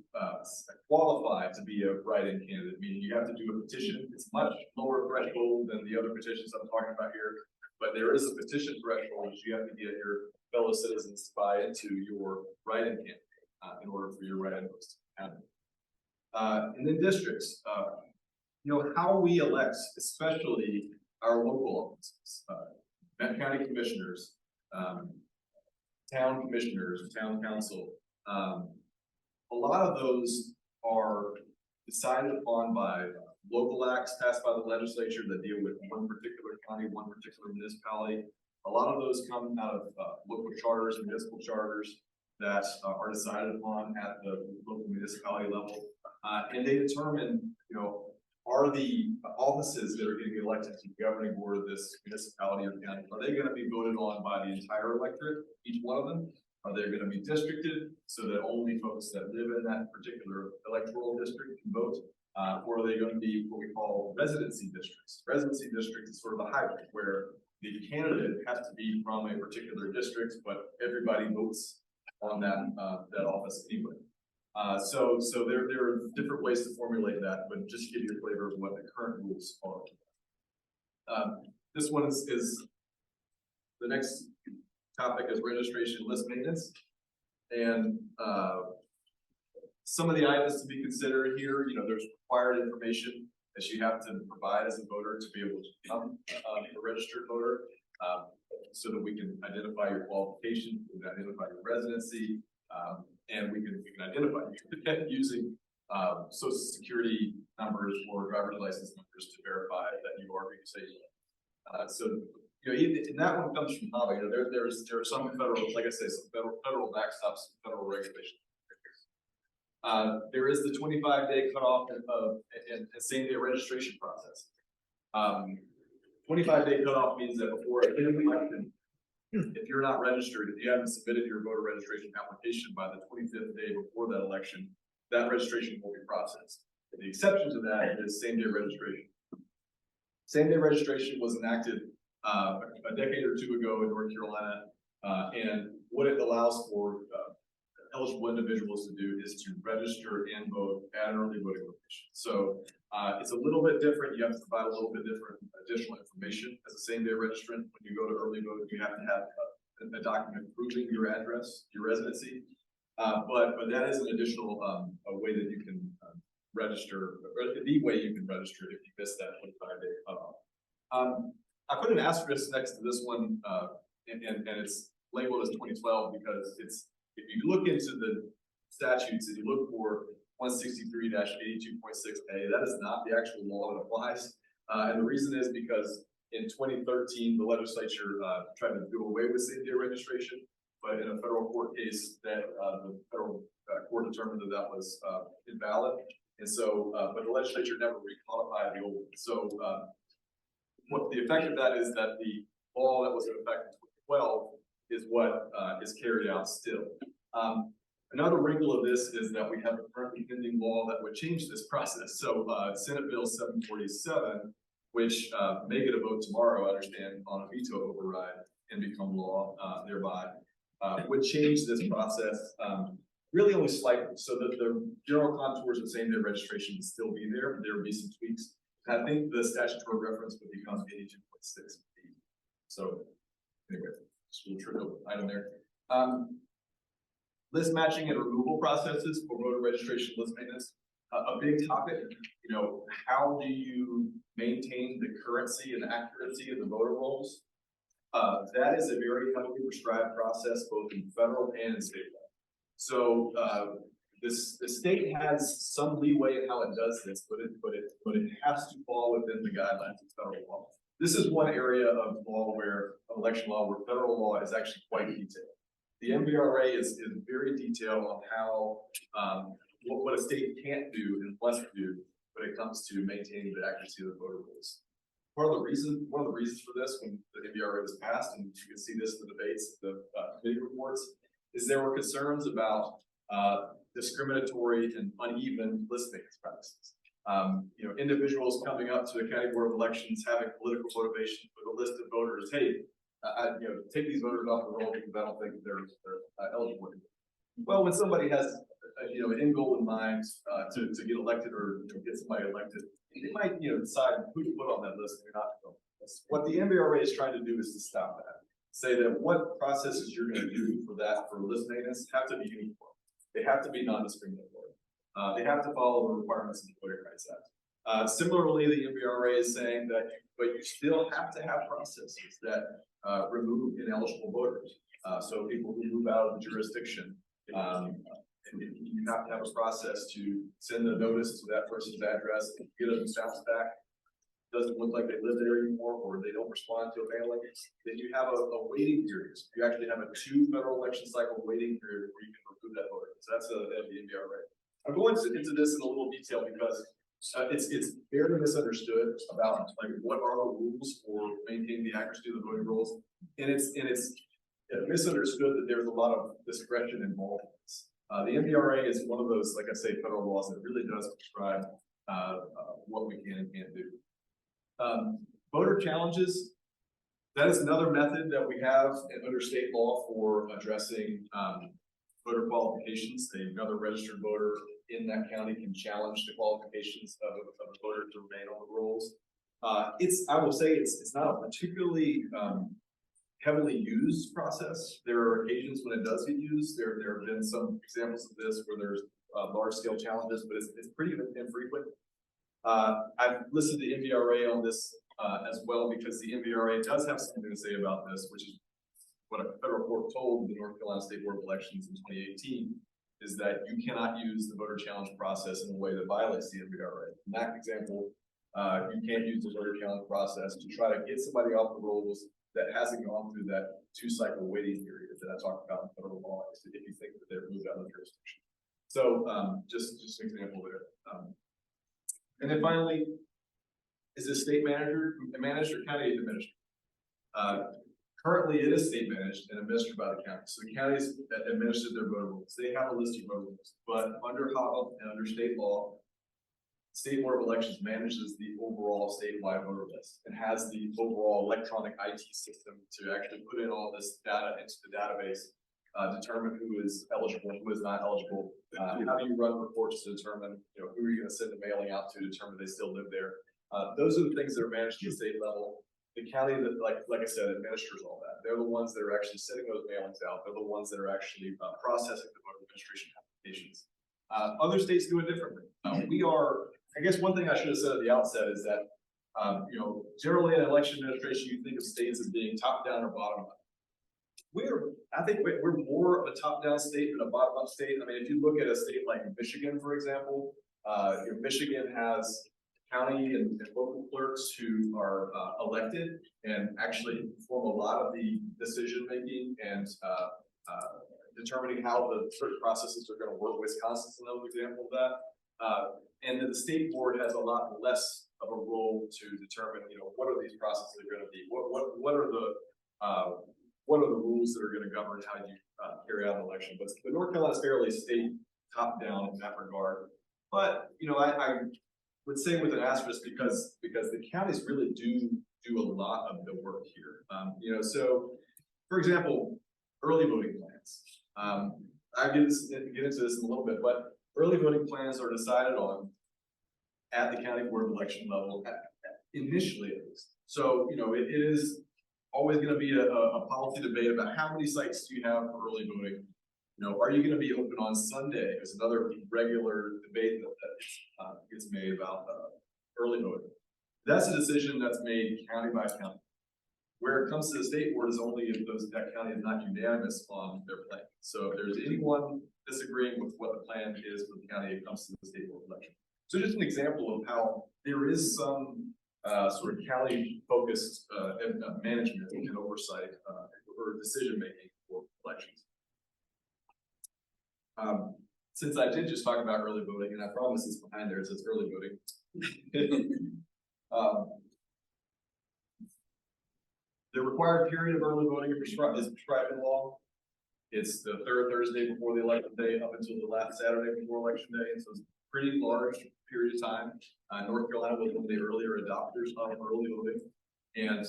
qualify to be a write-in candidate, meaning you have to do a petition. It's much lower threshold than the other petitions I'm talking about here, but there is a petition threshold that you have to get your fellow citizens to buy into your write-in candidate in order for your write-in votes to count. And then districts, how we elect, especially our local offices, county commissioners, town commissioners, town council. A lot of those are decided upon by local acts passed by the legislature that deal with one particular county, one particular municipality. A lot of those come out of local charters and municipal charters that are decided upon at the local municipality level. And they determine, are the offices that are going to be elected to the governing board of this municipality or county, are they going to be voted on by the entire electorate, each one of them? Are they going to be districted so that only folks that live in that particular electoral district can vote? Or are they going to be what we call residency districts? Residency districts is sort of a hybrid where the candidate has to be from a particular district, but everybody votes on that office anyway. So there are different ways to formulate that, but just to give you a flavor of what the current rules are. This one is the next topic is registration list maintenance. And some of the items to be considered here, there's required information that you have to provide as a voter to be able to become a registered voter, so that we can identify your qualifications, we can identify your residency, and we can identify you using social security numbers or driver's license numbers to verify that you are being safe. And that one comes from HAVA. There are some federal, like I say, some federal backstops, federal regulations. There is the 25-day cutoff and same-day registration process. 25-day cutoff means that before any election, if you're not registered, if you haven't submitted your voter registration application by the 25th day before that election, that registration will be processed. The exception to that is same-day registration. Same-day registration was enacted a decade or two ago in North Carolina, and what it allows for, eligible individuals to do is to register and vote at an early voting location. So it's a little bit different. You have to provide a little bit different additional information as a same-day registrant. When you go to early vote, you have to have a document proving your address, your residency. But that is an additional a way that you can register, or the way you can register if you missed that 45-day cutoff. I put an asterisk next to this one, and it's labeled as 2012 because it's, if you look into the statutes and you look for 163-82.6A, that is not the actual law that applies. And the reason is because in 2013, the legislature tried to do away with same-day registration, but in a federal court case that the federal court determined that that was invalid. And so, but the legislature never recodified the old one. So what the effect of that is that the law that was in effect in 2012 is what is carried out still. Another wrinkle of this is that we have a currently pending law that would change this process. So Senate Bill 747, which may get a vote tomorrow, I understand, on a veto override and become law thereby, would change this process really only slightly. So that the general contours of same-day registration would still be there, but there would be some tweaks. And I think the statutory reference would become 82.6. So anyway, just a little trivial item there. List matching and removal processes for voter registration list maintenance. A big topic, you know, how do you maintain the currency and accuracy of the voter rolls? That is a very heavily prescribed process, both in federal and in state law. So the state has some leeway in how it does this, but it has to fall within the guidelines of federal law. This is one area of law election law where federal law is actually quite detailed. The MVRA is very detailed on how what a state can't do and must do when it comes to maintaining the accuracy of the voter rolls. One of the reasons for this, when the MVRA was passed, and you can see this in the debates, the committee reports, is there were concerns about discriminatory and uneven list maintenance practices. You know, individuals coming up to the county board of elections having political motivation with a list of voters, hey, you know, take these voters off the roll because I don't think they're eligible. Well, when somebody has you know, an end goal in mind to get elected or get somebody elected, they might, you know, decide who to put on that list and not to. What the MVRA is trying to do is to stop that. Say that what processes you're going to do for list maintenance have to be uniform. They have to be non-discriminatory. They have to follow the requirements of the Voting Rights Act. Similarly, the MVRA is saying that, but you still have to have processes that remove ineligible voters. So people who move out of the jurisdiction, you have to have a process to send a notice to that person's address, get them bounce back. Doesn't look like they live there anymore, or they don't respond to a mailing. Then you have a waiting period. You actually have a 2 federal election cycle waiting period where you can remove that voter. So that's the MVRA. I'm going into this in a little detail because it's very misunderstood about like what are the rules for maintaining the accuracy of the voting rolls, and it's misunderstood that there's a lot of discretion involved in this. The MVRA is one of those, like I say, federal laws that really does prescribe what we can and can't do. Voter challenges, that is another method that we have under state law for addressing voter qualifications. Another registered voter in that county can challenge the qualifications of a voter to remain on the rolls. I will say it's not a particularly heavily used process. There are occasions when it does get used. There have been some examples of this where there's large scale challenges, but it's pretty infrequent. I've listed the MVRA on this as well because the MVRA does have something to say about this, which is what a federal court told the North Carolina State Board of Elections in 2018, is that you cannot use the voter challenge process in a way that violates the MVRA. In that example, you can't use the voter challenge process to try to get somebody off the rolls that hasn't gone through that 2-cycle waiting period that I talked about in federal law, if you think that they're moved out of the jurisdiction. So just an example there. And then finally, is this state managed or county administered? Currently, it is state managed and administered by the county. So the counties administer their voter rolls. They have a list of voter rolls, but under HAVA and under state law, State Board of Elections manages the overall statewide voter list and has the overall electronic IT system to actually put in all this data into the database determine who is eligible, who is not eligible. How do you run reports to determine, who are you gonna send the mailing out to determine they still live there? Those are the things that are managed at the state level. The county that, like I said, administers all that. They're the ones that are actually sending those mailings out. They're the ones that are actually processing the voter registration applications. Other states do it differently. I guess one thing I should have said at the outset is that, generally in election administration, you think of states as being top down or bottom up. I think we're more of a top down state than a bottom up state. I mean, if you look at a state like Michigan, for example, Michigan has county and local clerks who are elected and actually form a lot of the decision making and determining how the certain processes are going to work. Wisconsin's another example of that. And then the state board has a lot less of a role to determine, what are these processes are going to be? What are the rules that are going to govern how you carry out an election? But North Carolina is fairly state top down in that regard. But I would say with an asterisk because the counties really do a lot of the work here. So for example, early voting plans. I get into this in a little bit, but early voting plans are decided on at the county board of election level, initially at least. So it is always going to be a policy debate about how many sites do you have for early voting. Are you going to be open on Sunday? There's another regular debate that gets made about early voting. That's a decision that's made county by county. Where it comes to the state board is only if that county is not unanimous on their plan. So if there's anyone disagreeing with what the plan is for the county, it comes to the state board election. So just an example of how there is some sort of county-focused management and oversight or decision-making for elections. Since I did just talk about early voting, and I promise it's behind there, it says early voting. The required period of early voting is prescribed in law. It's the third Thursday before the election day up until the last Saturday before election day. So it's a pretty large period of time. North Carolina was one of the earlier adopters of early voting. And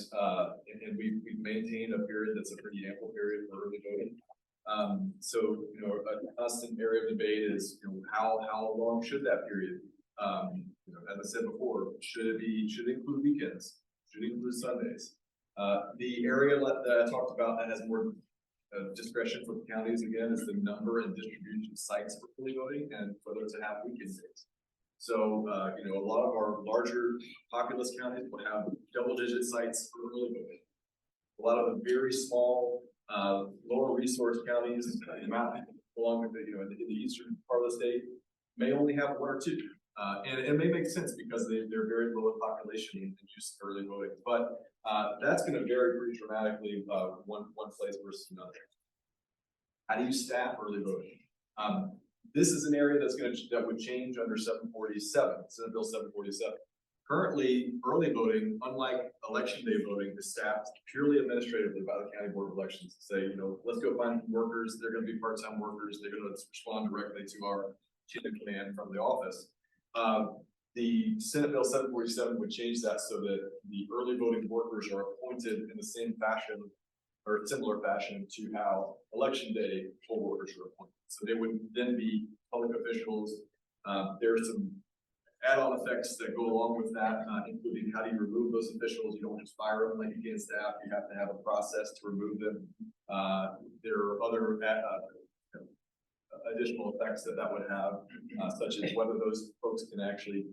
we've maintained a period that's a pretty ample period for early voting. So, a constant area of debate is, how long should that period? As I said before, should it include weekends? Should it include Sundays? The area that I talked about that has more discretion for the counties, again, is the number and distribution of sites for early voting and whether to have weekend days. So, a lot of our larger populous counties will have double-digit sites for early voting. A lot of the very small, lower resource counties, the mountain along with in the eastern part of the state may only have one or two. And it may make sense because they're very low in population and use of early voting. But that's going to vary pretty dramatically one place versus another. How do you staff early voting? This is an area that would change under 747, Senate Bill 747. Currently, early voting, unlike election day voting, is staffed purely administratively by the County Board of Elections to say, let's go find workers. They're going to be part-time workers. They're going to respond directly to our chain of command from the office. The Senate Bill 747 would change that so that the early voting workers are appointed in the same fashion or similar fashion to how election day poll workers are appointed. So they would then be public officials. There are some add-on effects that go along with that, including how do you remove those officials? You don't just fire them like you can staff. You have to have a process to remove them. There are other additional effects that would have, such as whether those folks can actually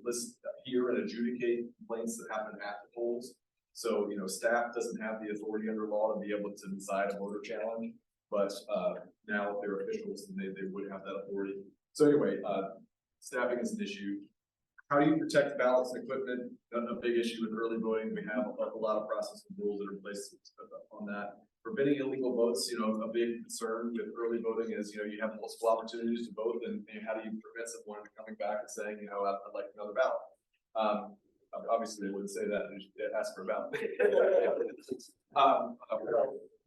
hear and adjudicate complaints that happen at the polls. So, staff doesn't have the authority under law to be able to decide a voter challenge, but now if they're officials, then they would have that authority. So anyway, staffing is an issue. How do you protect ballots and equipment? A big issue with early voting. We have a lot of process and rules that are in place on that. Preventing illegal votes, a big concern with early voting is, you have multiple opportunities to vote, and how do you prevent someone from coming back and saying, I'd like another ballot. Obviously, they wouldn't say that. They ask for a ballot.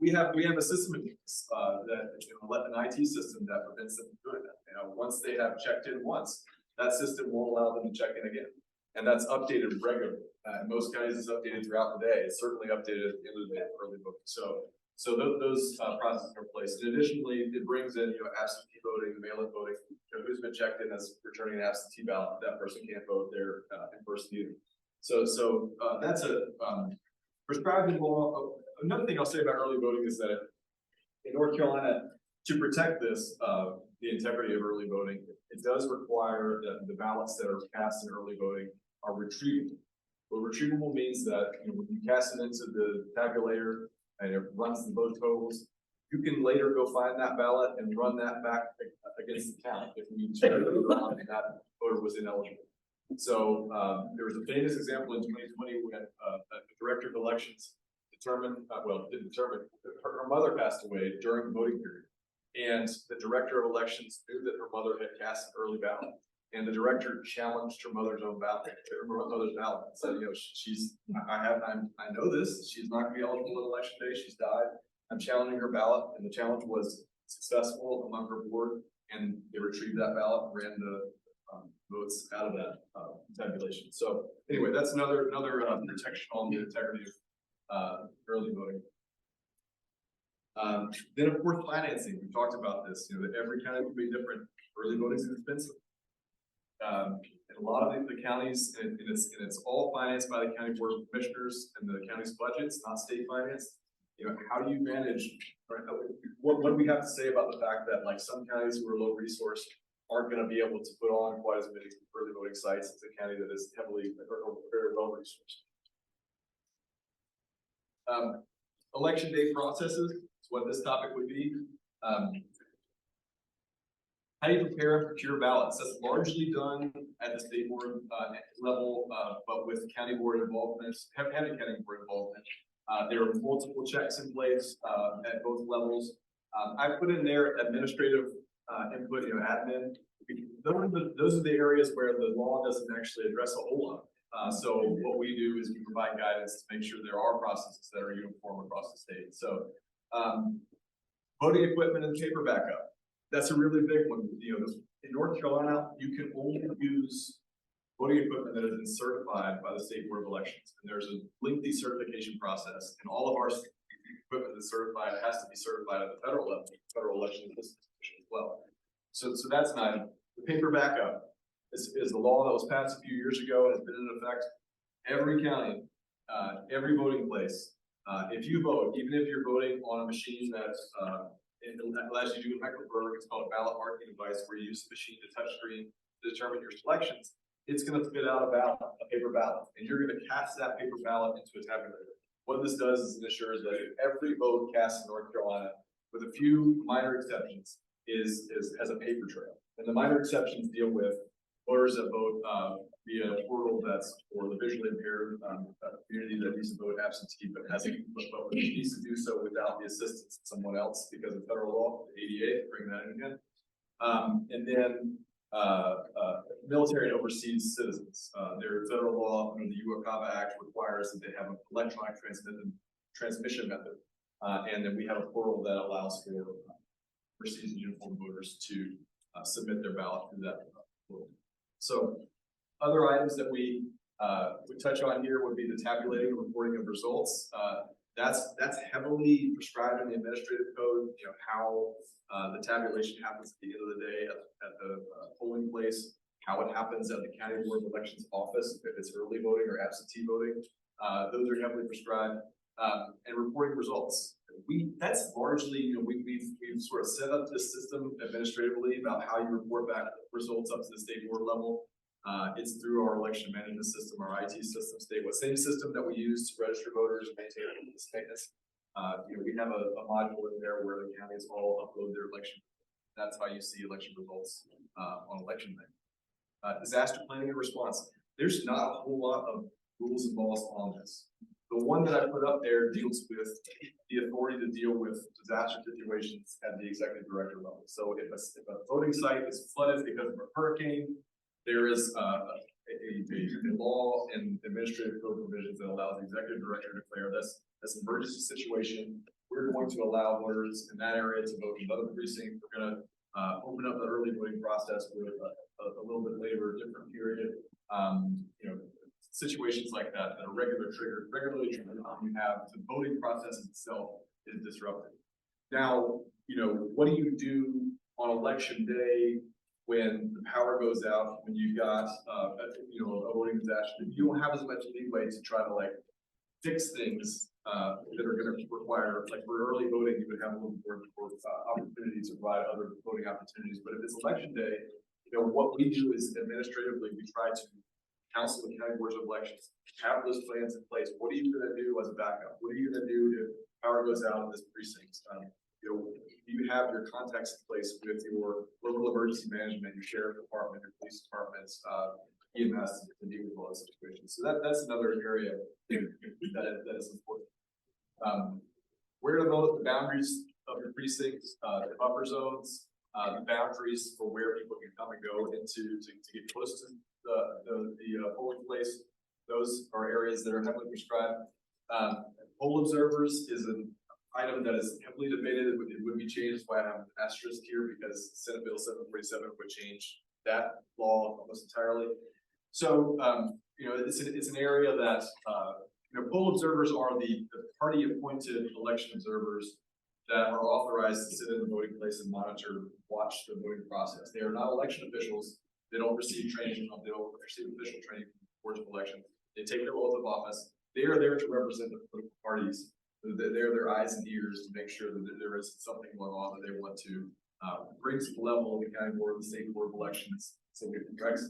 We have a system that an IT system that prevents them from doing that. Once they have checked in once, that system won't allow them to check in again, and that's updated regularly. In most counties, it's updated throughout the day. It's certainly updated at the end of the day for early voting. So So those processes are in place. And additionally, it brings in, absentee voting, mail-in voting. Who's been checked in as returning an absentee ballot, that person can't vote there in person either. So that's a prescribed in law. Another thing I'll say about early voting is that in North Carolina, to protect this, the integrity of early voting, it does require that the ballots that are cast in early voting are retrievable. Well, retrievable means that when you cast it into the tabulator and it runs the vote totals, you can later go find that ballot and run that back against the count if you determine that voter was ineligible. So there was a famous example in 2020 when a director of elections didn't determine, her mother passed away during the voting period. And the director of elections knew that her mother had cast an early ballot. And the director challenged her mother's own ballot, and said, I know this, she's not gonna be eligible on election day, she's died. I'm challenging her ballot, and the challenge was successful among her board, and they retrieved that ballot and ran the votes out of that tabulation. So anyway, that's another protection on the integrity of early voting. Then of course financing. We talked about this. That every county will be different. Early voting is expensive. And a lot of the counties, and it's all financed by the county board of commissioners and the county's budgets, not state financed. How do you manage? Right, what do we have to say about the fact that like some counties who are low resource aren't going to be able to put on quite as many early voting sites as a county that is heavily or very well resourced? Election day processes is what this topic would be. How do you prepare and procure ballots? That's largely done at the state board level, but with county board involvement, heavy county board involvement. There are multiple checks in place at both levels. I put in there administrative input, admin. Those are the areas where the law doesn't actually address a whole lot. So what we do is we provide guidance to make sure there are processes that are uniform across the state. So voting equipment and paper backup. That's a really big one. In North Carolina, you can only use voting equipment that has been certified by the State Board of Elections. And there's a lengthy certification process, and all of our equipment that's certified has to be certified at the federal level, Federal Election Commission as well. So that's an item. The paper backup is the law that was passed a few years ago, has been in effect. Every county, every voting place, if you vote, even if you're voting on a machine that's it allows you to do a Mecklenburg, it's called a ballot marking device, where you use the machine to touch screen to determine your selections. It's going to spit out a paper ballot, and you're going to cast that paper ballot into a tabulator. What this does is it ensures that every vote cast in North Carolina, with a few minor exceptions, has a paper trail. And the minor exceptions deal with voters that vote via a portal that's for the visually impaired community that needs to vote absentee but hasn't voted, needs to do so without the assistance of someone else because of federal law, the ADA, bring that in again. And then military and overseas citizens. Their federal law under the UOCAVA Act requires that they have an electronic transmission method. And then we have a portal that allows for overseas and uniform voters to submit their ballot through that portal. So other items that we touch on here would be the tabulating and reporting of results. That's heavily prescribed in the administrative code, how the tabulation happens at the end of the day at the polling place, how it happens at the county board of elections office, if it's early voting or absentee voting. Those are heavily prescribed, and reporting results. That's largely, we've sort of set up this system administratively about how you report back results up to the state board level. It's through our election management system, our IT system, same system that we use to register voters and maintain maintenance. We have a module in there where the counties all upload their election. That's how you see election results on election day. Disaster planning and response. There's not a whole lot of rules and laws on this. The one that I put up there deals with the authority to deal with disaster situations at the executive director level. So if a voting site is flooded because of a hurricane, there is a law and administrative code provisions that allows the executive director to declare this as an emergency situation. We're going to allow voters in that area to vote in another precinct. We're going to open up the early voting process with a little bit later, different period. Situations like that are regularly triggered. You have the voting process itself is disrupted. Now, you know, what do you do on election day when the power goes out, when you've got, you know, a voting disaster? You don't have as much leeway to try to like fix things, that are gonna require, like for early voting, you would have a little more, opportunities to provide other voting opportunities. But if it's election day, you know, what we do is administratively, we try to counsel the county boards of elections, have those plans in place. What are you gonna do as a backup? What are you gonna do if power goes out in this precinct? You know, you have your contacts in place with your local emergency management, your sheriff department, your police departments, EMS to deal with all those situations. So that's another area that is important. Where to vote, the boundaries of your precincts, the buffer zones, the boundaries for where people can come and go into to get close to the polling place. Those are areas that are heavily prescribed. Poll observers is an item that is heavily debated. It would be changed. Why I have an asterisk here, because Senate Bill 747 would change that law almost entirely. So, you know, it's an area that, you know, poll observers are the party appointed election observers that are authorized to sit in the voting place and monitor, watch the voting process. They are not election officials. They don't receive training, they don't receive official training from the boards of election. They take their oath of office. They are there to represent the political parties. They're their eyes and ears to make sure that there is something going on that they want to bring to the level of the county board, the state board of elections. So we can correct.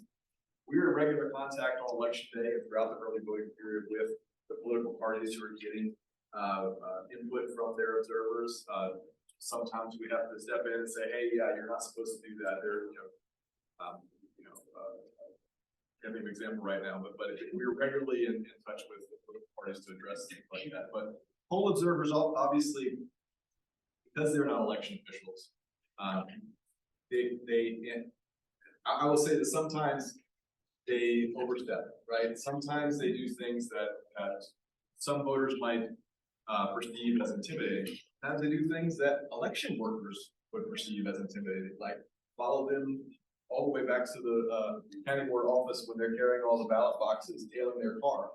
We are in regular contact on election day and throughout the early voting period with the political parties who are getting input from their observers. Sometimes we have to step in and say, hey, yeah, you're not supposed to do that. They're, can't think of an example right now, but we're regularly in touch with the political parties to address things like that. But poll observers, obviously, because they're not election officials, I will say that sometimes they overstep, right? Sometimes they do things that some voters might perceive as intimidating. Sometimes they do things that election workers would perceive as intimidating, like follow them all the way back to the county board office when they're carrying all the ballot boxes, tailing their car.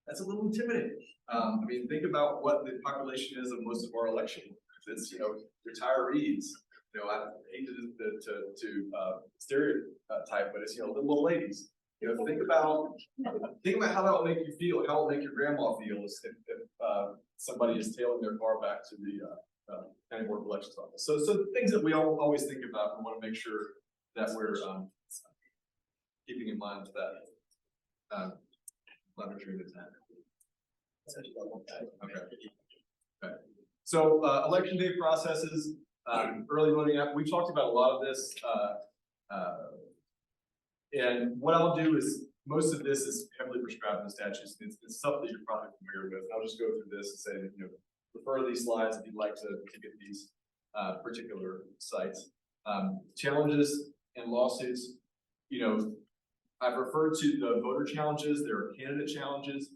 That's a little intimidating. I mean, think about what the population is of most of our election workers. It's, you know, retirees. You know, I hate to stereotype, but it's, you know, little old ladies. You know, think about how that will make you feel, how it will make your grandma feel if somebody is tailing their car back to the county board of elections office. So things that we all always think about and want to make sure that we're keeping in mind that monitoring the time. Okay. So election day processes, early voting app. We talked about a lot of this, and what I'll do is most of this is heavily prescribed in the statutes. It's stuff that you're probably familiar with. I'll just go through this and say, you know, refer to these slides if you'd like to get these particular sites. Challenges and lawsuits. You know, I've referred to the voter challenges. There are candidate challenges.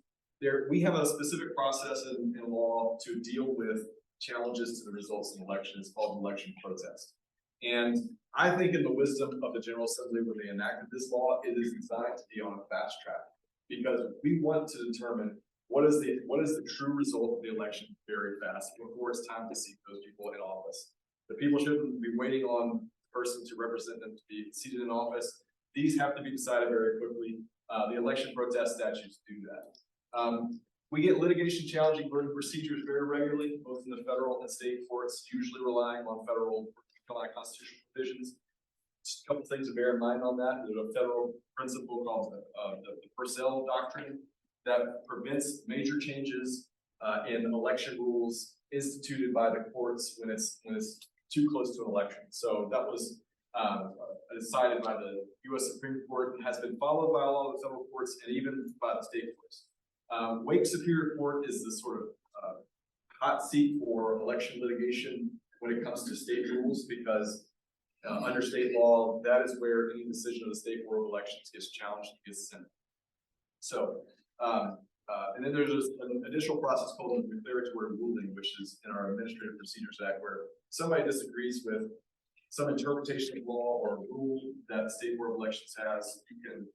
We have a specific process in law to deal with challenges to the results of an election. It's called election protest. And I think in the wisdom of the General Assembly when they enacted this law, it is designed to be on a fast track, because we want to determine what is the true result of the election very fast before it's time to seat those people in office. The people shouldn't be waiting on the person to represent them to be seated in office. These have to be decided very quickly. The election protest statutes do that. We get litigation challenging voting procedures very regularly, both in the federal and state courts, usually relying on federal constitutional provisions. Just a couple things to bear in mind on that. There's a federal principle called the Purcell Doctrine that prevents major changes in election rules instituted by the courts when it's too close to an election. So that was decided by the U.S. Supreme Court and has been followed by a lot of the federal courts and even by the state courts. Wake Superior Court is the sort of hot seat for election litigation when it comes to state rules, because under state law, that is where any decision of the state board of elections gets challenged and gets sent. So, and then there's an additional process called the declaratory ruling, which is in our Administrative Procedures Act, where somebody disagrees with some interpretation of law or rule that the state board of elections has. You can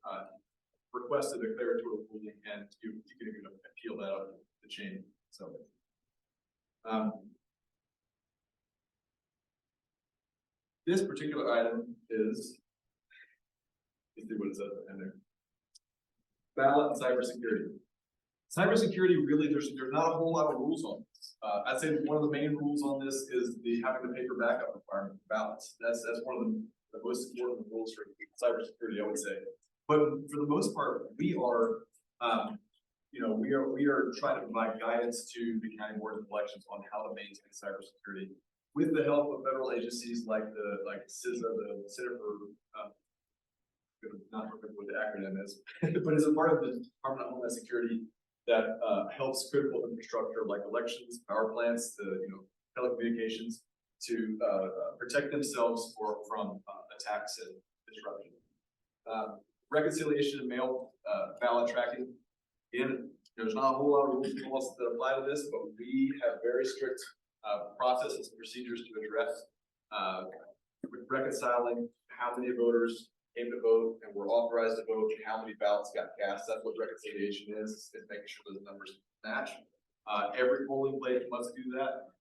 request a declaratory ruling, and you can even appeal that up the chain. So, This particular item is, let's see what it says in there. Ballot and cybersecurity. Cybersecurity, really, there's not a whole lot of rules on this. I'd say one of the main rules on this is having the paper backup requirement for ballots. That's one of the most important rules for cybersecurity, I would say. But for the most part, we are trying to provide guidance to the county board of elections on how to maintain cybersecurity with the help of federal agencies like CISA, the Center for not remember what the acronym is, but as a part of the Department of Homeland Security that helps critical infrastructure like elections, power plants, telecommunications to protect themselves from attacks and disruption. Reconciliation and mail ballot tracking. Again, there's not a whole lot of rules and laws that apply to this, but we have very strict processes and procedures to address reconciling how many voters came to vote and were authorized to vote, and how many ballots got cast. That's what reconciliation is making sure those numbers match. Every polling place must do that.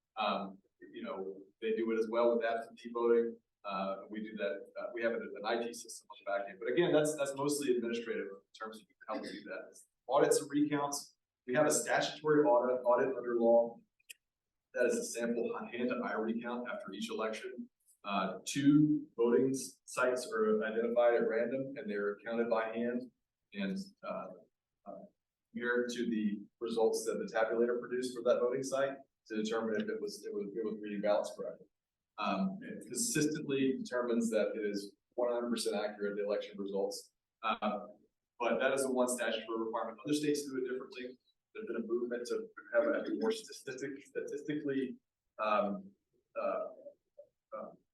They do it as well with absentee voting. We do that. We have an IT system on the back end, but again, that's mostly administrative in terms of how we do that. Audits and recounts. We have a statutory audit under law. That is a sample hand-to-eye recount after each election. 2 voting sites are identified at random and they're counted by hand and compared to the results that the tabulator produced for that voting site to determine if it was reading ballots correctly. It consistently determines that it is 100% accurate, the election results. But that is the one statutory requirement. Other states do it differently. There's been a movement to have a more statistically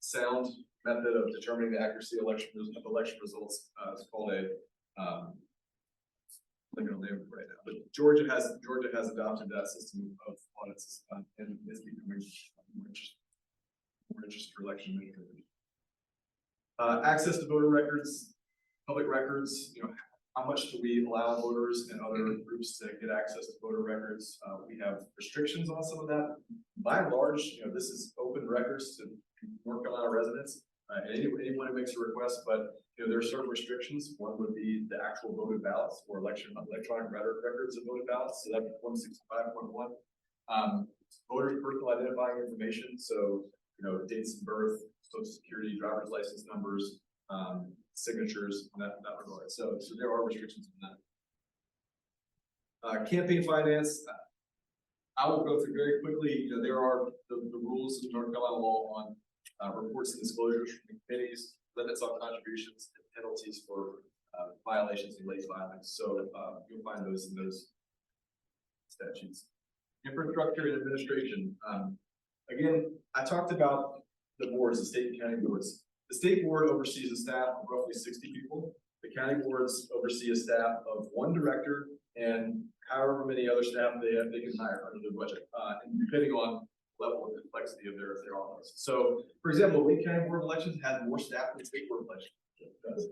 sound method of determining the accuracy of election results. It's called a I'm thinking of the name right now, but Georgia has adopted that system of audits and is becoming more interested for election administrators. Access to voter records, public records. How much do we allow voters and other groups to get access to voter records? We have restrictions on some of that. By and large, this is open records to North Carolina residents, and anyone who makes a request, but there are certain restrictions. One would be the actual voted ballots or electronic records of voted ballots. So that's 165.1. Voters' personal identifying information. So, dates of birth, social security, driver's license numbers, signatures in that regard. So there are restrictions on that. Campaign finance. I will go through very quickly. There are the rules of North Carolina law on reports and disclosures from committees, limits on contributions, and penalties for violations and late filings. So you'll find those in those statutes. Infrastructure and administration. Again, I talked about the boards, the state and county boards. The state board oversees a staff of roughly 60 people. The county boards oversee a staff of 1 director and however many other staff they can hire under their budget, and depending on level of complexity of their office. So, for example, Lee County Board of Elections has more staff than State Board of Elections does.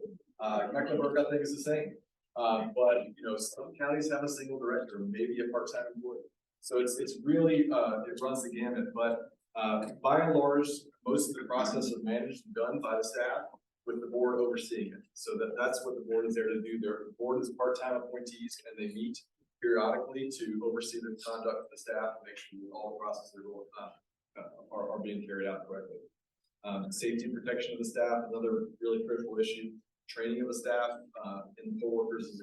Mecklenburg, I think, is the same. But some counties have a single director, maybe a part-time employee. So it's really it runs the gamut. But by and large, most of the process is managed and done by the staff, with the board overseeing it. So that's what the board is there to do. The board is part-time appointees, and they meet periodically to oversee the conduct of the staff and make sure that all the processes are being carried out correctly. Safety and protection of the staff, another really critical issue. Training of the staff and poll workers is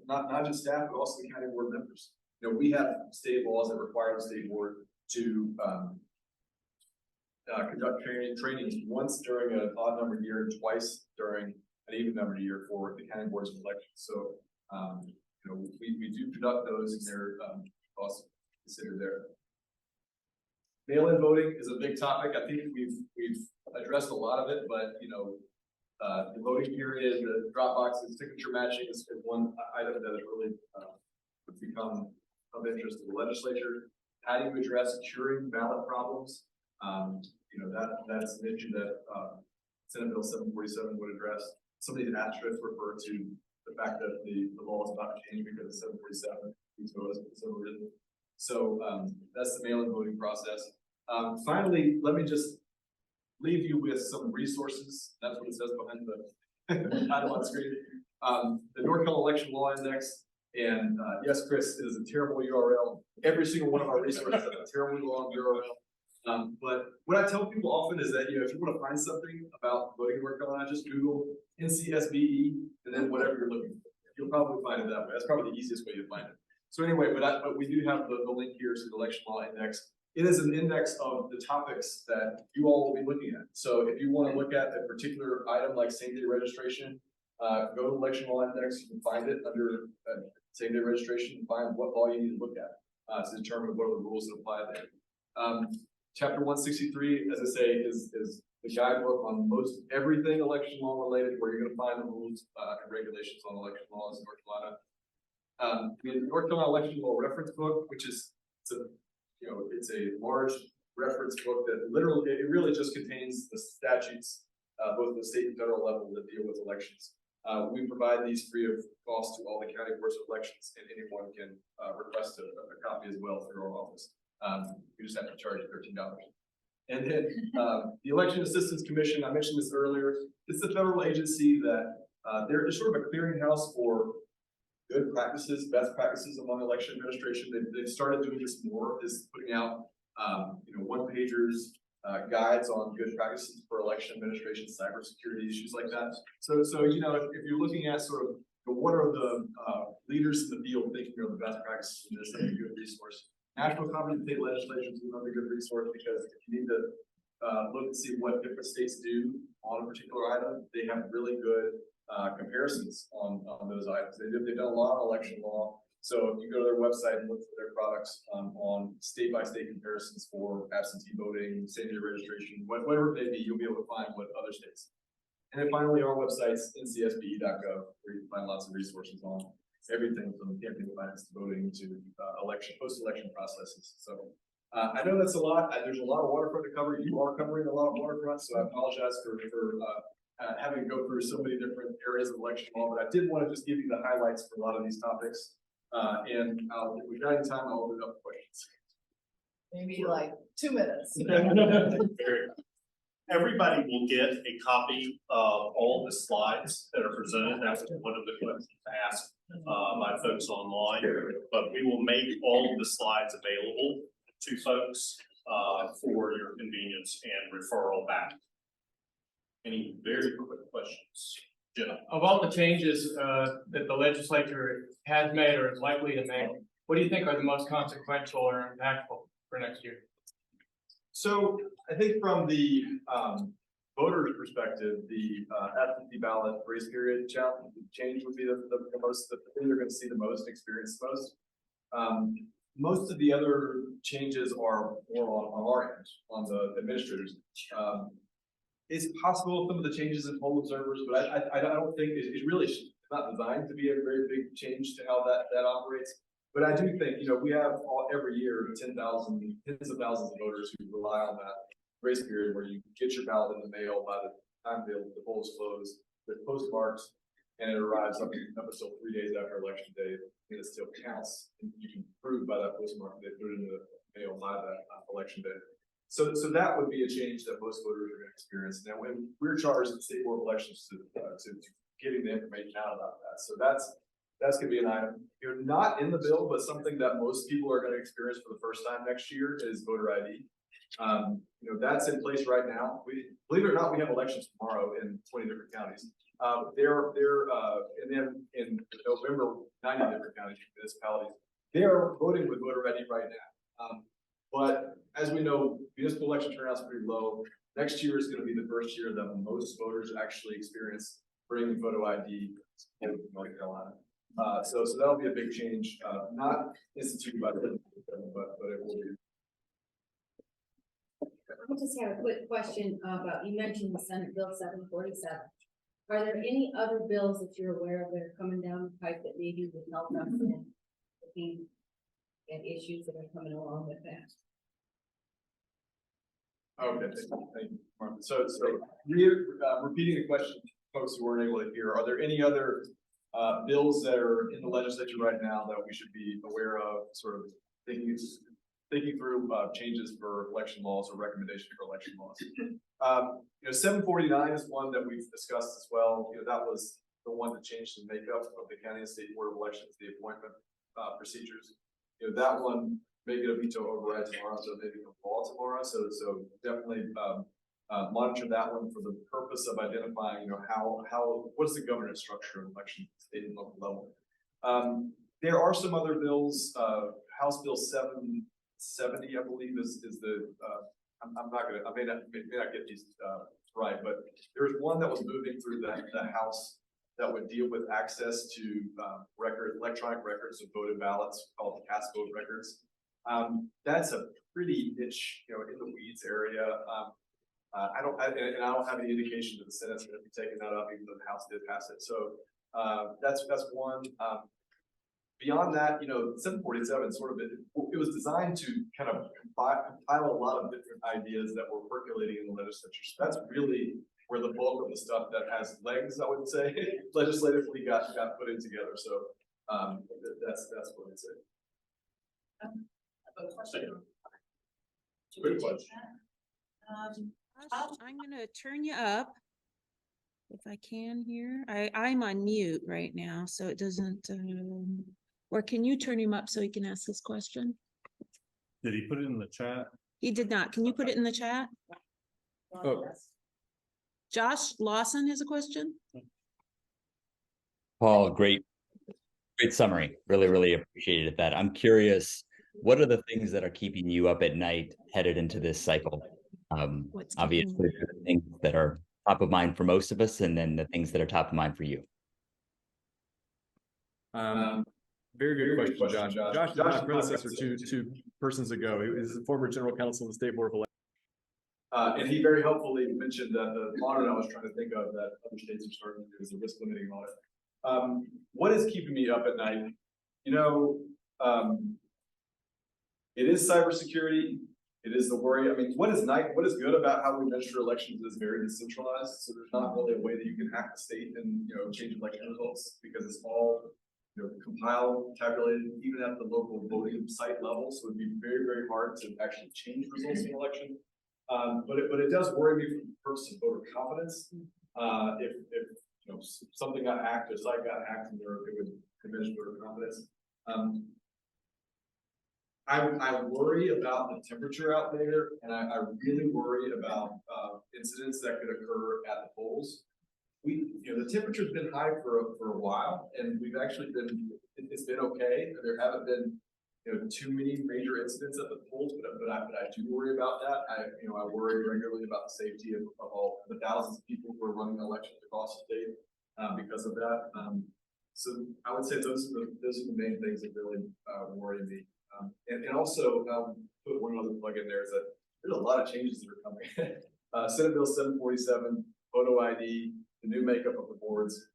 not just staff, but also the county board members. We have state laws that require the state board to conduct trainings once during an odd numbered year and twice during an even numbered year for the county boards of elections. So we do conduct those, and they're also considered there. Mail-in voting is a big topic. I think we've addressed a lot of it, but the voting period, the drop boxes, signature matching is one item that has really become of interest to the legislature. How do you address curing ballot problems? That's an issue that Senate Bill 747 would address. Some of these asterisks refer to the fact that the law is about to change because of 747. So, that's the mail-in voting process. Finally, let me just leave you with some resources. That's what it says behind the title on screen. The North Carolina Election Law Index, and yes, Chris, it is a terrible URL. Every single one of our resources has a terribly long URL. But what I tell people often is that, if you want to find something about voting in North Carolina, just Google NCSBE and then whatever you're looking for. You'll probably find it that way. That's probably the easiest way to find it. So anyway, but we do have the link here to the Election Law Index. It is an index of the topics that you all will be looking at. So if you want to look at a particular item like same-day registration, go to Election Law Index. You can find it under same-day registration and find what law you need to look at to determine what are the rules that apply there. Chapter 163, as I say, is the guidebook on most everything election law related, where you're going to find the rules and regulations on election laws in North Carolina. The North Carolina Election Law Reference Book, which is it's a large reference book that literally it really just contains the statutes, both at the state and federal level, that deal with elections. We provide these free of cost to all the county boards of elections, and anyone can request a copy as well through our office. You just have to charge $13. And then the Election Assistance Commission, I mentioned this earlier, it's the federal agency that they're just sort of a clearinghouse for good practices, best practices among election administration. They've started doing this more, is putting out one-pagers, guides on good practices for election administration, cybersecurity issues like that. So if you're looking at sort of what are the leaders in the field thinking are the best practices in this, that's a good resource. National Conference of State Legislatures is another good resource, because if you need to look and see what different states do on a particular item, they have really good comparisons on those items. They've done a lot of election law. So if you go to their website and look for their products on state-by-state comparisons for absentee voting, same-day registration, whatever it may be, you'll be able to find what other states. And then finally, our website's ncSBE.gov, where you can find lots of resources on everything from campaign finance to voting to post-election processes. So I know that's a lot. There's a lot of waterfront to cover. You are covering a lot of waterfront, so I apologize for having to go through so many different areas of election law, but I did want to just give you the highlights for a lot of these topics. And if we've got any time, I'll open it up for questions. Maybe like 2 minutes. Everybody will get a copy of all the slides that are presented. That's one of the questions asked by folks online, but we will make all of the slides available to folks for your convenience and referral back. Any very quick questions? Jenna? Of all the changes that the legislature has made or is likely to make, what do you think are the most consequential or impactful for next year? So I think from the voters' perspective, the absentee ballot grace period change would be the most, the thing they're going to see the most, experience the most. Most of the other changes are more on our end, on the administrators. It's possible some of the changes in poll observers, but I don't think it really it's not designed to be a very big change to how that operates. But I do think, we have every year tens of thousands of voters who rely on that grace period where you get your ballot in the mail by the time the polls close with postmarks, and it arrives up until 3 days after election day, and it still counts. And you can prove by that postmark they put it in the mail by that election day. So that would be a change that most voters are going to experience. Now, when we're charged at the State Board of Elections to getting the information out about that, so that's going to be an item. You're not in the bill, but something that most people are going to experience for the first time next year is voter ID. That's in place right now. Believe it or not, we have elections tomorrow in 20 different counties. And then in November, 90 different counties, municipalities, they are voting with voter ID right now. But as we know, municipal election turnout is pretty low. Next year is going to be the first year that most voters actually experience bringing photo ID in North Carolina. So that'll be a big change, not instituted by the but it will be. I just have a quick question about, you mentioned the Senate Bill 747. Are there any other bills that you're aware of that are coming down the pipe that maybe would help us in looking at issues that are coming along with that? Okay, thank you, Martha. So repeating the question, folks who weren't able to hear, are there any other bills that are in the legislature right now that we should be aware of, sort of thinking through changes for election laws or recommendation for election laws. 749 is one that we've discussed as well. That was the one that changed the makeup of the county and state board of elections, the appointment procedures. That one may get a veto override tomorrow, so maybe a law tomorrow. So definitely monitor that one for the purpose of identifying, what's the governance structure of election at the state and local level. There are some other bills. House Bill 770, I believe, is the. I'm not gonna. I may not get these right, but there's one that was moving through the House that would deal with access to electronic records of voted ballots, called cast vote records. That's a pretty niche, in the weeds area. I don't have any indication that the Senate's going to be taking that up, even though the House did pass it. So that's one. Beyond that, 747 sort of it was designed to kind of compile a lot of different ideas that were percolating in the legislature. So that's really where the bulk of the stuff that has legs, I would say, legislatively got put in together. So that's what I'd say. Good question. I'm gonna turn you up. If I can here, I'm on mute right now, so it doesn't, or can you turn him up so he can ask his question? Did he put it in the chat? He did not. Can you put it in the chat? Oh. Josh Lawson has a question. Paul, great summary. Really appreciated that. I'm curious, what are the things that are keeping you up at night headed into this cycle? Obviously, the things that are top of mind for most of us, and then the things that are top of mind for you. Very good question, John. Josh is my predecessor two persons ago. He was the former general counsel of the State Board of Elections. And he very helpfully mentioned that the audit I was trying to think of that other states are starting to do is a risk limiting audit. What is keeping me up at night? It is cybersecurity. It is the worry. I mean, what is good about how we measure elections is very decentralized. So there's not really a way that you can hack the state and change election results, because it's all compiled, tabulated, even at the local voting site level. So it'd be very hard to actually change results in an election. But it does worry me from the purpose of voter confidence. If something got hacked, a site got hacked, and it would diminish voter confidence. I worry about the temperature out there, and I really worry about incidents that could occur at the polls. The temperature's been high for a while, and it's been okay. There haven't been too many major incidents at the polls, but I do worry about that. I worry regularly about the safety of all the thousands of people who are running elections across the state because of that. So I would say those are the main things that really worry me. And also, put one other plug in there, is that there's a lot of changes that are coming. Senate Bill 747, photo ID, the new makeup of the boards.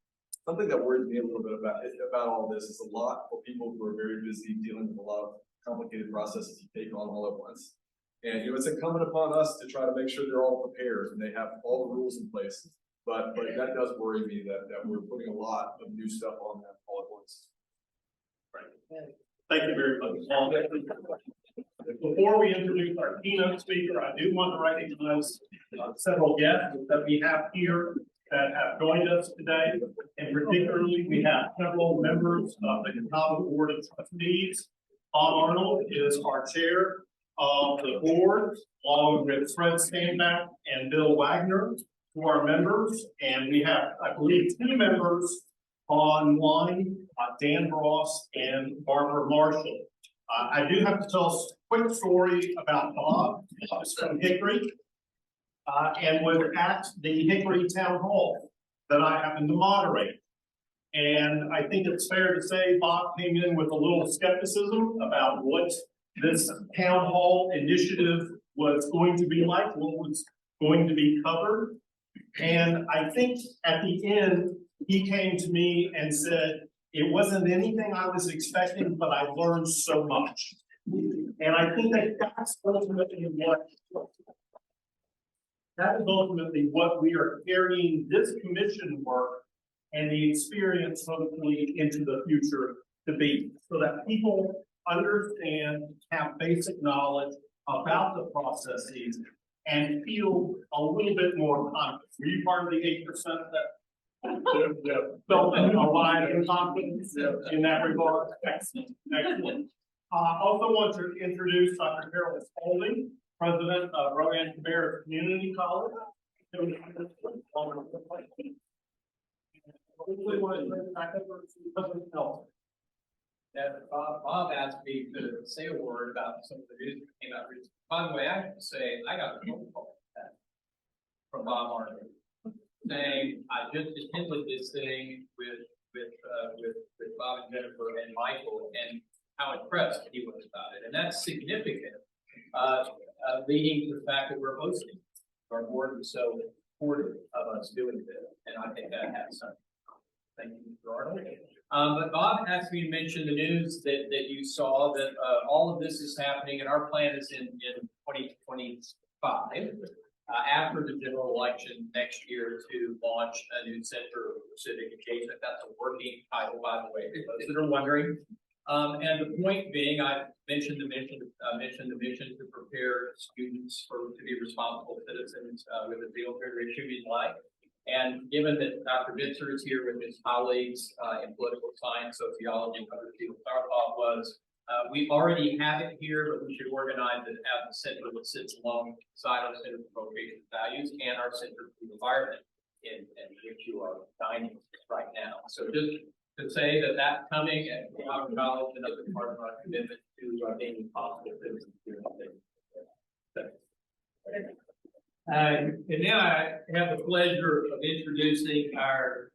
Something that worries me a little bit about all this is a lot for people who are very busy dealing with a lot of complicated processes to take on all at once. And it's incumbent upon us to try to make sure they're all prepared and they have all the rules in place. But that does worry me that we're putting a lot of new stuff on them all at once. Right. Thank you very much. Before we introduce our keynote speaker, I do want to recognize several guests that we have here that have joined us today. And particularly, we have several members of the Catawba Board of Trustees. Bob Arnold is our chair of the board, along with Fred Standback and Bill Wagner, who are members. And we have, I believe, 2 members online, Dan Ross and Barbara Marshall. I do have to tell a quick story about Bob. Bob's from Hickory and was at the Hickory Town Hall that I happened to moderate. And I think it's fair to say Bob came in with a little skepticism about what this town hall initiative was going to be like, what was going to be covered. And I think at the end, he came to me and said, it wasn't anything I was expecting, but I learned so much. And I think that's ultimately what we are carrying this commission work and the experience hopefully into the future to be, so that people understand, have basic knowledge about the processes and feel a little bit more confident. Were you part of the 8% that felt a line of confidence in that regard? Excellent, excellent. Also want to introduce Dr. Carol Spalding, president of Rowan Cabarrus Community College. Yeah, Bob asked me to say a word about some of the news that came out recently. By the way, I have to say, I got a phone call from Bob Martin saying, I just attended this thing with Bob and Jennifer and Michael, and how impressed he was about it. And that's significant, leading to the fact that we're hosting. Our board was so supportive of us doing this, and I think that has some. Thank you, Mr. Arnold. But Bob asked me to mention the news that you saw, that all of this is happening, and our plan is in 2025, after the general election next year, to launch a new Center for Civic Engagement. That's a working title, by the way, for those that are wondering. And the point being, I mentioned the mission to prepare students to be responsible citizens with a zeal for their issues in life. And given that Dr. Bitzer is here with his colleagues in political science, sociology, and other fields, our thought was we already have it here, but we should organize it at the center that sits alongside our Center for Vocational Values and our Center for the Environment, in which you are dining right now. So just to say that that's coming at Howard College, another part of our commitment to being positive citizens here in the state. And now I have the pleasure of introducing our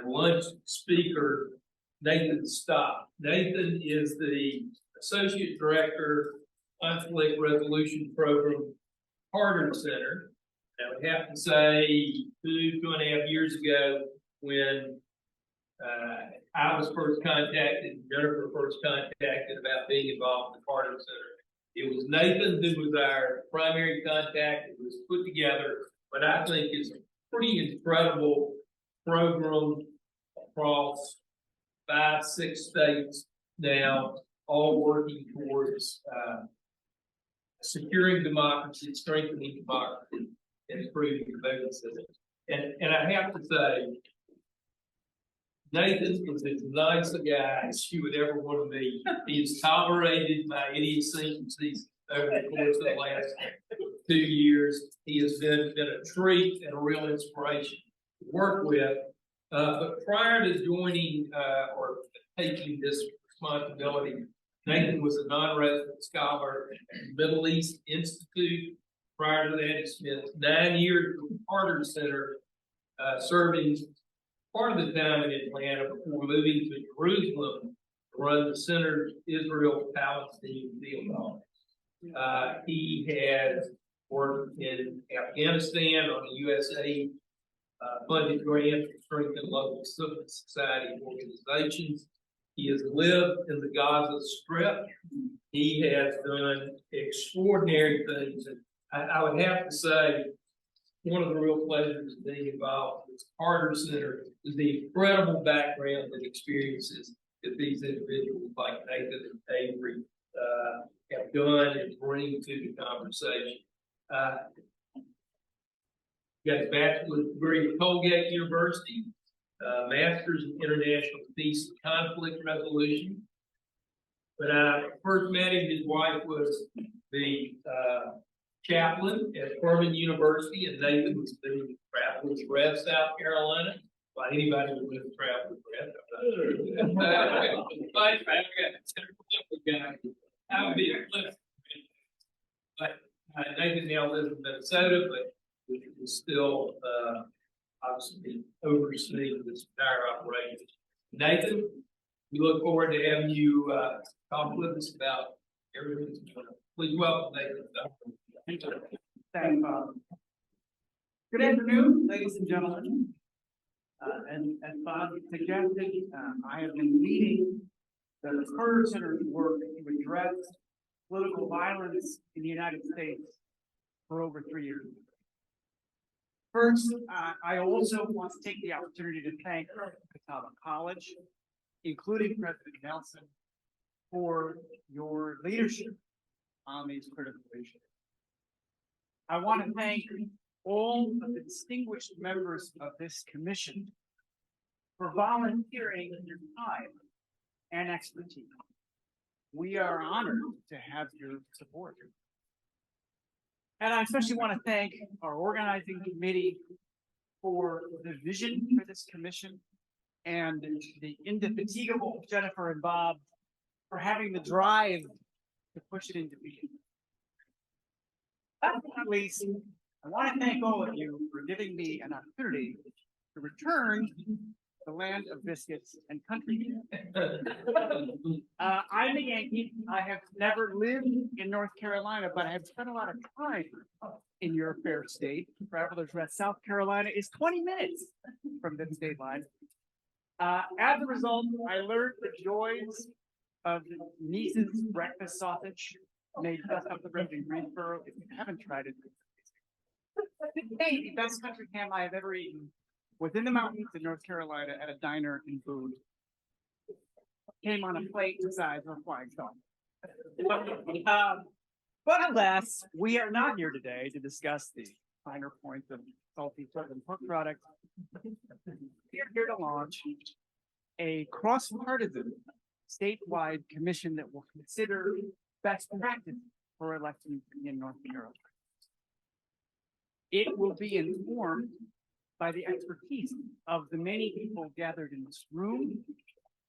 lunch speaker, Nathan Stock. Nathan is the Associate Director, Conflict Resolution Program, Carter Center. I would have to say 2.5 years ago, when I was first contacted, Jennifer first contacted about being involved in the Carter Center. It was Nathan who was our primary contact. It was put together, but I think it's a pretty incredible program across 5-6 states now, all working towards securing democracy, strengthening democracy, and improving the voting system. And I have to say, Nathan is as nice a guy as you would ever want to be. He is tolerated by idiosyncrasies over the course of the last 2 years. He has been a treat and a real inspiration to work with. But prior to joining or taking this responsibility, Nathan was a non-resident scholar at the Middle East Institute. Prior to that, he spent 9 years at the Carter Center, serving part of the time in Atlanta before moving to Jerusalem to run the Center Israel-Palestine Field Office. He has worked in Afghanistan on a USAID funded grant to strengthen local civil society organizations. He has lived in the Gaza Strip. He has done extraordinary things. And I would have to say, one of the real pleasures of being involved with the Carter Center is the incredible background and experiences that these individuals like Nathan and Avery have done and bring to the conversation. Got a bachelor's degree at Colgate University, master's in international peace and conflict resolution. When I first met him, his wife was the chaplain at Furman University, and Nathan was the Travelers Rest, South Carolina. Why anybody would live in Travelers Rest, I'm not sure. I would be a pleasant. But Nathan now lives in Minnesota, but is still obviously overseeing this entire operation. Nathan, we look forward to having you talk with us about everything that's going on. Please welcome Nathan. Thanks, Bob. Good afternoon, ladies and gentlemen. And as Bob suggested, I have been leading the Carter Center's work to address political violence in the United States for over 3 years. First, I also want to take the opportunity to thank Catawba College, including President Nelson, for your leadership on these critical issues. I want to thank all of the distinguished members of this commission for volunteering your time and expertise. We are honored to have your support. And I especially want to thank our organizing committee for the vision for this commission and the indefatigable Jennifer and Bob for having the drive to push it into being. Last but not least, I want to thank all of you for giving me an opportunity to return the land of biscuits and country. I'm a Yankee. I have never lived in North Carolina, but I have spent a lot of time in your fair state. Travelers Rest, South Carolina is 20 minutes from the state line. As a result, I learned the joys of Niece's breakfast sausage made just up the road in Greensboro. If you haven't tried it, today the best country ham I have ever eaten was in the mountains in North Carolina at a diner in Boone. Came on a plate the size of a flying star. But alas, we are not here today to discuss the finer points of salty southern pork product. We are here to launch a cross-partisan statewide commission that will consider best practice for elections in North Carolina. It will be informed by the expertise of the many people gathered in this room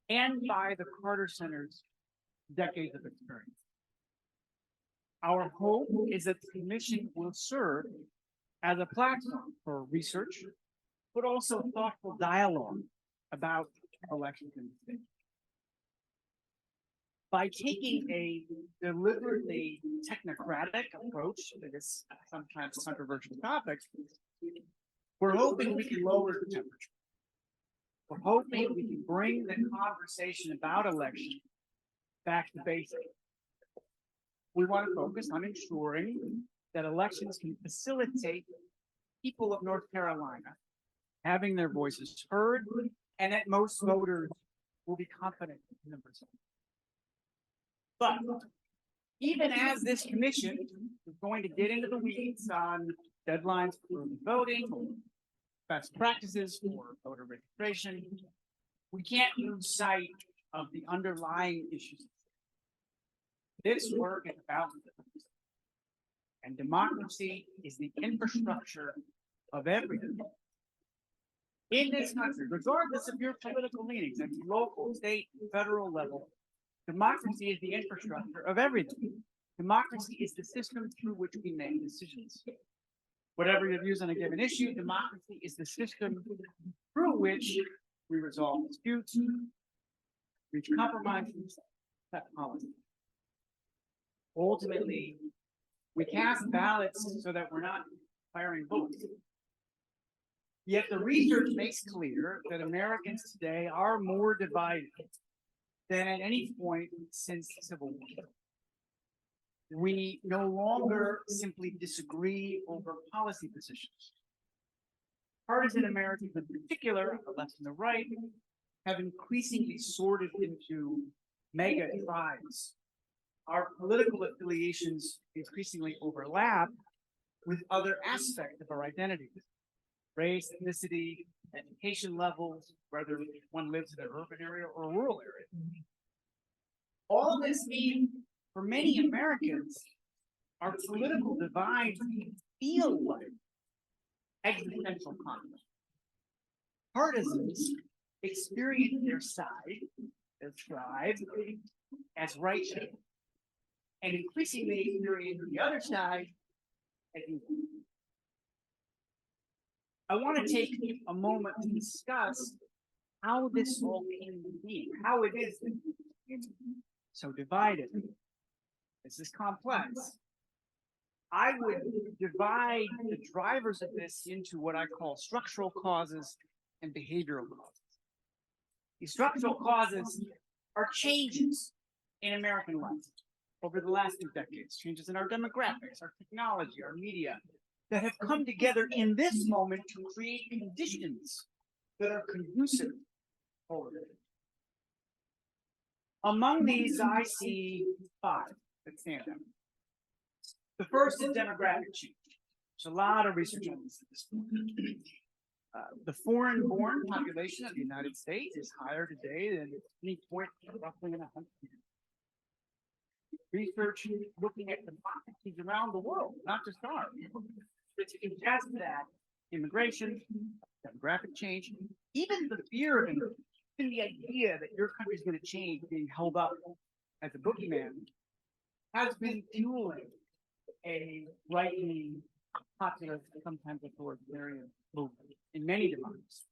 and by the Carter Center's decades of experience. Our hope is that the commission will serve as a platform for research, but also thoughtful dialogue about elections in the state. By taking a deliberately technocratic approach to this sometimes controversial topic, we're hoping we can lower the temperature. We're hoping we can bring the conversation about election back to basics. We want to focus on ensuring that elections can facilitate people of North Carolina having their voices heard, and that most voters will be confident in the result. But even as this commission is going to get into the weeds on deadlines for voting, best practices for voter registration, we can't lose sight of the underlying issues. This work is about democracy, and democracy is the infrastructure of everything. In this country, regardless of your political leanings at the local, state, and federal level, democracy is the infrastructure of everything. Democracy is the system through which we make decisions. Whatever your views on a given issue, democracy is the system through which we resolve disputes, reach compromises, set policy. Ultimately, we cast ballots so that we're not firing votes. Yet the research makes clear that Americans today are more divided than at any point since the Civil War. We no longer simply disagree over policy positions. Partisan Americans in particular, the left and the right, have increasingly sorted into mega tribes. Our political affiliations increasingly overlap with other aspects of our identities. Race, ethnicity, education levels, whether one lives in an urban area or a rural area. All this means for many Americans, our political divides feel like existential conflict. Partisans experience their side, their tribe, as righteous, and increasingly experience the other side as evil. I want to take a moment to discuss how this all came to be, how it is so divided. This is complex. I would divide the drivers of this into what I call structural causes and behavioral causes. These structural causes are changes in American life over the last 2 decades, changes in our demographics, our technology, our media, that have come together in this moment to create conditions that are conducive for it. Among these, I see 5 that stand out. The first is demographic change. There's a lot of research on this at this point. The foreign-born population of the United States is higher today than any point roughly in 100 years. Research looking at democracies around the world, not just ours. But to contest that, immigration, demographic change, even the fear of immigration, even the idea that your country's going to change being held up as a boogeyman has been fueling a right-wing, populist, sometimes authoritarian movement in many democracies.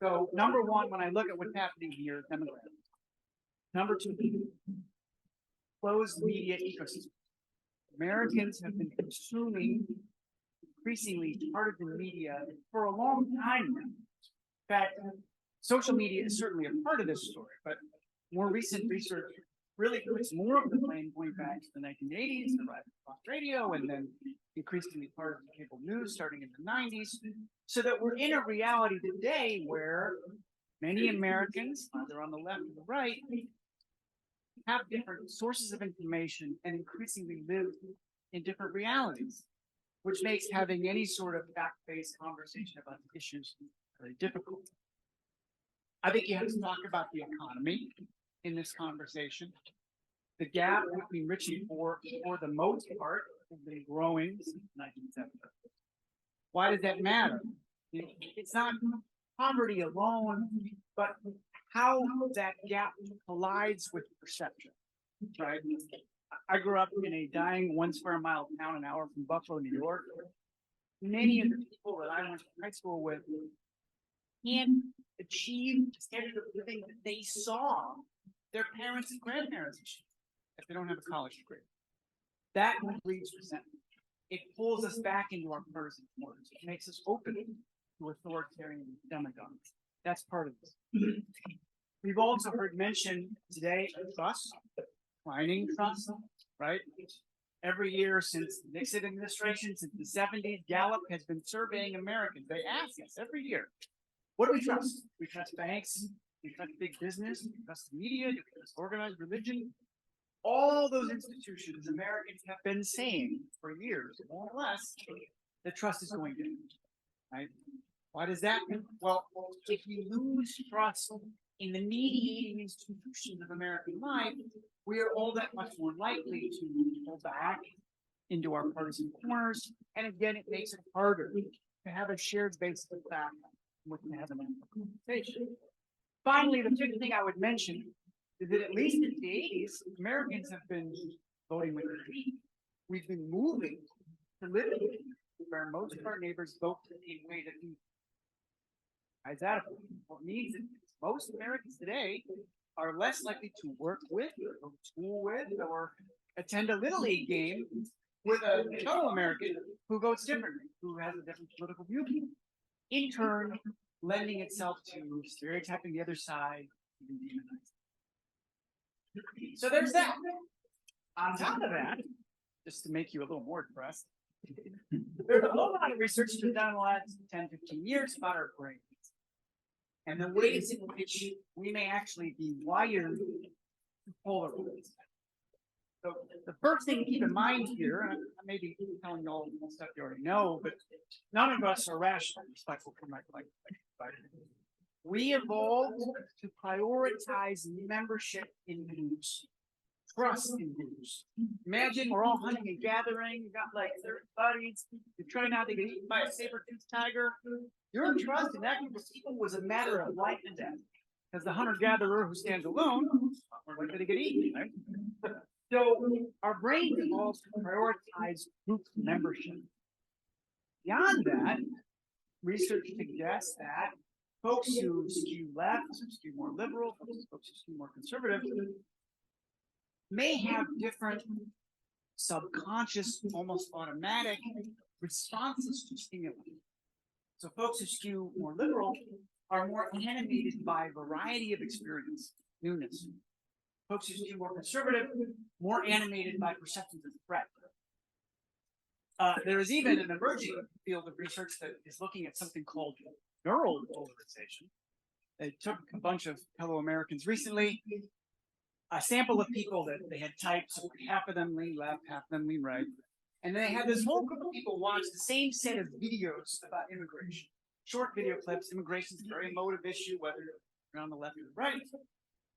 So, number one, when I look at what's happening here, demographics. Number two, closed media ecosystem. Americans have been consuming increasingly partisan media for a long time now. In fact, social media is certainly a part of this story, but more recent research really puts more of the blame going back to the 1980s, the rise of talk radio, and then increasingly part of the cable news starting in the 90s, so that we're in a reality today where many Americans, either on the left or the right, have different sources of information and increasingly live in different realities, which makes having any sort of fact-based conversation about the issues very difficult. I think you have to talk about the economy in this conversation. The gap between rich and poor, for the most part, has been growing since 1970. Why does that matter? It's not poverty alone, but how that gap collides with perception, right? I grew up in a dying 1 square mile town an hour from Buffalo, New York. Many of the people that I went to high school with can't achieve the standard of living that they saw their parents and grandparents achieve if they don't have a college degree. That breeds resentment. It pulls us back into our partisan corners. It makes us open to authoritarian demagogues. That's part of this. We've also heard mention today of trust, declining trust, right? Every year since the Nixon administration, since the 70s, Gallup has been surveying Americans. They ask us every year, what do we trust? We trust banks, we trust big business, we trust the media, we trust organized religion. All those institutions Americans have been saying for years, more or less, that trust is going down, right? Why does that mean? Well, if you lose trust in the mediating institutions of American life, we are all that much more likely to pull back into our partisan corners. And again, it makes it harder to have a shared basis of fact with to have an conversation. Finally, the fifth thing I would mention is that at least in the 80s, Americans have been voting with their feet. We've been moving to live where most of our neighbors vote the same way that we. Is that what means that most Americans today are less likely to work with, or go to school with, or attend a Little League game with a fellow American who votes differently, who has a different political viewpoint. In turn, lending itself to stereotyping the other side, even demonizing. So there's that. On top of that, just to make you a little more depressed, there's a whole lot of research been done in the last 10, 15 years about our brains and the ways in which we may actually be wired to polarize. So the first thing to keep in mind here, and I may be telling you all the stuff you already know, but none of us are rational, respectful for my life. We evolved to prioritize membership in groups, trust in groups. Imagine we're all hunting and gathering, you got like 30 buddies, you're trying not to get eaten by a saber-toothed tiger. Your trust in that group of people was a matter of life and death. Because the hunter-gatherer who stands alone, we're likely to get eaten, right? So our brain evolves to prioritize group membership. Beyond that, research suggests that folks who skew left, who skew more liberal, folks who skew more conservative, may have different subconscious, almost automatic responses to stimuli. So folks who skew more liberal are more animated by a variety of experience, newness. Folks who skew more conservative, more animated by perceptions of threat. There is even an emerging field of research that is looking at something called neural polarization. They took a bunch of fellow Americans recently a sample of people that they had typed, so half of them lean left, half of them lean right. And they had this whole group of people watch the same set of videos about immigration. Short video clips, immigration is a very emotive issue, whether you're on the left or the right.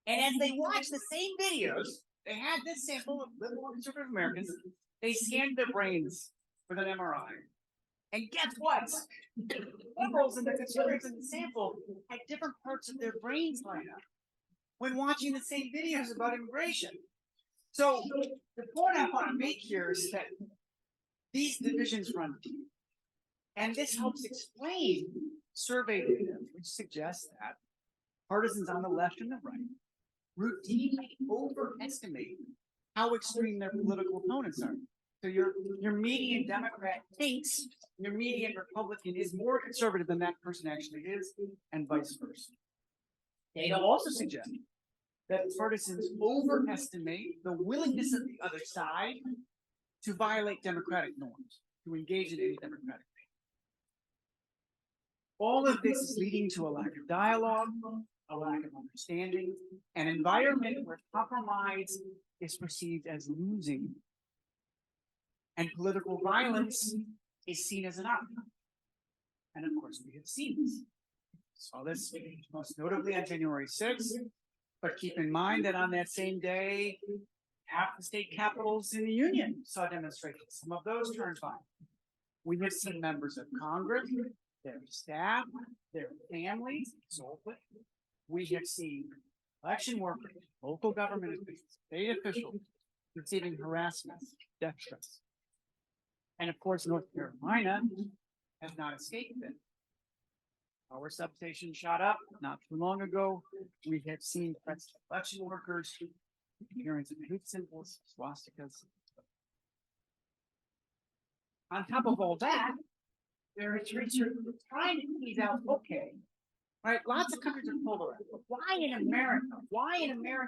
And as they watched the same videos, they had this sample of liberal and conservative Americans. They scanned their brains with an MRI. And guess what? The liberals and the conservatives in the sample had different parts of their brains light up when watching the same videos about immigration. So the point I want to make here is that these divisions run deep. And this helps explain survey data, which suggests that partisans on the left and the right routinely overestimate how extreme their political opponents are. So your median Democrat thinks your median Republican is more conservative than that person actually is, and vice versa. Data also suggests that partisans overestimate the willingness of the other side to violate democratic norms, to engage in any democratic. All of this is leading to a lack of dialogue, a lack of understanding, an environment where compromise is perceived as losing, and political violence is seen as an option. And of course, we have seen this. Saw this most notably on January 6th, but keep in mind that on that same day, half the state capitals in the Union saw demonstrations. Some of those turned violent. We have seen members of Congress, their staff, their families assaulted. We have seen election workers, local government officials, state officials receiving harassment, death threats. And of course, North Carolina has not escaped it. Our substation shot up not too long ago. We have seen threats to election workers, appearance of hate symbols, swastikas. On top of all that, there is research trying to tease out, okay, right, lots of countries are polarized, but why in America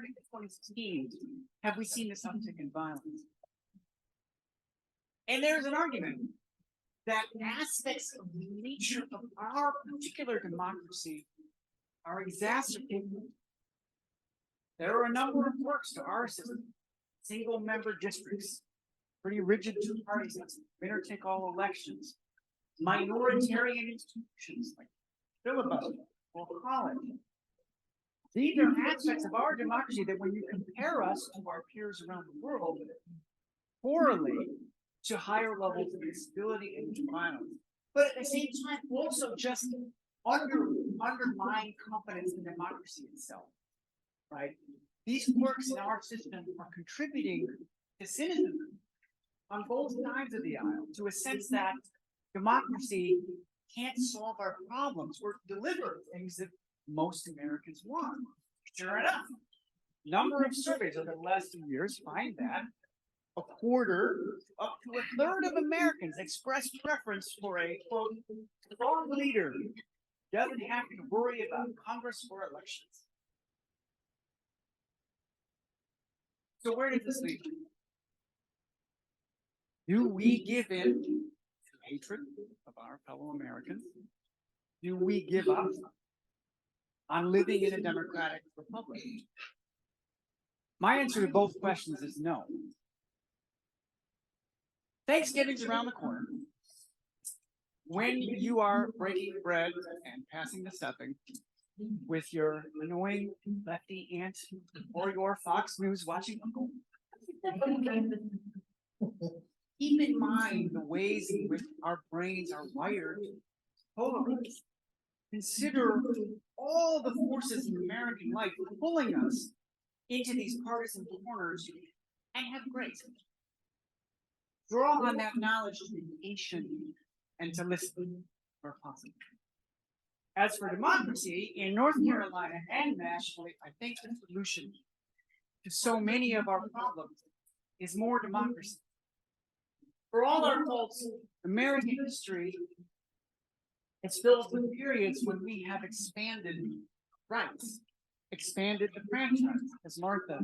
in 2016 have we seen this uptick in violence? And there's an argument that aspects of the nature of our particular democracy are exacerbated. There are a number of quirks to our system. Single member districts, pretty rigid two-party system, winner-take-all elections, minoritarian institutions like filibuster or college. These are aspects of our democracy that when you compare us to our peers around the world, correlate to higher levels of instability and violence. But at the same time, also just undermine confidence in democracy itself, right? These quirks in our system are contributing to cynicism on both sides of the aisle, to a sense that democracy can't solve our problems or deliver things that most Americans want. Sure enough, number of surveys over the last 2 years find that a quarter up to a third of Americans express preference for a, quote, strong leader who doesn't have to worry about Congress or elections. So where does this lead? Do we give in to hatred of our fellow Americans? Do we give up on living in a democratic republic? My answer to both questions is no. Thanksgiving's around the corner. When you are breaking bread and passing the stuffing with your annoying lefty aunt or your Fox News watching uncle, keep in mind the ways in which our brains are wired to polarize. Consider all the forces in American life pulling us into these partisan corners and have grace. Draw on that knowledge to be patient and to listen where possible. As for democracy, in North Carolina and nationally, I think the solution to so many of our problems is more democracy. For all our faults, American history is filled with periods when we have expanded rights, expanded the franchise, as Martha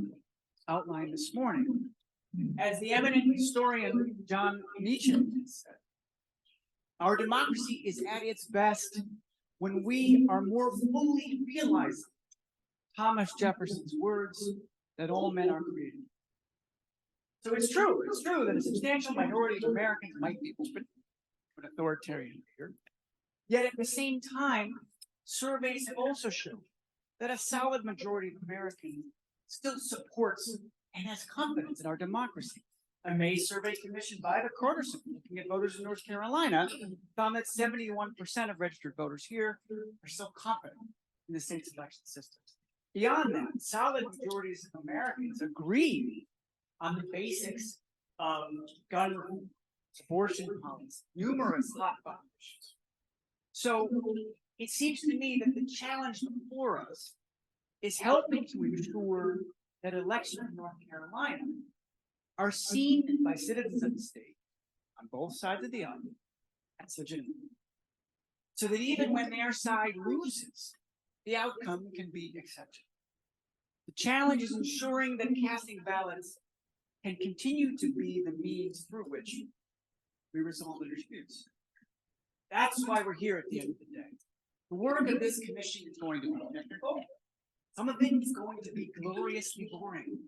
outlined this morning. As the eminent historian John Meacham said, our democracy is at its best when we are more fully realizing Thomas Jefferson's words, that all men are created. So it's true that a substantial minority of Americans might be open to an authoritarian leader. Yet at the same time, surveys have also shown that a solid majority of Americans still supports and has confidence in our democracy. A May survey commissioned by the Carter Center, looking at voters in North Carolina, found that 71% of registered voters here are still confident in the state's election systems. Beyond that, solid majorities of Americans agree on the basics of gun reform, abortion policy, numerous hot button issues. So it seems to me that the challenge before us is helping to ensure that elections in North Carolina are seen by citizens of the state on both sides of the aisle as legitimate. So that even when their side loses, the outcome can be accepted. The challenge is ensuring that casting ballots can continue to be the means through which we resolve the disputes. That's why we're here at the end of the day. The work of this commission is going to be technical. Some of it is going to be gloriously boring.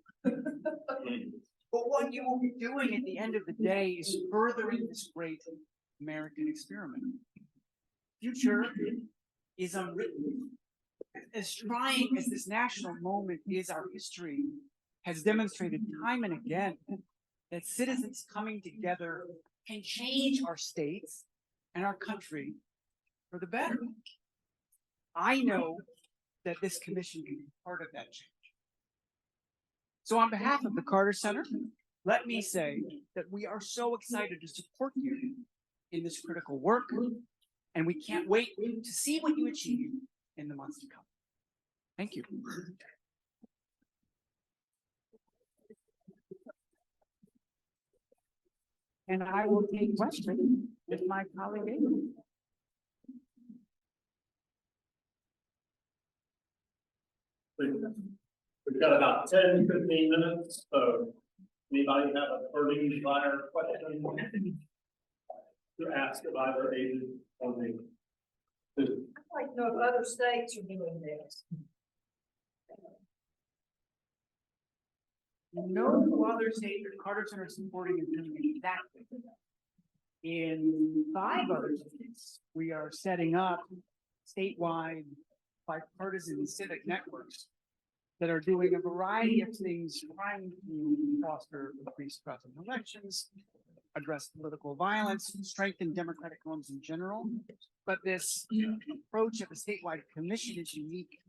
But what you will be doing at the end of the day is furthering this great American experiment. Future is unwritten. As trying as this national moment is, our history has demonstrated time and again that citizens coming together can change our states and our country for the better. I know that this commission can be part of that change. So on behalf of the Carter Center, let me say that we are so excited to support you in this critical work, and we can't wait to see what you achieve in the months to come. Thank you. And I will take questions if my colleague is. We've got about 10, 15 minutes, so anybody have a burning desire question to ask of either agent or me? I'd like to know if other states are doing this. No other state that Carter Center is supporting is doing exactly that. In 5 other states, we are setting up statewide bipartisan civic networks that are doing a variety of things trying to foster increased trust in elections, address political violence, strengthen democratic norms in general. But this approach of a statewide commission is unique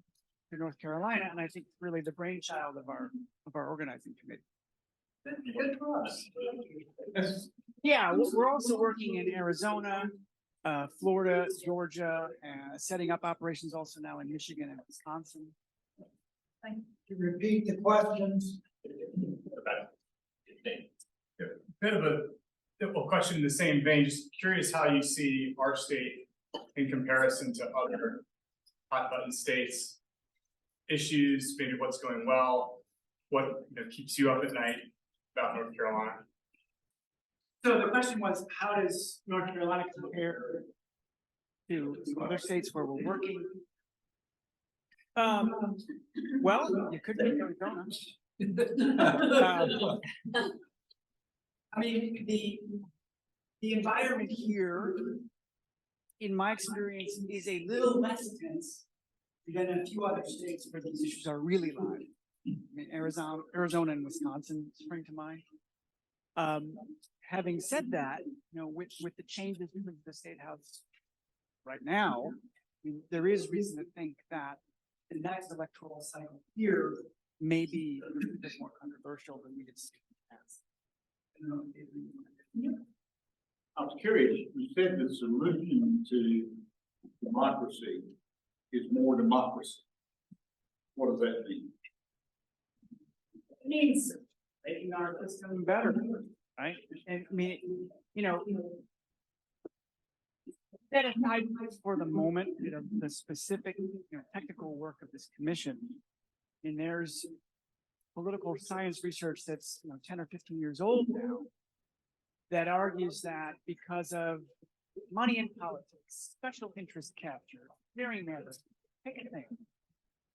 to North Carolina, and I think really the brainchild of our organizing committee. Good for us. Yeah, we're also working in Arizona, Florida, Georgia, setting up operations also now in Michigan and Wisconsin. To repeat the questions. Bit of a question in the same vein, just curious how you see our state in comparison to other hot button states. Issues, maybe what's going well, what keeps you up at night about North Carolina? So the question was, how does North Carolina compare to other states where we're working? Well, you could take Arizona. I mean, the environment here, in my experience, is a little less tense than a few other states where these issues are really live. I mean, Arizona and Wisconsin spring to mind. Having said that, with the changes in the state house right now, I mean, there is reason to think that the next electoral cycle here may be a bit more controversial than we had seen in the past. I was curious, you said the solution to democracy is more democracy. What does that mean? It means making our system better, right? And I mean, set aside for the moment, the specific, technical work of this commission. And there's political science research that's 10 or 15 years old now that argues that because of money in politics, special interest capture, gerrymandering, pick a thing,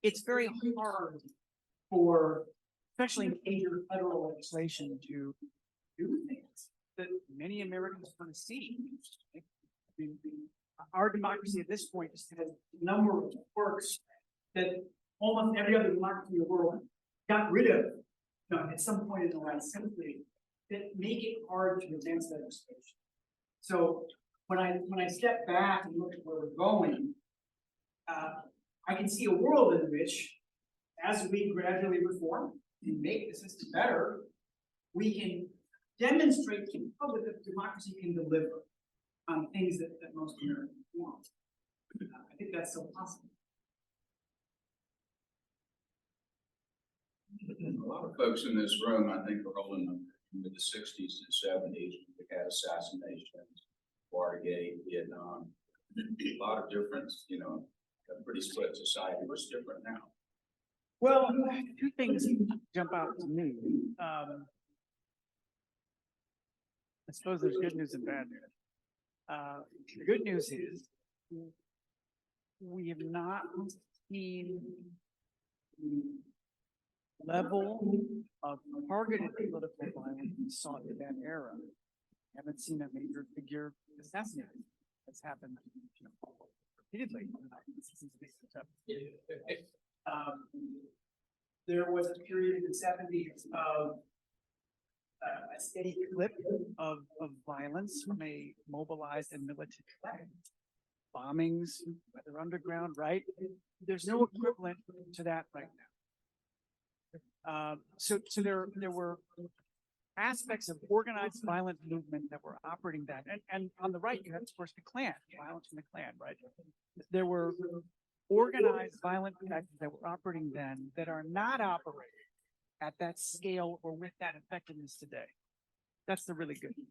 it's very hard for especially major federal legislation to do things that many Americans want to see. I mean, our democracy at this point just has a number of quirks that almost every other democracy in the world got rid of, at some point in the last century, that make it hard to advance legislation. So when I step back and look at where we're going, I can see a world in which, as we gradually reform and make the system better, we can demonstrate to the public that democracy can deliver on things that most Americans want. I think that's so possible. A lot of folks in this room, I think, are old enough into the sixties and seventies. We had assassinations, Watergate, Vietnam. A lot of difference, a pretty split society. What's different now? Well, two things jump out to me. I suppose there's good news and bad news. The good news is we have not seen the level of targeted political violence we saw in that era. We haven't seen a major figure assassinated. That's happened, repeatedly. There was a period in the 70s of a steady clip of violence from a mobilized and militant flag. Bombings, whether underground, right? There's no equivalent to that right now. So there were aspects of organized violent movement that were operating that. And on the right, you had, of course, the Klan, violence in the Klan, right? There were organized violent factors that were operating then that are not operating at that scale or with that effectiveness today. That's the really good news.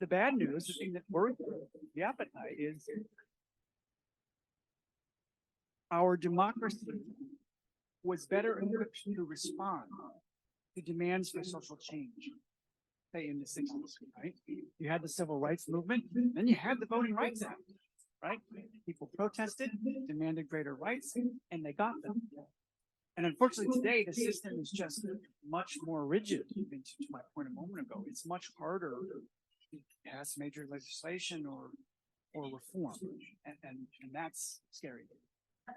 The bad news, the thing that worries the appetite is our democracy was better equipped to respond to demands for social change, say in the 60s, right? You had the civil rights movement, then you had the Voting Rights Act, right? People protested, demanded greater rights, and they got them. And unfortunately today, the system is just much more rigid. To my point a moment ago, it's much harder to pass major legislation or reform, and that's scary. I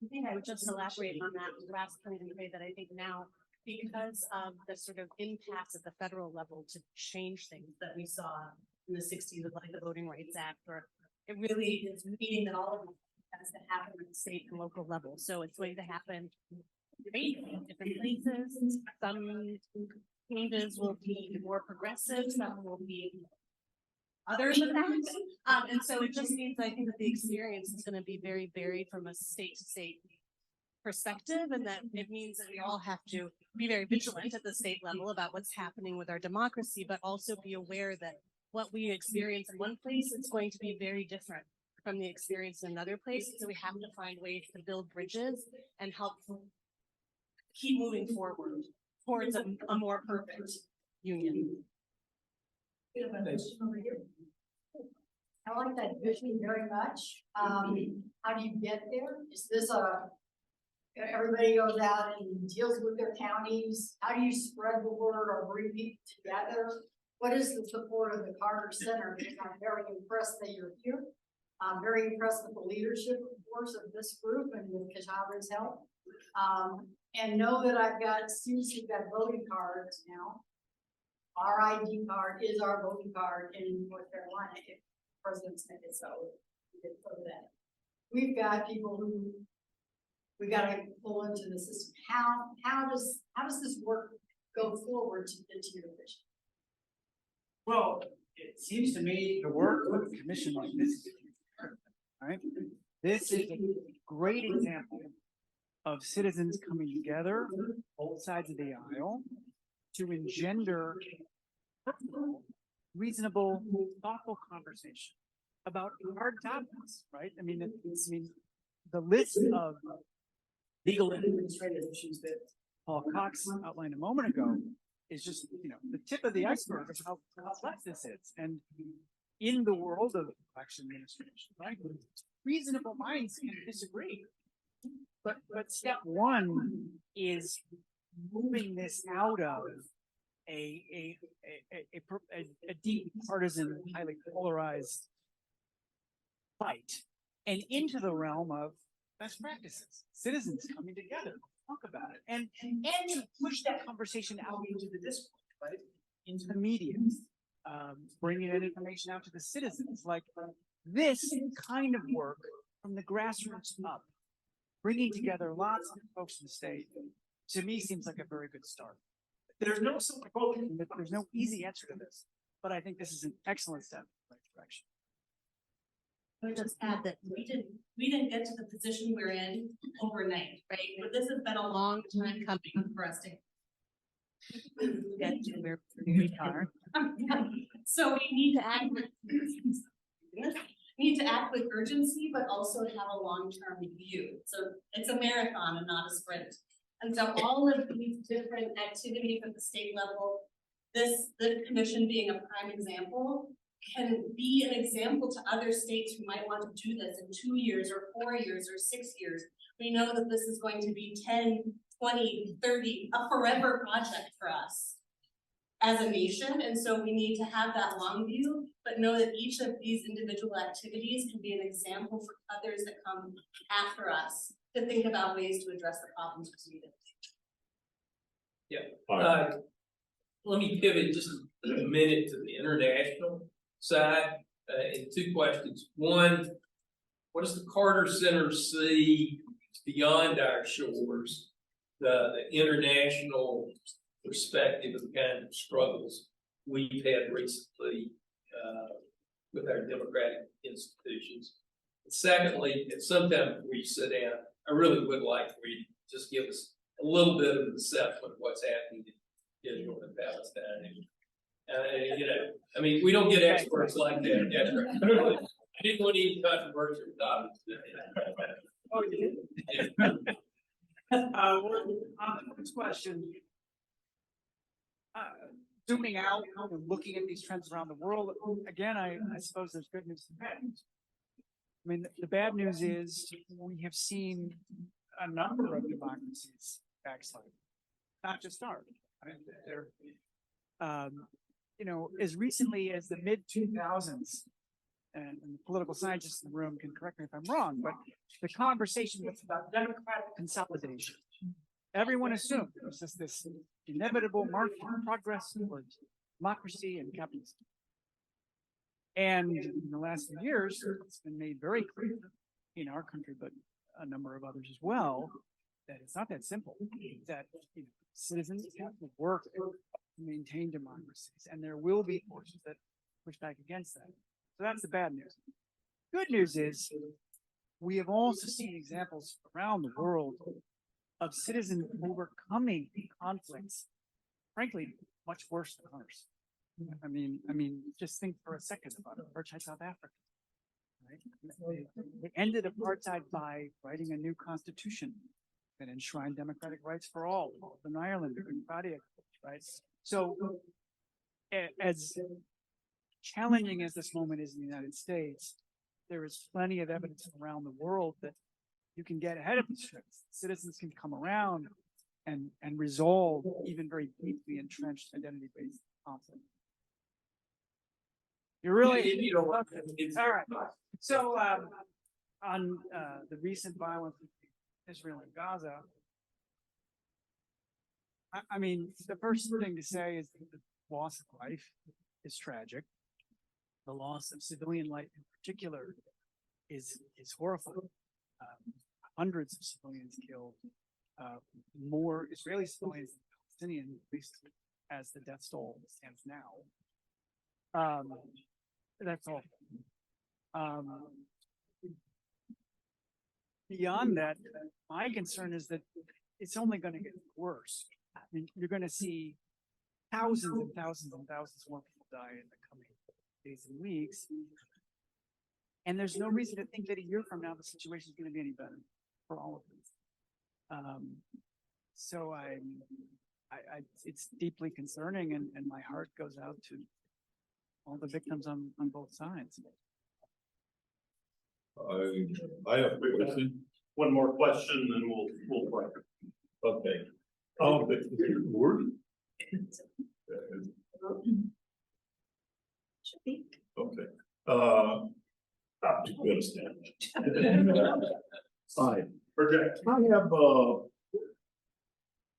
think I would just elaborate on that last point and say that I think now, because of the sort of impact at the federal level to change things that we saw in the 60s, like the Voting Rights Act, or it really is meaning that all of it has to happen at the state and local level. So it's going to happen in different places. Some changes will be more progressive, some will be other than that. And so it just means, I think, that the experience is going to be very varied from a state to state perspective, and that it means that we all have to be very vigilant at the state level about what's happening with our democracy, but also be aware that what we experience in one place is going to be very different from the experience in another place. So we have to find ways to build bridges and help keep moving forward towards a more perfect union. I like that vision very much. How do you get there? Is this everybody goes out and deals with their counties? How do you spread the word or bring people together? What is the support of the Carter Center? Because I'm very impressed that you're here. I'm very impressed with the leadership, of course, of this group and with Kataba's help. And know that I've got students who've got voting cards now. Our ID card is our voting card in North Carolina, if President Smith is so. We've got people who we got to pull into the system. How does this work go forward into your vision? Well, it seems to me the work of a commission like this, right? This is a great example of citizens coming together, both sides of the aisle, to engender reasonable, thoughtful conversation about hard topics, right? I mean, the list of legal and administrative issues that Paul Cox outlined a moment ago is just, the tip of the iceberg of how complex this is. And in the world of election administration, right? Reasonable minds can disagree. But step one is moving this out of a deep partisan, highly polarized fight and into the realm of best practices, citizens coming together, talk about it, and to push that conversation out into the discourse, right? Into the media, bringing that information out to the citizens, like this kind of work from the grassroots up, bringing together lots of folks in the state, to me seems like a very good start. There's no silver bullet, there's no easy answer to this, but I think this is an excellent step in the right direction. I would just add that we didn't get to the position we're in overnight, right? But this has been a long time coming for us to get to where we are. So we need to act with urgency, but also have a long-term view. So it's a marathon and not a sprint. And so all of these different activities at the state level, the commission being a prime example, can be an example to other states who might want to do this in 2 years or 4 years or 6 years. We know that this is going to be 10, 20, 30, a forever project for us as a nation. And so we need to have that long view, but know that each of these individual activities can be an example for others that come after us to think about ways to address the problems we're needed. Yeah. Let me pivot just a minute to the international side, in 2 questions. One, what does the Carter Center see beyond our shores, the international perspective of the kind of struggles we've had recently with our democratic institutions? And secondly, at some time before you sit down, I really would like for you to just give us a little bit of an assessment of what's happening in Israel and Palestine. You know, I mean, we don't get experts like that. That's right. I didn't want to even controversial topics. Oh, you did? Well, on the first question, zooming out and looking at these trends around the world, again, I suppose there's good news and bad news. I mean, the bad news is we have seen a number of democracies backslide, not just ours. I mean, they're, you know, as recently as the mid-2000s, and the political scientists in the room can correct me if I'm wrong, but the conversation was about democratic consolidation. Everyone assumed it was just this inevitable march of progress towards democracy and capitalism. And in the last few years, it's been made very clear in our country, but a number of others as well, that it's not that simple, that you know, citizens have to work to maintain democracies, and there will be forces that push back against that. So that's the bad news. Good news is we have also seen examples around the world of citizens overcoming conflicts, frankly, much worse than ours. I mean, just think for a second about apartheid South Africa. Right? They ended apartheid by writing a new constitution that enshrined democratic rights for all, Northern Ireland, right? So, as challenging as this moment is in the United States, there is plenty of evidence around the world that you can get ahead of these trends. Citizens can come around and resolve even very deeply entrenched identity-based conflict. You're really all right. So on the recent violence in Israel and Gaza, I mean, the first thing to say is that the loss of life is tragic. The loss of civilian life in particular is horrifying. Hundreds of civilians killed, more Israeli civilians than Palestinians, at least as the death toll stands now. That's all. Beyond that, my concern is that it's only going to get worse. I mean, you're going to see thousands and thousands and thousands more people die in the coming days and weeks. And there's no reason to think that a year from now, the situation is going to be any better for all of us. So it's deeply concerning, and my heart goes out to all the victims on both sides. I have a quick question. one more question, and then we'll break. Okay. Word? Okay. You understand. Fine. Project. I have,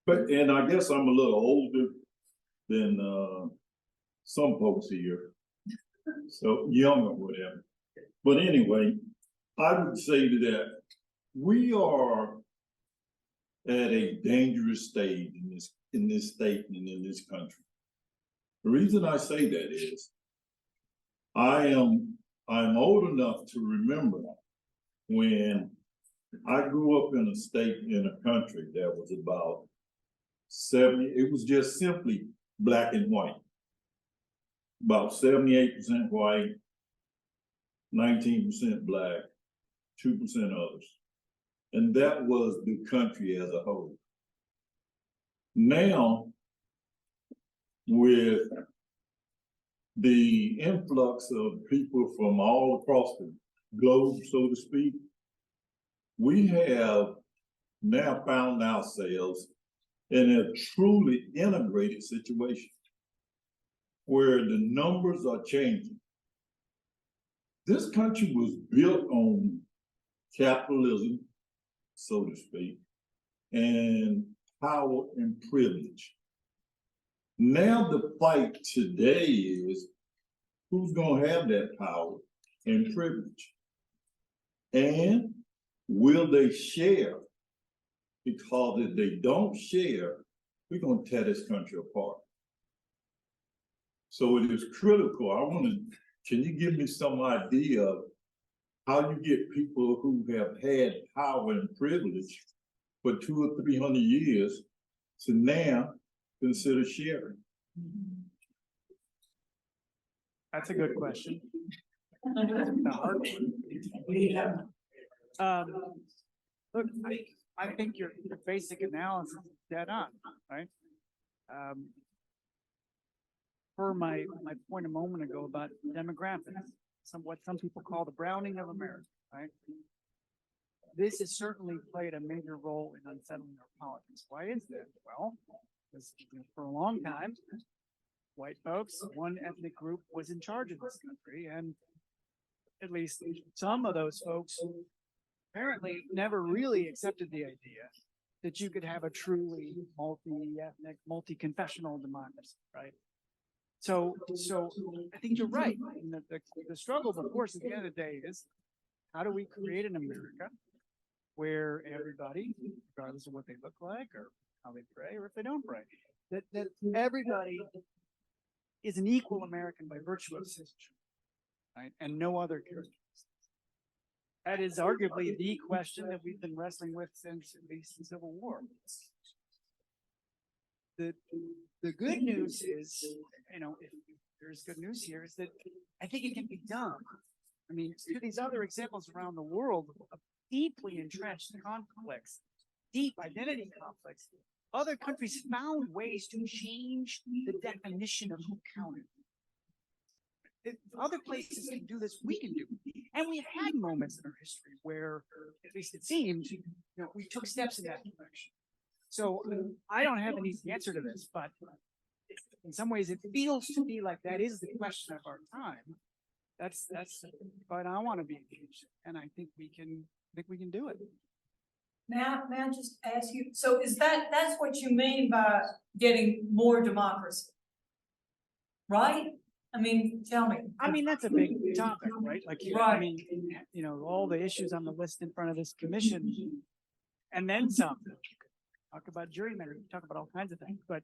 and I guess I'm a little older than, some folks here. So young or whatever. But anyway, I would say that we are at a dangerous stage in this state and in this country. The reason I say that is I'm old enough to remember when I grew up in a state, in a country that was about 70, it was just simply black and white. About 78% white, 19% black, 2% others. And that was the country as a whole. Now, with the influx of people from all across the globe, so to speak, we have now found ourselves in a truly integrated situation where the numbers are changing. This country was built on capitalism, so to speak, and power and privilege. Now the fight today is who's gonna have that power and privilege? And will they share? Because if they don't share, we're gonna tear this country apart. So it is critical. Can you give me some idea of how you get people who have had power and privilege for 200 or 300 years to now consider sharing? That's a good question. Look, I think your basic analysis is dead on, right? For my point a moment ago about demographics, what some people call the browning of America, right? This has certainly played a major role in unsettling our politics. Why is that? Well, because for a long time, white folks, one ethnic group was in charge of this country, and at least some of those folks apparently never really accepted the idea that you could have a truly multi-ethnic, multi-confessional democracy, right? So I think you're right. And the struggle, of course, at the end of the day is how do we create an America where everybody, regardless of what they look like or how they pray or if they don't pray, that everybody is an equal American by virtue of citizenship, right? And no other characteristics. That is arguably the question that we've been wrestling with since at least the Civil War. The good news is, if there's good news here, is that I think it can be done. I mean, to these other examples around the world of deeply entrenched conflicts, deep identity conflicts, other countries found ways to change the definition of who counted. If other places can do this, we can do it. And we've had moments in our history where, at least it seemed, we took steps in that direction. So I don't have an easy answer to this, but in some ways it feels to me like that is the question of our time. But I want to be engaged, and I think we can do it. May I just ask you, so that's what you mean by getting more democracy? Right? I mean, tell me. I mean, that's a big topic, right? Like, Right. I mean, all the issues on the list in front of this commission, and then some. Talk about gerrymandering, talk about all kinds of things, but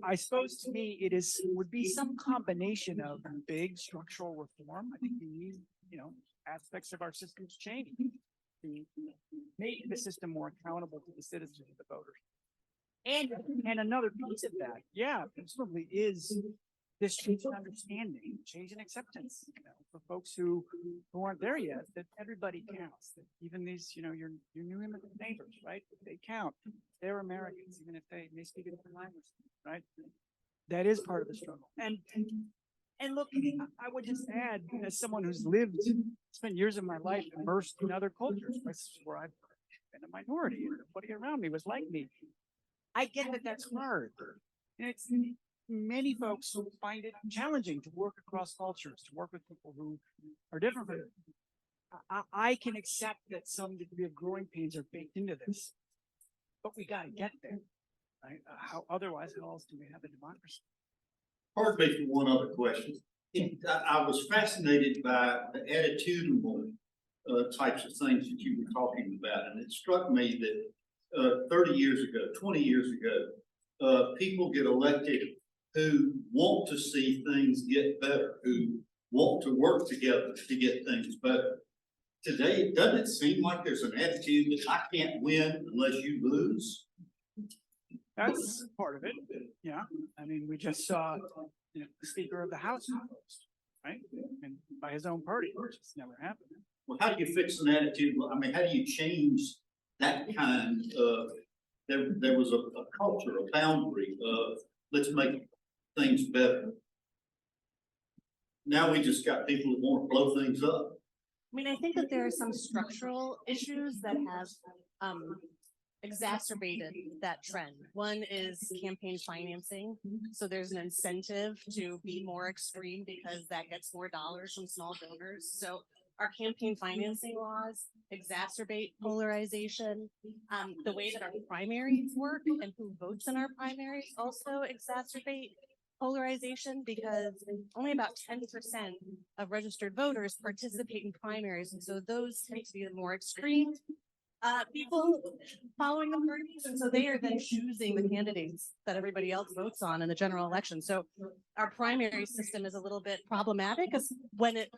I suppose to me would be some combination of big structural reform. I think we need, aspects of our systems change to make the system more accountable to the citizens and the voters. And another piece of that, presumably is this change in understanding, change in acceptance, for folks who aren't there yet, that everybody counts, that even these, your new immigrant neighbors, right? They count. They're Americans, even if they speak a different language, right? That is part of the struggle. And look, I would just add, as someone who's spent years of my life immersed in other cultures, places where I've been a minority, and everybody around me was like me. I get that that's hard. And it's many folks who find it challenging to work across cultures, to work with people who are different from them. I can accept that some degree of growing pains are baked into this, but we got to get there, right? How otherwise, how else do we have a democracy? Pardon me for one other question. I was fascinated by the attitudinal types of things that you were talking about, and it struck me that 30 years ago, 20 years ago, people get elected who want to see things get better, who want to work together to get things better. Today, doesn't it seem like there's an attitude that I can't win unless you lose? That's part of it. Yeah. I mean, we just saw the Speaker of the House, right? And by his own party, which has never happened. Well, how do you fix an attitude? I mean, how do you change that kind of, there was a culture, a boundary of let's make things better. Now we just got people that want to blow things up. I mean, I think that there are some structural issues that have exacerbated that trend. One is campaign financing. So there's an incentive to be more extreme because that gets more dollars from small donors. So our campaign financing laws exacerbate polarization. The way that our primaries work and who votes in our primaries also exacerbate polarization because only about 10% of registered voters participate in primaries. And so those tend to be the more extreme people following the parties. And so they are then choosing the candidates that everybody else votes on in the general election. So our primary system is a little bit problematic when it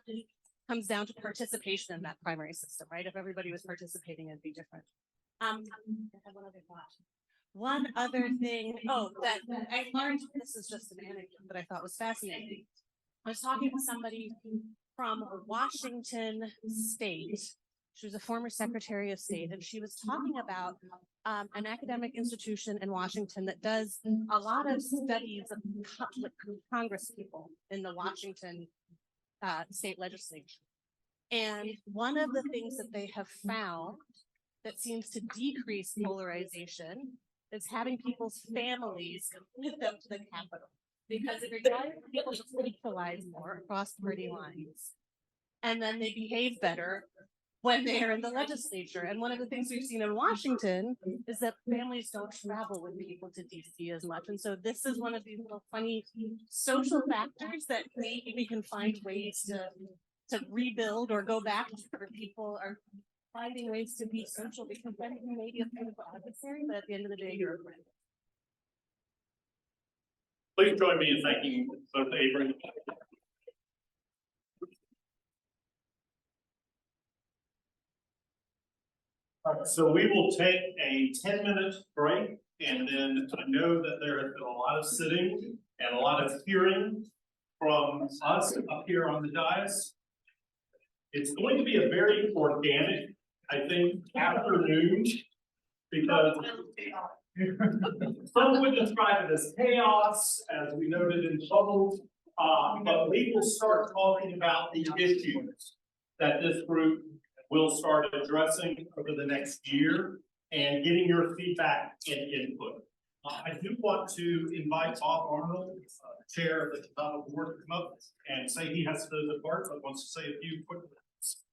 comes down to participation in that primary system, right? If everybody was participating, it'd be different. I have one other thought. One other thing, that I learned, this is just an anecdote that I thought was fascinating. I was talking to somebody from Washington State. She was a former Secretary of State, and she was talking about an academic institution in Washington that does a lot of studies of Congress people in the Washington state legislature. And one of the things that they have found that seems to decrease polarization is having people's families come with them to the Capitol, because it requires people to socialize more across party lines, and then they behave better when they are in the legislature. And one of the things we've seen in Washington is that families don't travel with people to DC as much. And so this is one of these little funny social factors that maybe we can find ways to rebuild or go back to, where people are finding ways to be social, because then you may be a political adversary, but at the end of the day, you're a friend. Please join me in thanking both Avery. All right, so we will take a 10-minute break, and then I know that there has been a lot of sitting and a lot of hearing from us up here on the dais. It's going to be a very organic, I think, afternoon, because some would describe it as chaos, as we noted in bubbles, but we will start talking about the issues that this group will start addressing over the next year and getting your feedback and input. I do want to invite Bob Arnold, Chair of the Catawba Board, to come up and say he has to depart, but wants to say a few quick words.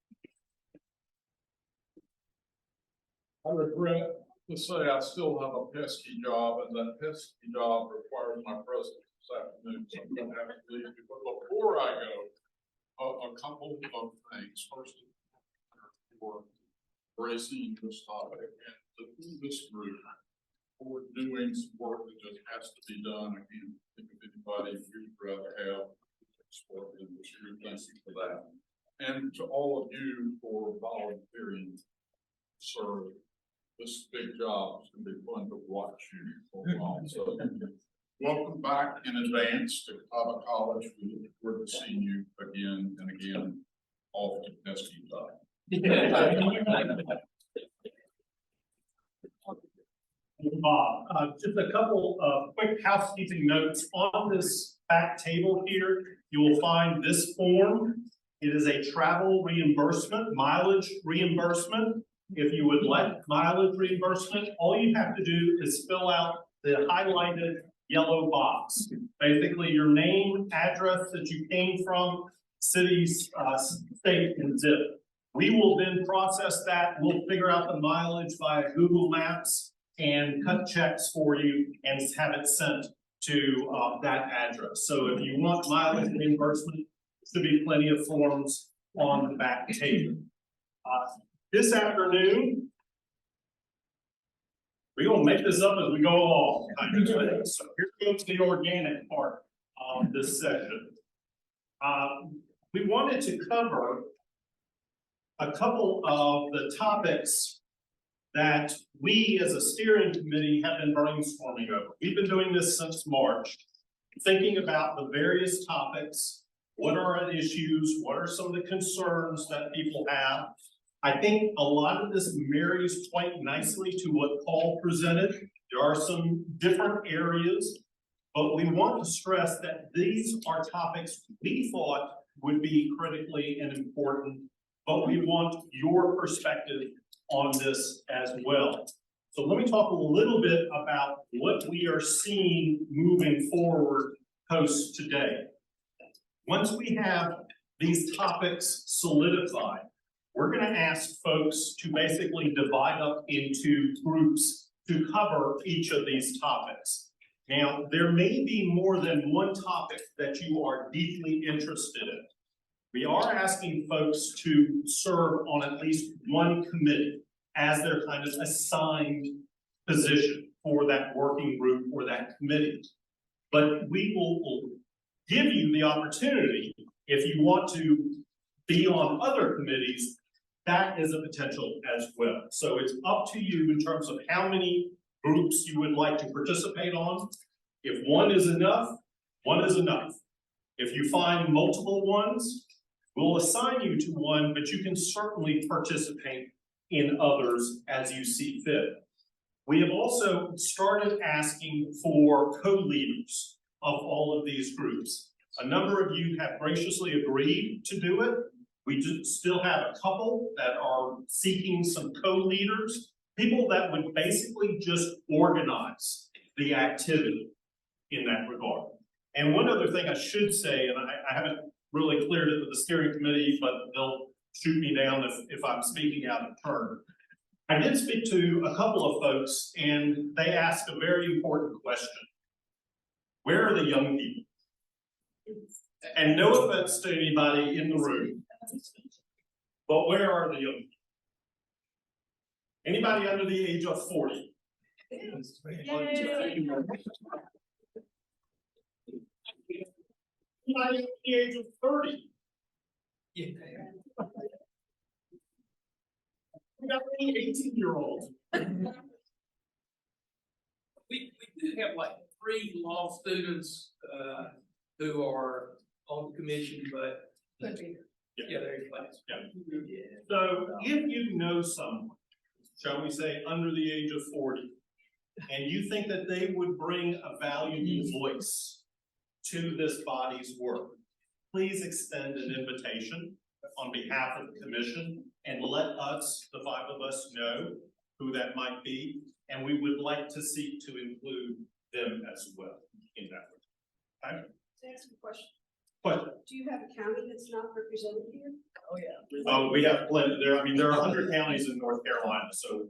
I regret to say I still have a pesky job, and that pesky job requires my presence this afternoon, so I'm gonna have to leave you. But before I go, a couple of things. First, for embracing this topic and to this group for doing some work that just has to be done. I can't think of anybody who'd rather have support in this group. Thank you for that. And to all of you for volunteering to serve. This big job is going to be fun to watch you for a while. So welcome back in advance to Catawba College. We look forward to seeing you again and again off to pesky time. Bob. Just a couple of quick housekeeping notes. On this back table here, you will find this form. It is a travel reimbursement, mileage reimbursement. If you would like mileage reimbursement, all you have to do is fill out the highlighted yellow box. Basically, your name, address that you came from, cities, state, and zip. We will then process that. We'll figure out the mileage via Google Maps and cut checks for you and have it sent to that address. So if you want mileage reimbursement, there should be plenty of forms on the back table. This afternoon, we're gonna make this up as we go along. So here goes the organic part of this session. We wanted to cover a couple of the topics that we as a steering committee have been brainstorming over. We've been doing this since March, thinking about the various topics. What are the issues? What are some of the concerns that people have? I think a lot of this marries quite nicely to what Paul presented. There are some different areas, but we want to stress that these are topics we thought would be critically and important, but we want your perspective on this as well. So let me talk a little bit about what we are seeing moving forward post today. Once we have these topics solidified, we're going to ask folks to basically divide up into groups to cover each of these topics. Now, there may be more than one topic that you are deeply interested in. We are asking folks to serve on at least one committee as their kind of assigned position for that working group or that committee. But we will give you the opportunity, if you want to be on other committees, that is a potential as well. So it's up to you in terms of how many groups you would like to participate on. If one is enough, one is enough. If you find multiple ones, we'll assign you to one, but you can certainly participate in others as you see fit. We have also started asking for co-leaders of all of these groups. A number of you have graciously agreed to do it. We still have a couple that are seeking some co-leaders, people that would basically just organize the activity in that regard. And one other thing I should say, and I haven't really cleared it with the steering committee, but they'll shoot me down if I'm speaking out of turn. I did speak to a couple of folks and they asked a very important question. Where are the young people? And no offense to anybody in the room, but where are the young people? Anybody under the age of 40? Anybody under the age of 30? Yeah. We got any 18-year-olds. We do have like 3 law students, who are on the commission, but. Could be. Yeah, they're in class. Yeah. So if you know someone, shall we say, under the age of 40, and you think that they would bring a valuable voice to this body's work, please extend an invitation on behalf of the commission and let us, the 5 of us, know who that might be. And we would like to seek to include them as well in that way. Okay? Can I ask a question? But Do you have a county that's not represented here? Oh, yeah. we have plenty there. I mean, there are 100 counties in North Carolina, so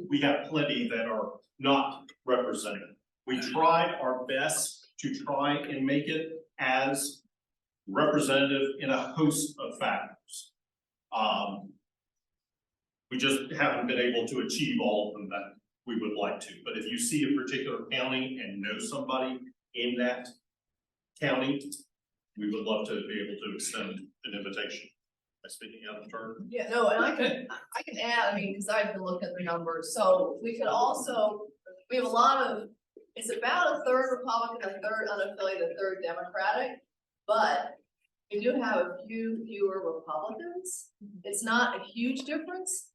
we have plenty that are not represented. We tried our best to try and make it as representative in a host of factors. We just haven't been able to achieve all of them that we would like to. But if you see a particular county and know somebody in that county, we would love to be able to extend an invitation. Am I speaking out of turn? Yeah, no, and I can add, I mean, because I've been looking at the numbers, so we could also, we have a lot of, it's about a third Republican, a third unaffiliated, a third Democratic, but we do have a few fewer Republicans. It's not a huge difference,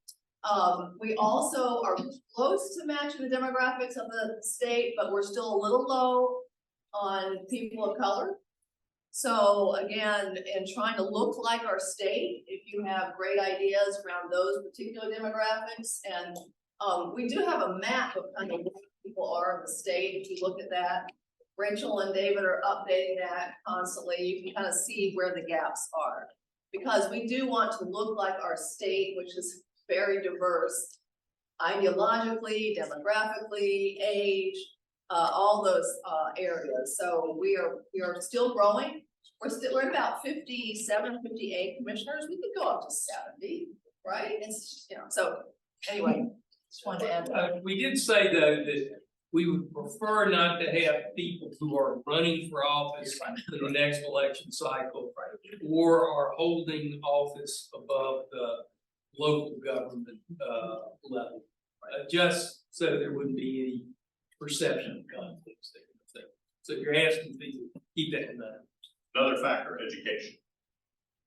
We also are close to matching the demographics of the state, but we're still a little low on people of color. So again, in trying to look like our state, if you have great ideas around those particular demographics, and we do have a map of kind of where people are in the state. If you look at that, Rachel and David are updating that constantly. You can kind of see where the gaps are, because we do want to look like our state, which is very diverse, ideologically, demographically, age, all those areas. So we are still growing. We're at about 57, 58 commissioners. We could go up to 70, right? It's, you know, so anyway, just wanted to add that. We did say though that we would prefer not to have people who are running for office in the next election cycle or are holding office above the local government level, just so there wouldn't be any perception of conflicts there. So you're asking people to keep that in mind. Another factor, education.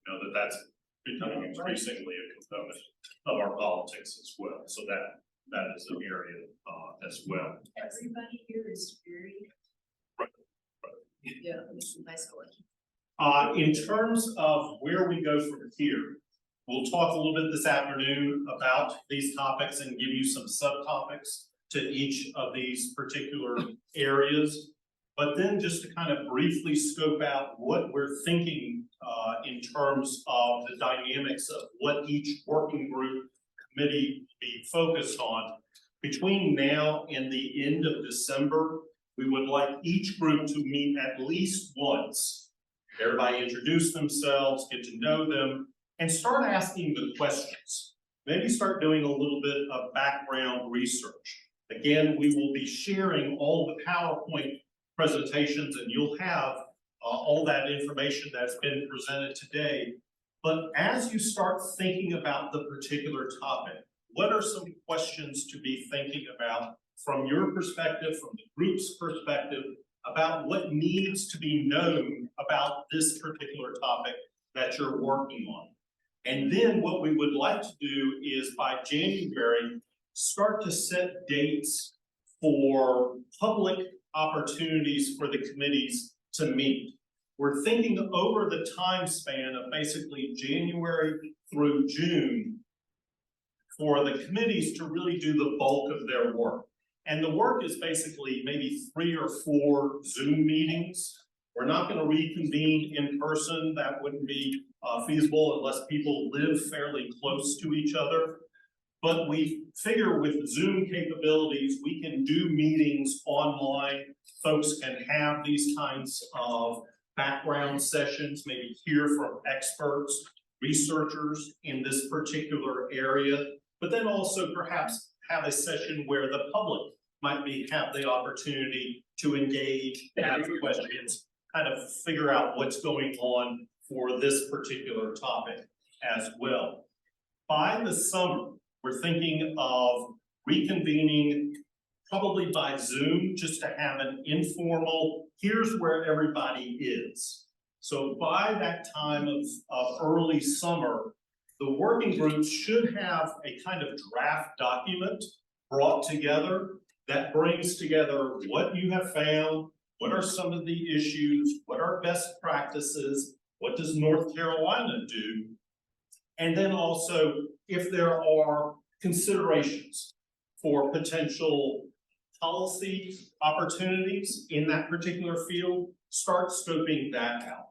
You know, that's becoming increasingly a component of our politics as well. So that is an area as well. Everybody here is very. Right. Yeah, it's a nice collection. In terms of where we go from here, we'll talk a little bit this afternoon about these topics and give you some subtopics to each of these particular areas. But then just to kind of briefly scope out what we're thinking in terms of the dynamics of what each working group committee be focused on. Between now and the end of December, we would like each group to meet at least once. Everybody introduce themselves, get to know them, and start asking the questions. Maybe start doing a little bit of background research. Again, we will be sharing all the PowerPoint presentations, and you'll have all that information that's been presented today. But as you start thinking about the particular topic, what are some questions to be thinking about from your perspective, from the group's perspective, about what needs to be known about this particular topic that you're working on? And then what we would like to do is by January, start to set dates for public opportunities for the committees to meet. We're thinking over the time span of basically January through June for the committees to really do the bulk of their work. And the work is basically maybe 3 or 4 Zoom meetings. We're not going to reconvene in person. That wouldn't be feasible unless people live fairly close to each other. But we figure with Zoom capabilities, we can do meetings online. Folks can have these kinds of background sessions, maybe hear from experts, researchers in this particular area, but then also perhaps have a session where the public might have the opportunity to engage, ask questions, kind of figure out what's going on for this particular topic as well. By the summer, we're thinking of reconvening probably by Zoom, just to have an informal, here's where everybody is. So by that time of early summer, the working groups should have a kind of draft document brought together that brings together what you have found, what are some of the issues, what are best practices, what does North Carolina do, and then also if there are considerations for potential policy opportunities in that particular field, start scoping that out.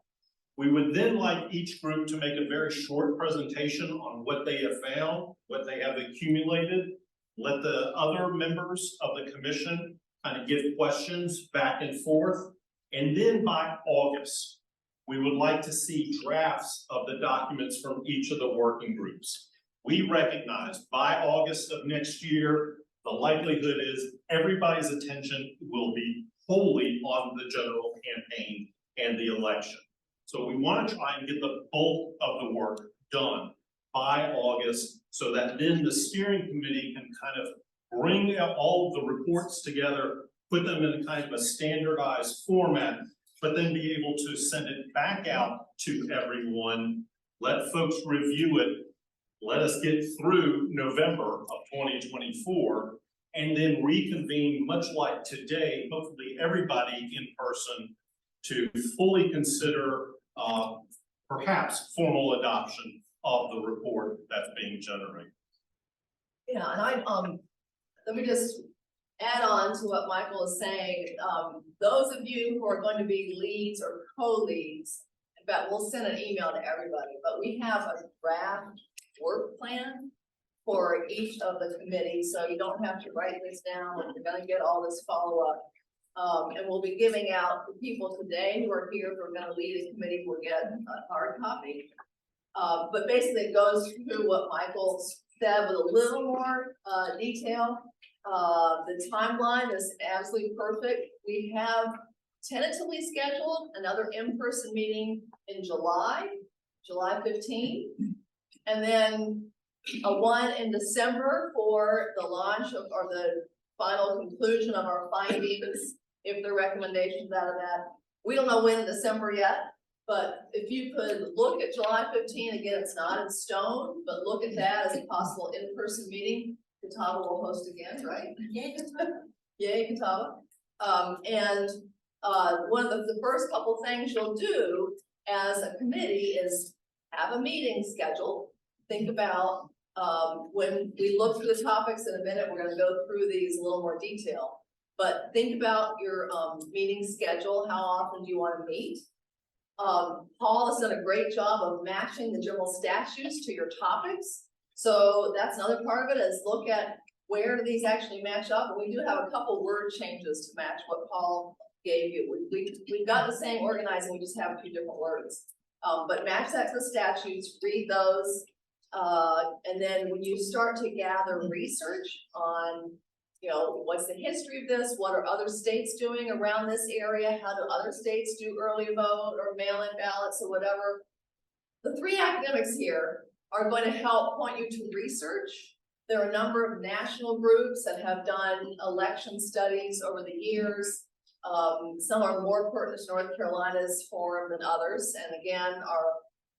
We would then like each group to make a very short presentation on what they have found, what they have accumulated, let the other members of the commission kind of give questions back and forth. And then by August, we would like to see drafts of the documents from each of the working groups. We recognize by August of next year, the likelihood is everybody's attention will be wholly on the general campaign and the election. So we want to try and get the bulk of the work done by August so that then the steering committee can kind of bring all of the reports together, put them in kind of a standardized format, but then be able to send it back out to everyone, let folks review it, Let us get through November of 2024 and then reconvene much like today, hopefully everybody in person, to fully consider perhaps formal adoption of the report that's being generated. Yeah, and let me just add on to what Michael is saying. Those of you who are going to be leads or co-leads, in fact, we'll send an email to everybody, but we have a draft work plan for each of the committees, so you don't have to write this down, and you're gonna get all this follow-up. And we'll be giving out the people today who are here, who are gonna lead a committee, will get a hard copy. But basically it goes through what Michael said with a little more detail. The timeline is absolutely perfect. We have tentatively scheduled another in-person meeting in July 15th. And then a one in December for the launch of, or the final conclusion of our findings, if the recommendations out of that. We don't know when in December yet, but if you could look at July 15, again, it's not in stone, but look at that as a possible in-person meeting. Catawba will host again, right? Yay, Catawba. And one of the first couple things you'll do as a committee is have a meeting scheduled. Think about when we look through the topics in a minute, we're gonna go through these in a little more detail. But think about your meeting schedule. How often do you want to meet? Paul has done a great job of matching the general statutes to your topics. So that's another part of it, is look at where do these actually match up. And we do have a couple word changes to match what Paul gave you. We've got the same organizing, we just have a few different words. But match that to the statutes, read those. And then when you start to gather research on, you know, what's the history of this? What are other states doing around this area? How do other states do early vote or mail-in ballots or whatever? The three academics here are going to help point you to research. There are a number of national groups that have done election studies over the years. Some are more pertinent to North Carolina's forum than others. And again,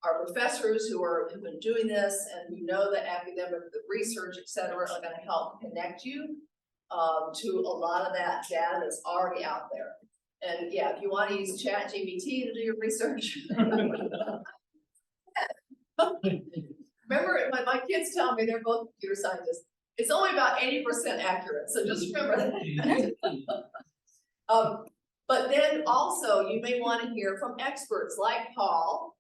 our professors who have been doing this and who know the academic, the research, et cetera, are going to help connect you to a lot of that data that's already out there. And yeah, if you want to use ChatGPT to do your research. Remember, my kids tell me, they're both computer scientists, it's only about 80% accurate, so just remember that. But then also, you may want to hear from experts like Paul,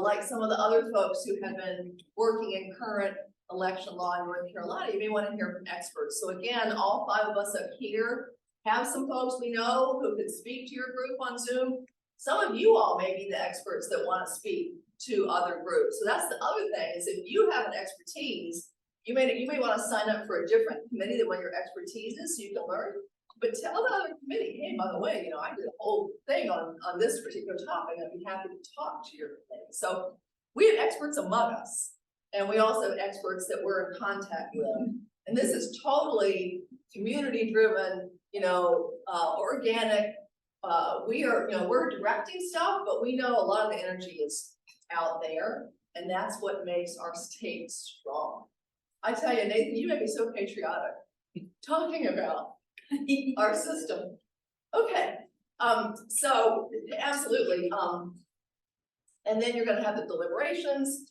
like some of the other folks who have been working in current election law in North Carolina. You may want to hear from experts. So again, all five of us up here have some folks we know who could speak to your group on Zoom. Some of you all may be the experts that want to speak to other groups. So that's the other thing, is if you have an expertise, you may want to sign up for a different committee than what your expertise is, so you can learn. But tell the other committee, hey, by the way, you know, I did a whole thing on this particular topic. I'd be happy to talk to your committee. So we have experts among us, and we also have experts that we're in contact with. And this is totally community driven, you know, organic. We are, you know, we're directing stuff, but we know a lot of the energy is out there, and that's what makes our state strong. I tell you, Nathan, you make me so patriotic talking about our system. Okay, so absolutely. And then you're gonna have the deliberations,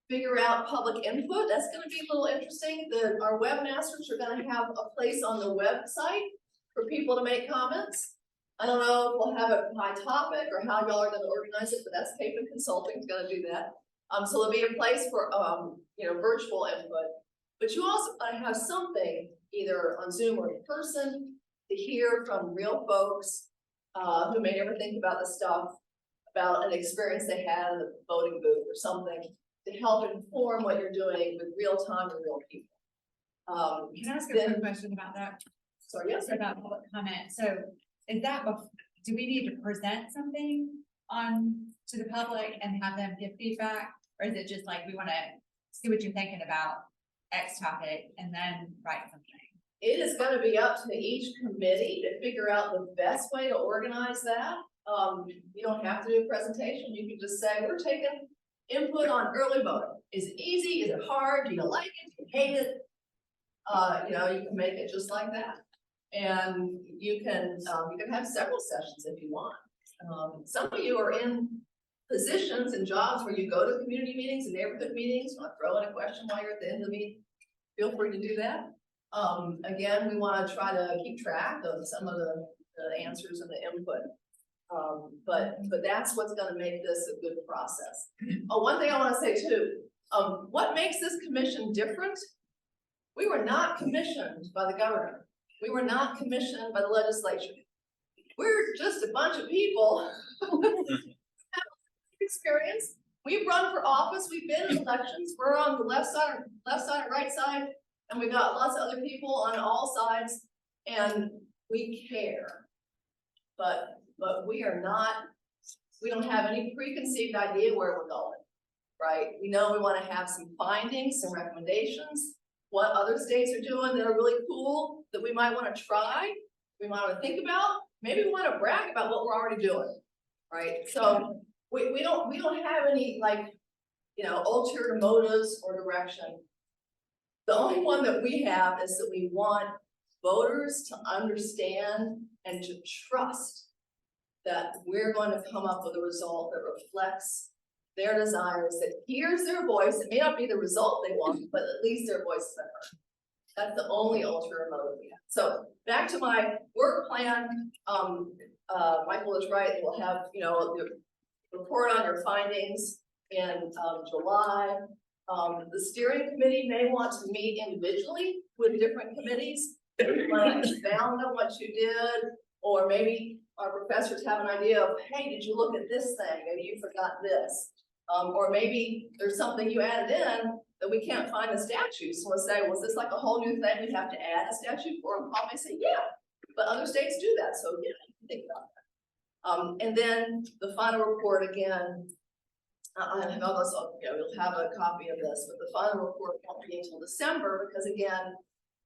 figure out public input. That's gonna be a little interesting. Our webmasters are gonna have a place on the website for people to make comments. I don't know if we'll have it by topic or how y'all are gonna organize it, but that's Capon Consulting is gonna do that. So there'll be a place for you know, virtual input, but you also have something either on Zoom or in person to hear from real folks who may never think about this stuff, about an experience they had in the voting booth or something, to help inform what you're doing with real time and real people. Can I ask a quick question about that? Sorry, yes. About public comment. So is that, do we need to present something to the public and have them give feedback? Or is it just like, we want to see what you're thinking about X topic and then write something? It is going to be up to each committee to figure out the best way to organize that. You don't have to do a presentation. You can just say, we're taking input on early voting. Is it easy? Is it hard? Do you like it? Do you hate it? You know, you can make it just like that. And you can have several sessions if you want. Some of you are in positions and jobs where you go to community meetings and neighborhood meetings. Want to throw in a question while you're at the end of the meeting? Feel free to do that. Again, we want to try to keep track of some of the answers and the input. But that's what's going to make this a good process. Oh, one thing I want to say too, what makes this commission different? We were not commissioned by the governor. We were not commissioned by the legislature. We're just a bunch of people with experience. We've run for office. We've been in elections. We're on the left side and right side, and we got lots of other people on all sides, and we care. But we are not. We don't have any preconceived idea where we're going, right? We know we want to have some findings, some recommendations, what other states are doing that are really cool that we might want to try, we might want to think about. Maybe we want to brag about what we're already doing, right? So we don't have any, like, you know, ulterior motives or direction. The only one that we have is that we want voters to understand and to trust that we're going to come up with a result that reflects their desires, that hears their voice. It may not be the result they want, but at least their voice is heard. That's the only ulterior motive we have. So back to my work plan. Michael is right. We'll have, you know, the report on your findings in July. The steering committee may want to meet individually with different committees. We want to expound on what you did, or maybe our professors have an idea of, hey, did you look at this thing? Maybe you forgot this. Or maybe there's something you added in that we can't find in statutes. So we'll say, was this like a whole new thing we'd have to add a statute for? And Paul may say, yeah, but other states do that. So yeah, you can think about that. And then the final report again, you'll have a copy of this, but the final report won't be until December because again,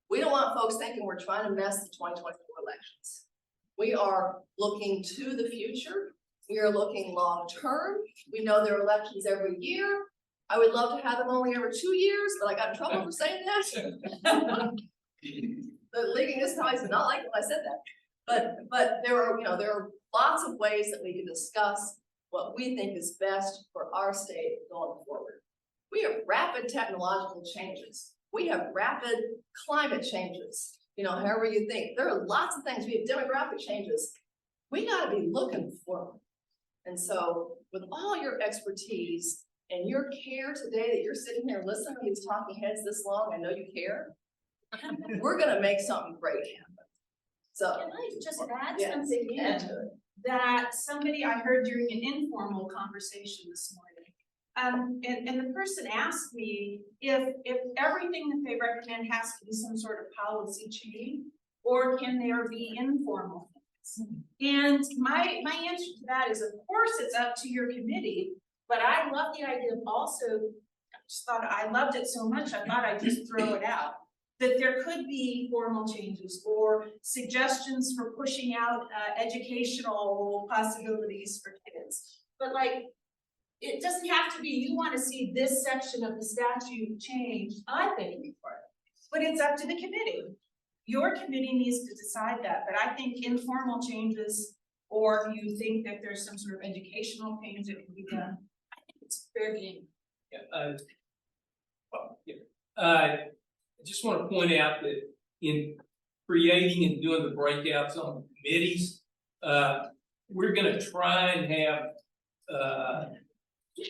we don't want folks thinking we're trying to mess the 2024 elections. We are looking to the future. We are looking long-term. We know there are elections every year. I would love to have them only every 2 years, but I got in trouble for saying that. The League of Municipalities did not like it when I said that. But there are lots of ways that we can discuss what we think is best for our state going forward. We have rapid technological changes. We have rapid climate changes. You know, however you think. There are lots of things. We have demographic changes. We got to be looking forward. And so with all your expertise and your care today that you're sitting here listening to these talking heads this long, I know you care. We're going to make something great happen. So can I just add yeah, something in that somebody I heard during an informal conversation this morning. And the person asked me if everything that they recommend has to be some sort of policy change, or can there be informal things? And my answer to that is, of course, it's up to your committee. But I love the idea of also, I just thought I loved it so much, I thought I'd just throw it out. That there could be formal changes or suggestions for pushing out educational possibilities for kids. But like, it doesn't have to be, you want to see this section of the statute changed, I think, but it's up to the committee. Your committee needs to decide that, but I think informal changes, or if you think that there's some sort of educational change that can be done, I think it's fair game. I just want to point out that in creating and doing the breakouts on the committees, we're going to try and have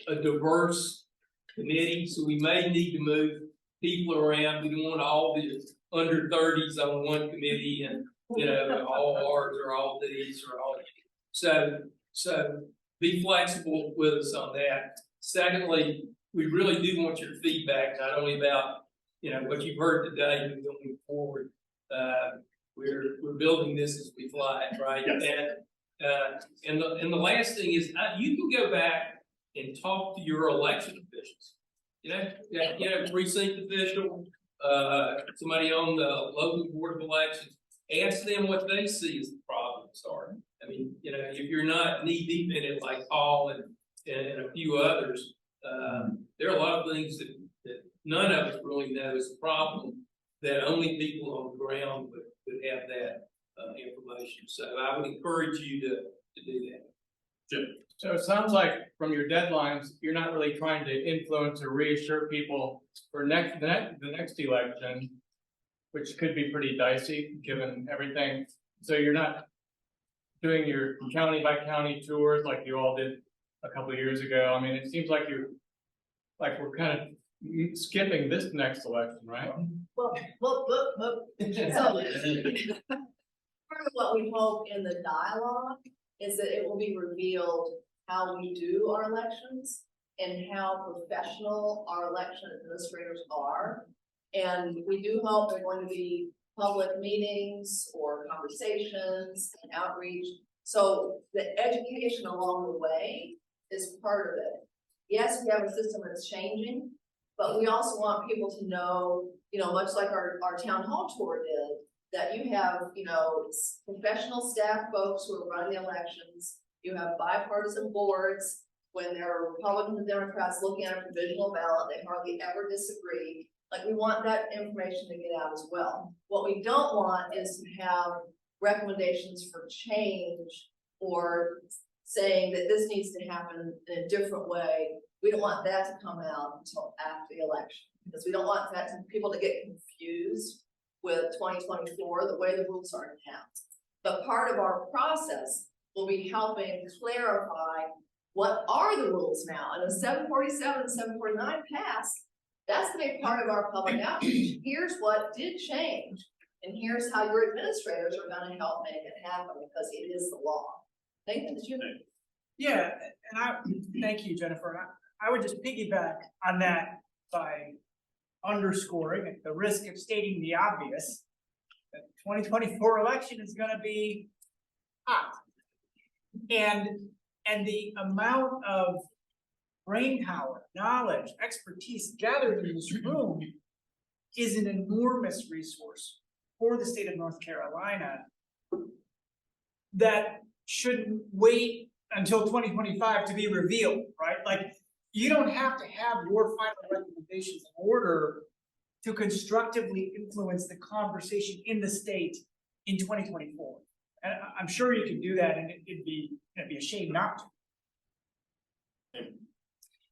a diverse committee, so we may need to move people around. We don't want all the under 30s on one committee and, you know, all R's or all D's or all. So be flexible with us on that. Secondly, we really do want your feedback, not only about, you know, what you've heard today, but going forward. We're building this as we fly, right? Yes. And the last thing is, you can go back and talk to your election officials. You know, precinct official, somebody on the local board of elections. Ask them what they see as the problems are. I mean, you know, if you're not knee deep in it like Paul and a few others, There are a lot of things that none of us really know is a problem, that only people on the ground would have that information. So I would encourage you to do that. Jim? So it sounds like from your deadlines, you're not really trying to influence or reassure people for the next election, which could be pretty dicey given everything. So you're not doing your county by county tours like you all did a couple of years ago. I mean, it seems like we're kind of skipping this next election, right? Well, so part of what we hope in the dialogue is that it will be revealed how we do our elections and how professional our election administrators are. And we do hope there are going to be public meetings or conversations and outreach. So the education along the way is part of it. Yes, we have a system that's changing, but we also want people to know, you know, much like our town hall tour did, that you have, you know, professional staff folks who are running the elections. You have bipartisan boards. When there are Republicans and Democrats looking at a provisional ballot, they hardly ever disagree. Like, we want that information to get out as well. What we don't want is to have recommendations for change or saying that this needs to happen in a different way. We don't want that to come out until after the election, because we don't want people to get confused with 2024, the way the rules are now. But part of our process will be helping clarify what are the rules now. And if 747 and 749 pass, that's gonna be part of our public outreach. Here's what did change, and here's how your administrators are gonna help make it happen, because it is the law. Nathan, did you? Yeah, and thank you, Jennifer. I would just piggyback on that by underscoring, at the risk of stating the obvious, that the 2024 election is gonna be hot. And the amount of brainpower, knowledge, expertise gathered in this room is an enormous resource for the state of North Carolina that shouldn't wait until 2025 to be revealed, right? Like, you don't have to have your final recommendations in order to constructively influence the conversation in the state in 2024. And I'm sure you can do that, and it'd be a shame not to.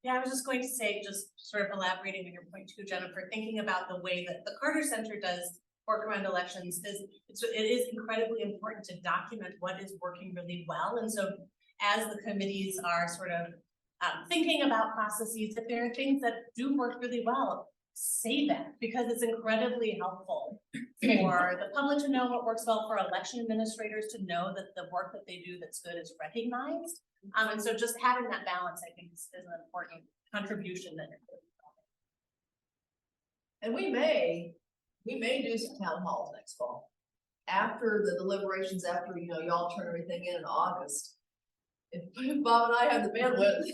Yeah, I was just going to say, just sort of elaborating on your point too, Jennifer, thinking about the way that the Carter Center does work around elections it is incredibly important to document what is working really well. And so as the committees are sort of thinking about processes, if there are things that do work really well, say that, because it's incredibly helpful for the public to know what works well, for election administrators to know that the work that they do that's good is recognized. And so just having that balance, I think, is an important contribution that you're doing. And we may do some town halls next fall. After the deliberations, after, you know, y'all turn everything in August. If Bob and I have the bandwidth.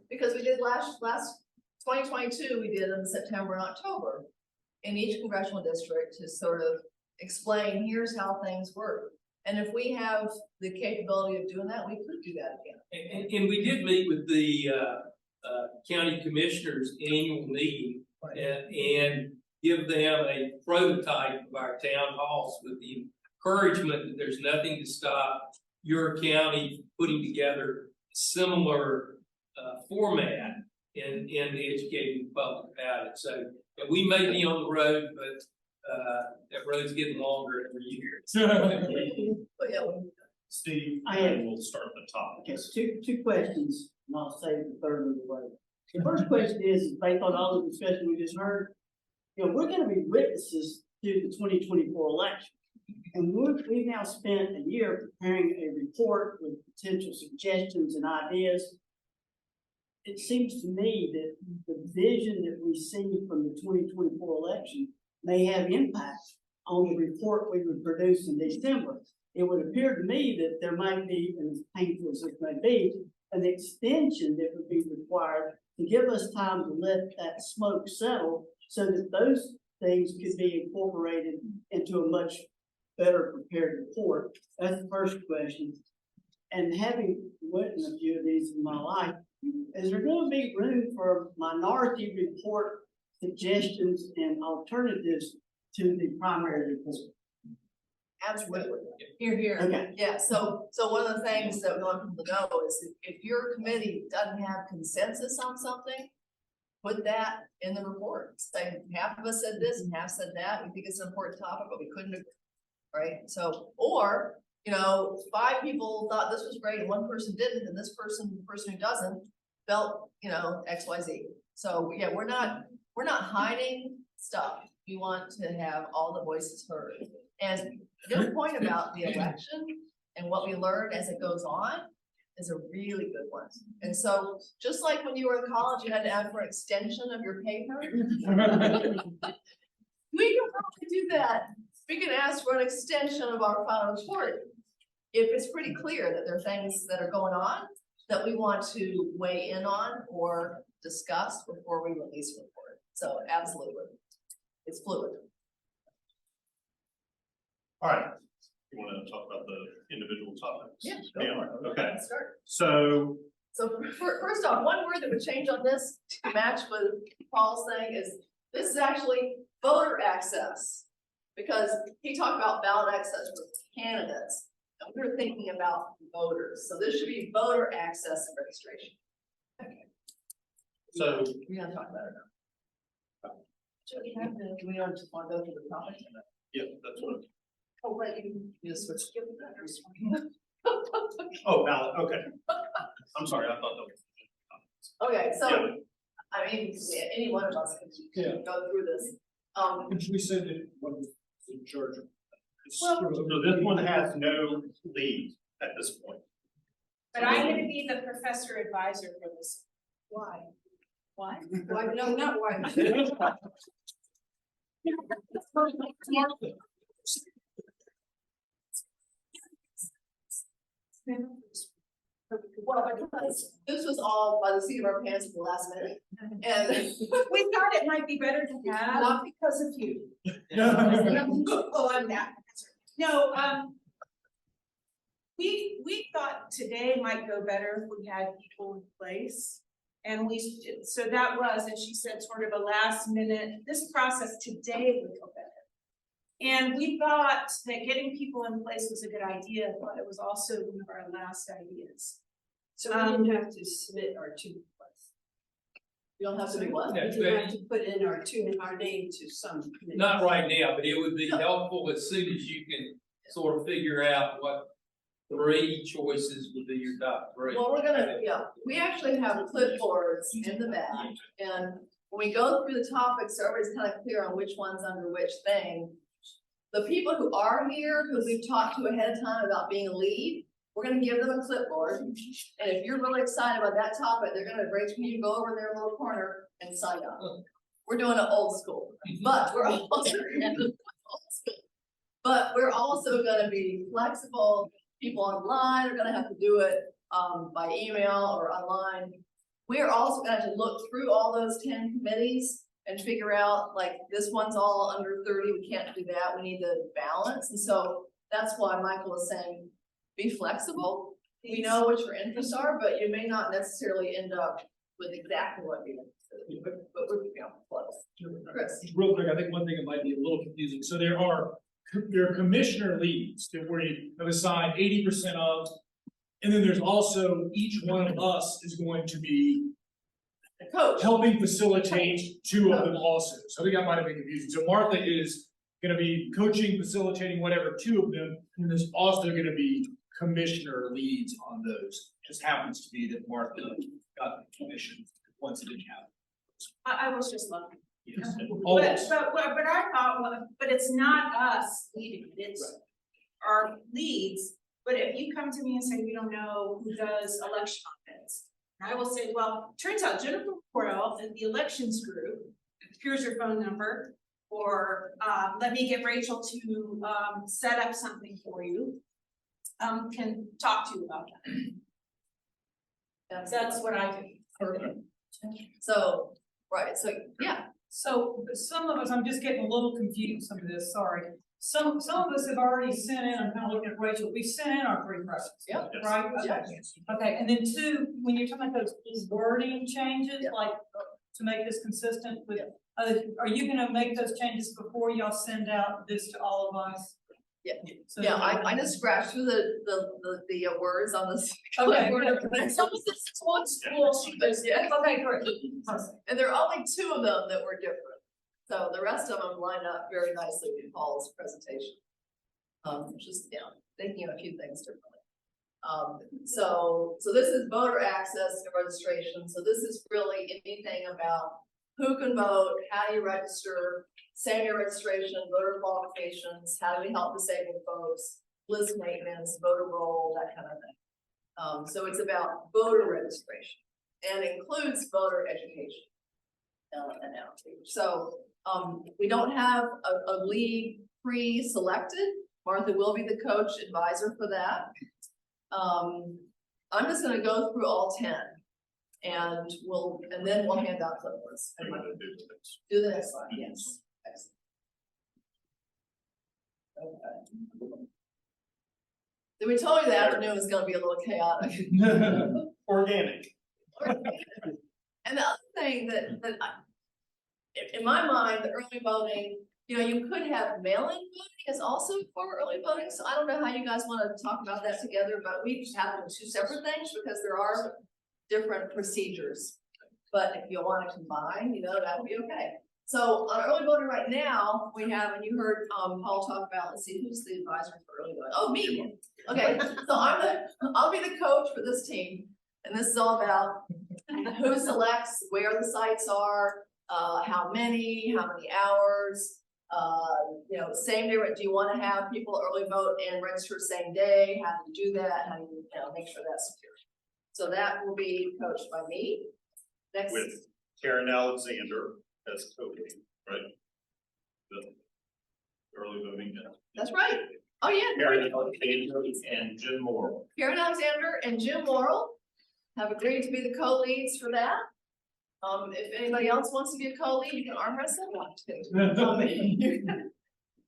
Because we did last 2022, we did in September and October in each congressional district to sort of explain, here's how things work. And if we have the capability of doing that, we could do that again. And we did meet with the county commissioners annual meeting and give them a prototype of our town halls with the encouragement that there's nothing to stop your county putting together a similar format and educating the public about it. So we may be on the road, but that road's getting longer every year. But yeah, Steve, we'll start at the top. Okay, two questions, and I'll save the third one away. The first question is, based on all the discussion we just heard, you know, we're gonna be witnesses to the 2024 election. And we've now spent a year preparing a report with potential suggestions and ideas. It seems to me that the vision that we see from the 2024 election may have impact on the report we would produce in December. It would appear to me that there might be, and as painful as it may be, an extension that would be required to give us time to let that smoke settle so that those things could be incorporated into a much better prepared report. That's the first question. And having written a few of these in my life, is there gonna be room for minority report suggestions and alternatives to the primary report? Absolutely. Here, here. Okay. Yeah, so one of the things that we want people to know is if your committee doesn't have consensus on something, put that in the report. Say, half of us said this and half said that. We think it's an important topic, but we couldn't agree. Right? So, or, you know, 5 people thought this was great and one person didn't, and this person, the person who doesn't, felt, you know, XYZ. So yeah, we're not hiding stuff. We want to have all the voices heard. And your point about the election and what we learn as it goes on is a really good one. And so just like when you were in college, you had to ask for an extension of your paper. We can probably do that. We can ask for an extension of our final report. If it's pretty clear that there are things that are going on that we want to weigh in on or discuss before we release a report. So absolutely, it's fluid. All right, you want to talk about the individual topics? Yeah, go for it. Okay, Let's start. so So first off, one word that would change on this to match with Paul's thing is, this is actually voter access. Because he talked about ballot access for candidates, and we were thinking about voters. So this should be voter access and registration. Okay. So We're gonna talk about it now. Do we have the, do we want to go through the topic? yeah, that's what. Oh, right, you just switch. Oh, ballot. Okay. I'm sorry. I thought that was. Okay, so, Yeah. I mean, any one of us can go through this. We said that was in charge of. So this one has no lead at this point. But I'm gonna be the professor advisor for this. Why? Why? Why, no, not why. Well, because this was all by the seat of our pants at the last minute, and We thought it might be better to have. not because of you. Oh, I'm that. No, we thought today might go better if we had people in place. And so that was, and she said, sort of a last minute, this process today would go better. And we thought that getting people in place was a good idea, but it was also one of our last ideas. So we didn't have to submit our 2 requests. You don't have to do what? We didn't have to put in our name to some committee. Not right now, but it would be helpful as soon as you can sort of figure out what 3 choices would be your top 3. Well, we're gonna, yeah, we actually have clipboards in the back, and when we go through the topics, so everybody's kind of clear on which one's under which thing. The people who are here, who we've talked to ahead of time about being a lead, we're gonna give them a clipboard. And if you're really excited about that topic, they're gonna break from you, go over in their little corner and sign up. We're doing it old school, but we're also gonna be flexible. People online are gonna have to do it by email or online. We're also gonna have to look through all those 10 committees and figure out, like, this one's all under 30, we can't do that, we need to balance. And so that's why Michael is saying, be flexible. We know what your interests are, but you may not necessarily end up with exactly what you're interested in, but we're, close. Chris. Real quick, I think one thing that might be a little confusing, so there are commissioner leads that we have assigned 80% of. And then there's also, each one of us is going to be helping facilitate 2 of them also. So I think that might have been confusing. So Martha is gonna be coaching, facilitating whatever 2 of them, and there's also gonna be commissioner leads on those. Just happens to be that Martha got the commission once it didn't happen. I was just lucky. Yes. But Always. I thought, well, but it's not us leading it, it's our leads. But if you come to me and say, we don't know who does election offense, I will say, well, turns out Jennifer Correll in the elections group, here's your phone number, or let me get Rachel to set up something for you, can talk to you about that. That's what I do. So, right, so, yeah. So some of us, I'm just getting a little confused, some of this, sorry. some of us have already sent in, I'm kind of looking at Rachel, we sent in our three questions. Yep. Right? Yep. Okay, and then two, when you're talking about those wording changes, like to make this consistent with, are you gonna make those changes before y'all send out this to all of us? Yeah, So yeah, that- I just scratched through the words on this. Okay, Some of this one school, yeah. Okay, great. And there are only two of them that were different. So the rest of them line up very nicely in Paul's presentation. Just, thinking of a few things differently. So this is voter access and registration. So this is really anything about who can vote, how do you register, same-day registration, voter qualifications, how do we help disabled folks, list maintenance, voter roll, that kind of thing. So it's about voter registration and includes voter education. And outreach. So we don't have a lead pre-selected. Martha will be the coach advisor for that. I'm just gonna go through all 10 and then we'll hand out clipboards. Do the next slide, yes. Excellent. Okay. So we told you the afternoon was gonna be a little chaotic. Organic. And the other thing that in my mind, the early voting, you could have mail-in voting is also for early voting, so I don't know how you guys wanna talk about that together, but we just have them two separate things because there are different procedures. But if you wanna combine, that would be okay. So on early voting right now, we have, and you heard Paul talk about, let's see, who's the advisor for early voting? Oh, me. Okay, so I'll be the coach for this team, and this is all about who selects, where the sites are, how many hours, same day, do you want to have people early vote and register same day? How do you do that? How do you, make sure that's secure? So that will be coached by me. Next. With Karen Alexander as coach, right? The early voting. That's right. Oh, yeah. Karen Alexander and Jim Morrill. Karen Alexander and Jim Morrill have agreed to be the co-leads for that. If anybody else wants to be a co-lead, you can arm wrestle. If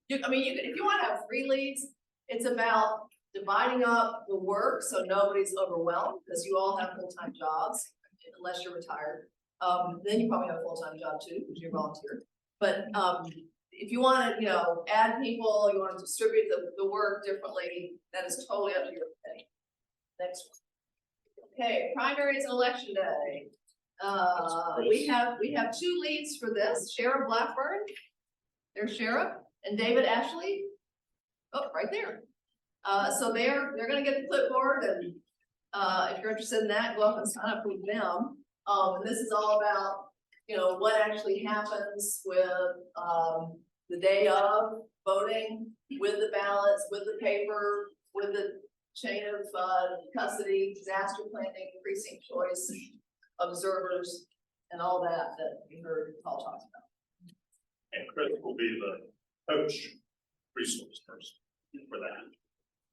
you want to have 3 leads, it's about dividing up the work so nobody's overwhelmed, because you all have full-time jobs, unless you're retired. Then you probably have a full-time job too, because you're volunteer. But if you want to, add people, you want to distribute the work differently, that is totally up to your opinion. Next one. Okay, primaries and election day. We have 2 leads for this, Sheriff Blackburn, there's Sheriff, and David Ashley. Oh, right there. So they're gonna get the clipboard, and if you're interested in that, go up and sign up with them. And this is all about, what actually happens with the day of voting, with the ballots, with the paper, with the chain of custody, disaster planning, precinct choice, observers, and all that you heard Paul talk about. And Chris will be the coach resource person for that.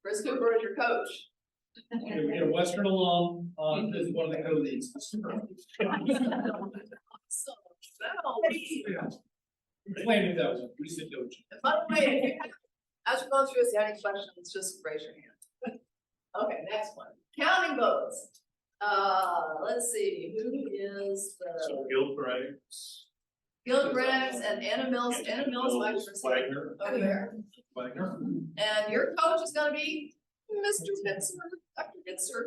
Chris Cooper is your coach. We had a Western alum, as one of the co-leads. Claimed that was, we said coach. By the way, if you have, as we're going through this, if you have any questions, just raise your hand. Okay, next one, counting votes. Let's see, who is So the Gil Braggs. Gil Braggs and Anna Mills, Wagner. over there. Wagner. And your coach is gonna be Mr. Bitzer, Dr. Bitzer.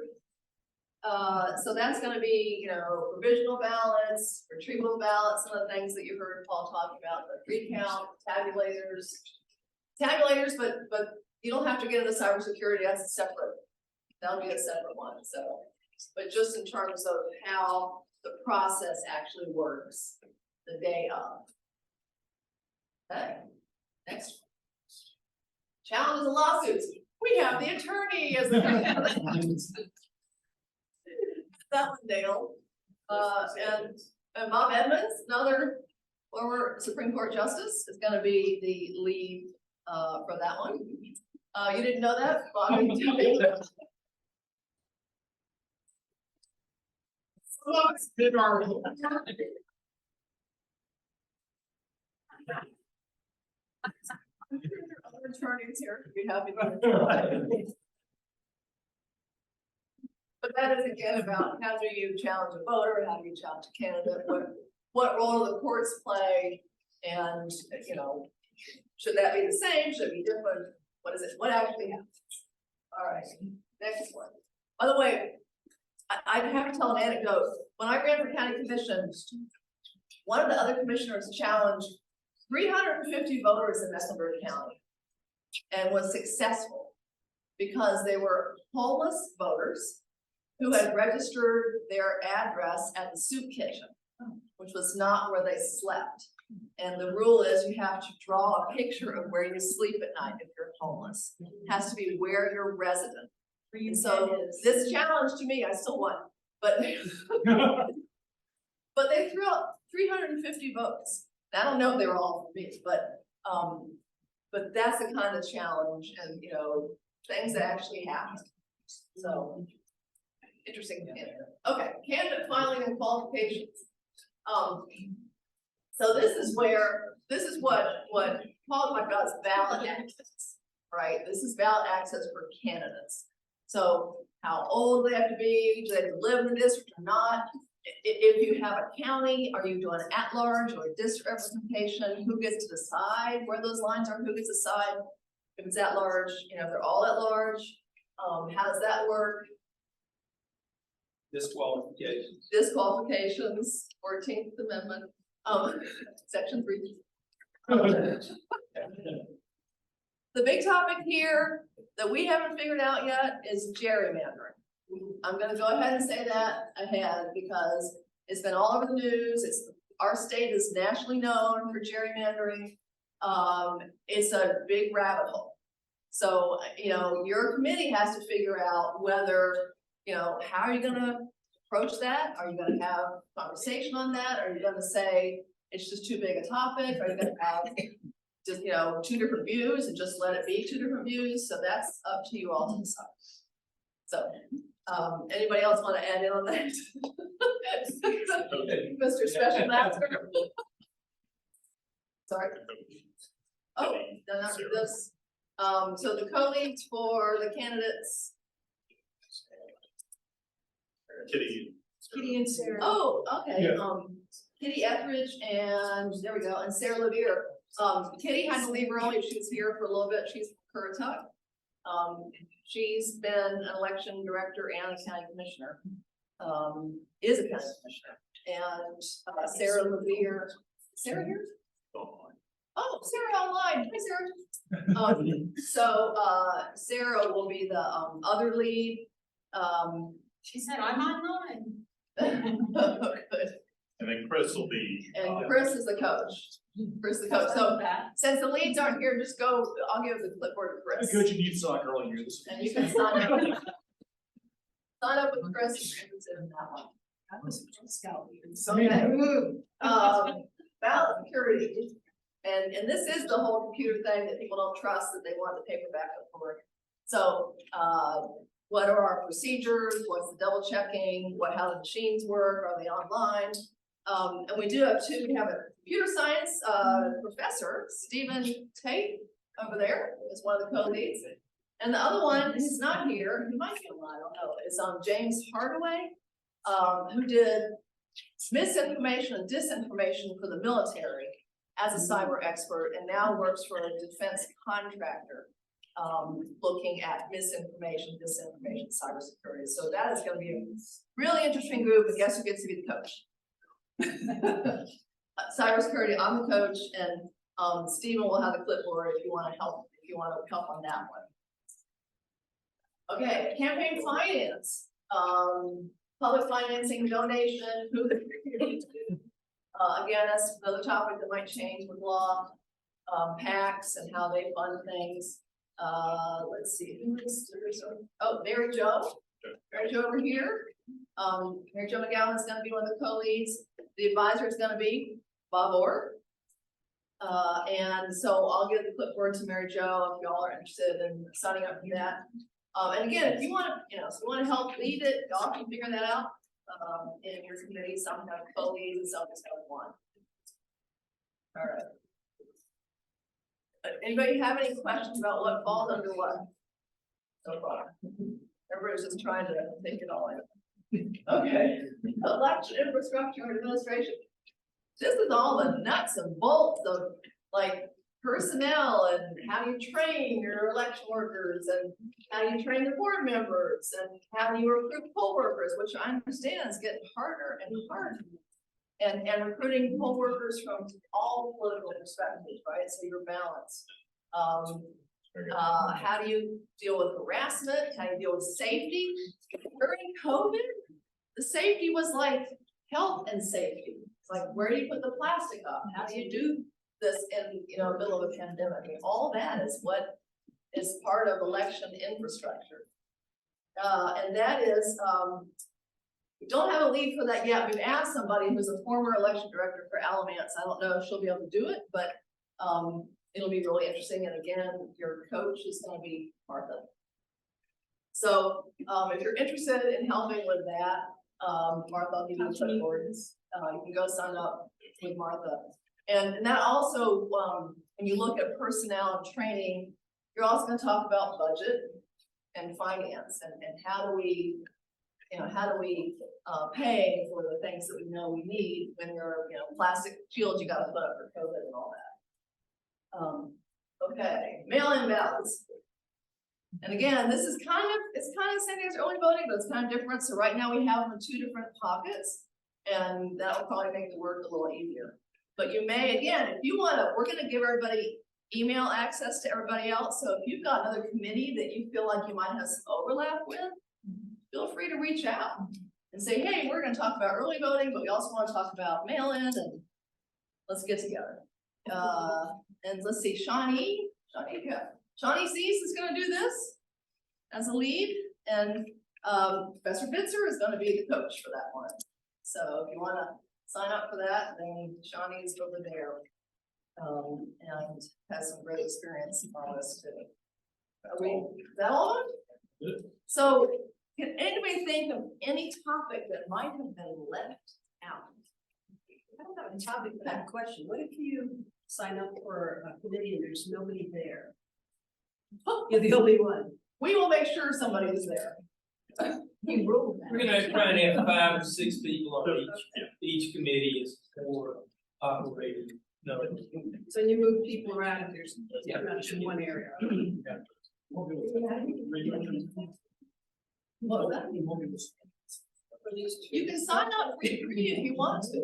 So that's gonna be, provisional ballots, retrieval ballots, some of the things that you heard Paul talking about, the recount, tabulators. But you don't have to get into cybersecurity, that's a separate, that'll be a separate one, so. But just in terms of how the process actually works, the day of. Okay, next one. Challenges and lawsuits. We have the attorney as the. That one, Dale. And Bob Edmonds, another former Supreme Court justice, is gonna be the lead for that one. You didn't know that, Bob? Did our. attorneys here, would be happy to. But that is again about how do you challenge a voter, how do you challenge a candidate, what role do the courts play? And, you know, should that be the same, should it be different, what is it, what actually happens? All right, next one. By the way, I have to tell an anecdote, when I ran for county commission, one of the other commissioners challenged 350 voters in Mecklenburg County and was successful because they were homeless voters who had registered their address at the soup kitchen, which was not where they slept. And the rule is you have to draw a picture of where you sleep at night if you're homeless. It has to be where you're resident. And so this challenge to me, I still won, but but they threw out 350 votes. I don't know if they were all for me, but that's the kind of challenge and, you know, things that actually happen. So interesting. Okay, candidate filing and qualifications. So this is what qualified as ballot access, right? This is ballot access for candidates. So how old they have to be, do they have to live in the district or not? If you have a county, are you doing an at-large or a district representation? Who gets to decide where those lines are? Who gets to decide if it's at-large? You know, if they're all at-large, how does that work? Disqualifications. Disqualifications, 14th Amendment, Section 3. The big topic here that we haven't figured out yet is gerrymandering. I'm gonna go ahead and say that ahead because it's been all over the news. Our state is nationally known for gerrymandering. It's a big rabbit hole. So, you know, your committee has to figure out whether, you know, how are you gonna approach that? Are you gonna have a conversation on that? Are you gonna say it's just too big a topic? Are you gonna have just, you know, two different views and just let it be two different views? So that's up to you all to decide. So, anybody else want to add in on that? Mr. Special Master. Sorry. Oh, no, not this. So the co-leads for the candidates. Kitty and Sarah. Oh, okay. Yeah. Kitty Etheridge and there we go, and Sarah Levere. Kitty had to leave early. She was here for a little bit. She's from Currituck. She's been an election director and a county commissioner. Is a county commissioner. And Sarah Levere. Sarah here? Oh, Sarah online. Hi, Sarah. So Sarah will be the other lead. She said, I'm online. Good. And then Chris will be. And Chris is the coach. Chris the coach. So since the leads aren't here, just go, I'll give the clipboard to Chris. Coach, you need soccer all year. And you can sign up. Sign up with Chris and in that one. I was a Girl Scout leader. Okay. Ballot security. And this is the whole computer thing that people don't trust, that they want the paper backup for work. So, what are our procedures? What's the double checking? How the machines work? Are they online? And we do have we have a computer science professor, Stephen Tate, over there, is one of the co-leads. And the other one is not here, he might be online, I don't know, it's James Hardaway, who did misinformation and disinformation for the military as a cyber expert, and now works for a defense contractor, looking at misinformation, disinformation, cybersecurity. So that is gonna be a really interesting group, and guess who gets to be the coach? Cybersecurity, I'm the coach, and Stephen will have the clipboard if you want to help on that one. Okay, campaign finance, public financing, donation, who again, that's another topic that might change with law, PACs and how they fund things. Let's see, oh, Mary Jo over here. Mary Jo McGowan is going to be one of the co-leads. The advisor is going to be Bob Orr. And so I'll give the clipboard to Mary Jo if y'all are interested in signing up for that. And again, if you want to, if you want to help lead it, y'all can figure that out in your committee. Some have co-leads and some just have one. All Anybody have any questions about what falls under what? So far, everybody's just trying to think it all in. Okay, election infrastructure and administration. This is all the nuts and bolts of like personnel and how do you train your election workers and how do you train the board members and how do you recruit poll workers, which I understand is getting harder and harder. And recruiting poll workers from all political perspectives, right? So you're balanced. How do you deal with harassment? How do you deal with safety? During COVID, the safety was like health and safety. It's like, where do you put the plastic up? How do you do this in, the middle of a pandemic? I mean, all that is what is part of election infrastructure. And that is, we don't have a lead for that yet. We've asked somebody who's a former election director for Alamance. I don't know if she'll be able to do it, but it'll be really interesting. And again, your coach is going to be Martha. So if you're interested in helping with that, Martha, I'll give you the clipboards. You can go sign up with Martha. And that also, when you look at personnel and training, you're also going to talk about budget and finance and how do we pay for the things that we know we need when you're, plastic shields you got to put up for COVID and all that. Okay, mail-in ballots. And again, this is kind of the same as early voting, but it's kind of different. So right now we have them in 2 different pockets, and that'll probably make the work a little easier. But you may, again, if you want to, we're going to give everybody email access to everybody else. So if you've got another committee that you feel like you might have some overlap with, feel free to reach out and say, hey, we're going to talk about early voting, but we also want to talk about mail-in, and let's get together. And let's see, Shawnee Cease is going to do this as a lead, and Professor Bitzer is going to be the coach for that one. So if you want to sign up for that, then Shawnee's over there and has some great experience on this too. Is that all? So can anybody think of any topic that might have been left out? I don't have a topic for that question. What if you sign up for a committee and there's nobody there? You're the only one. We will make sure somebody is there. You rule that. We're gonna try and have 5 or 6 people on each committee is for operating. No. So you move people around if there's not in one area. You can sign up for 3 if you want to.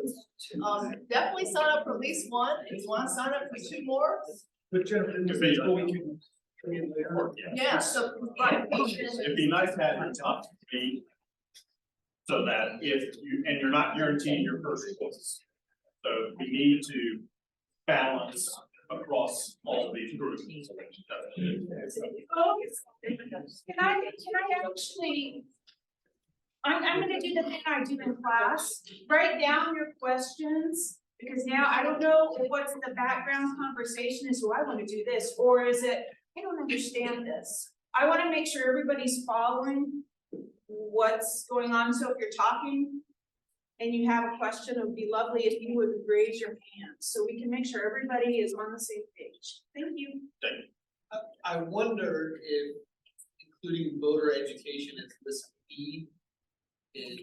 Definitely sign up for at least 1. If you want to sign up for 2 more. Yeah, so it'd be nice to have your top 3 so that if you, and you're not guaranteeing your first choice. So we need to balance across all of these groups. Can I actually, I'm gonna do the thing I do in class, write down your questions, because now I don't know what's the background conversation is, so I wanna do this, or is it, I don't understand this. I wanna make sure everybody's following what's going on, so if you're talking and you have a question, it would be lovely if you would raise your hand, so we can make sure everybody is on the same page. Thank you. I wonder if including voter education as list B in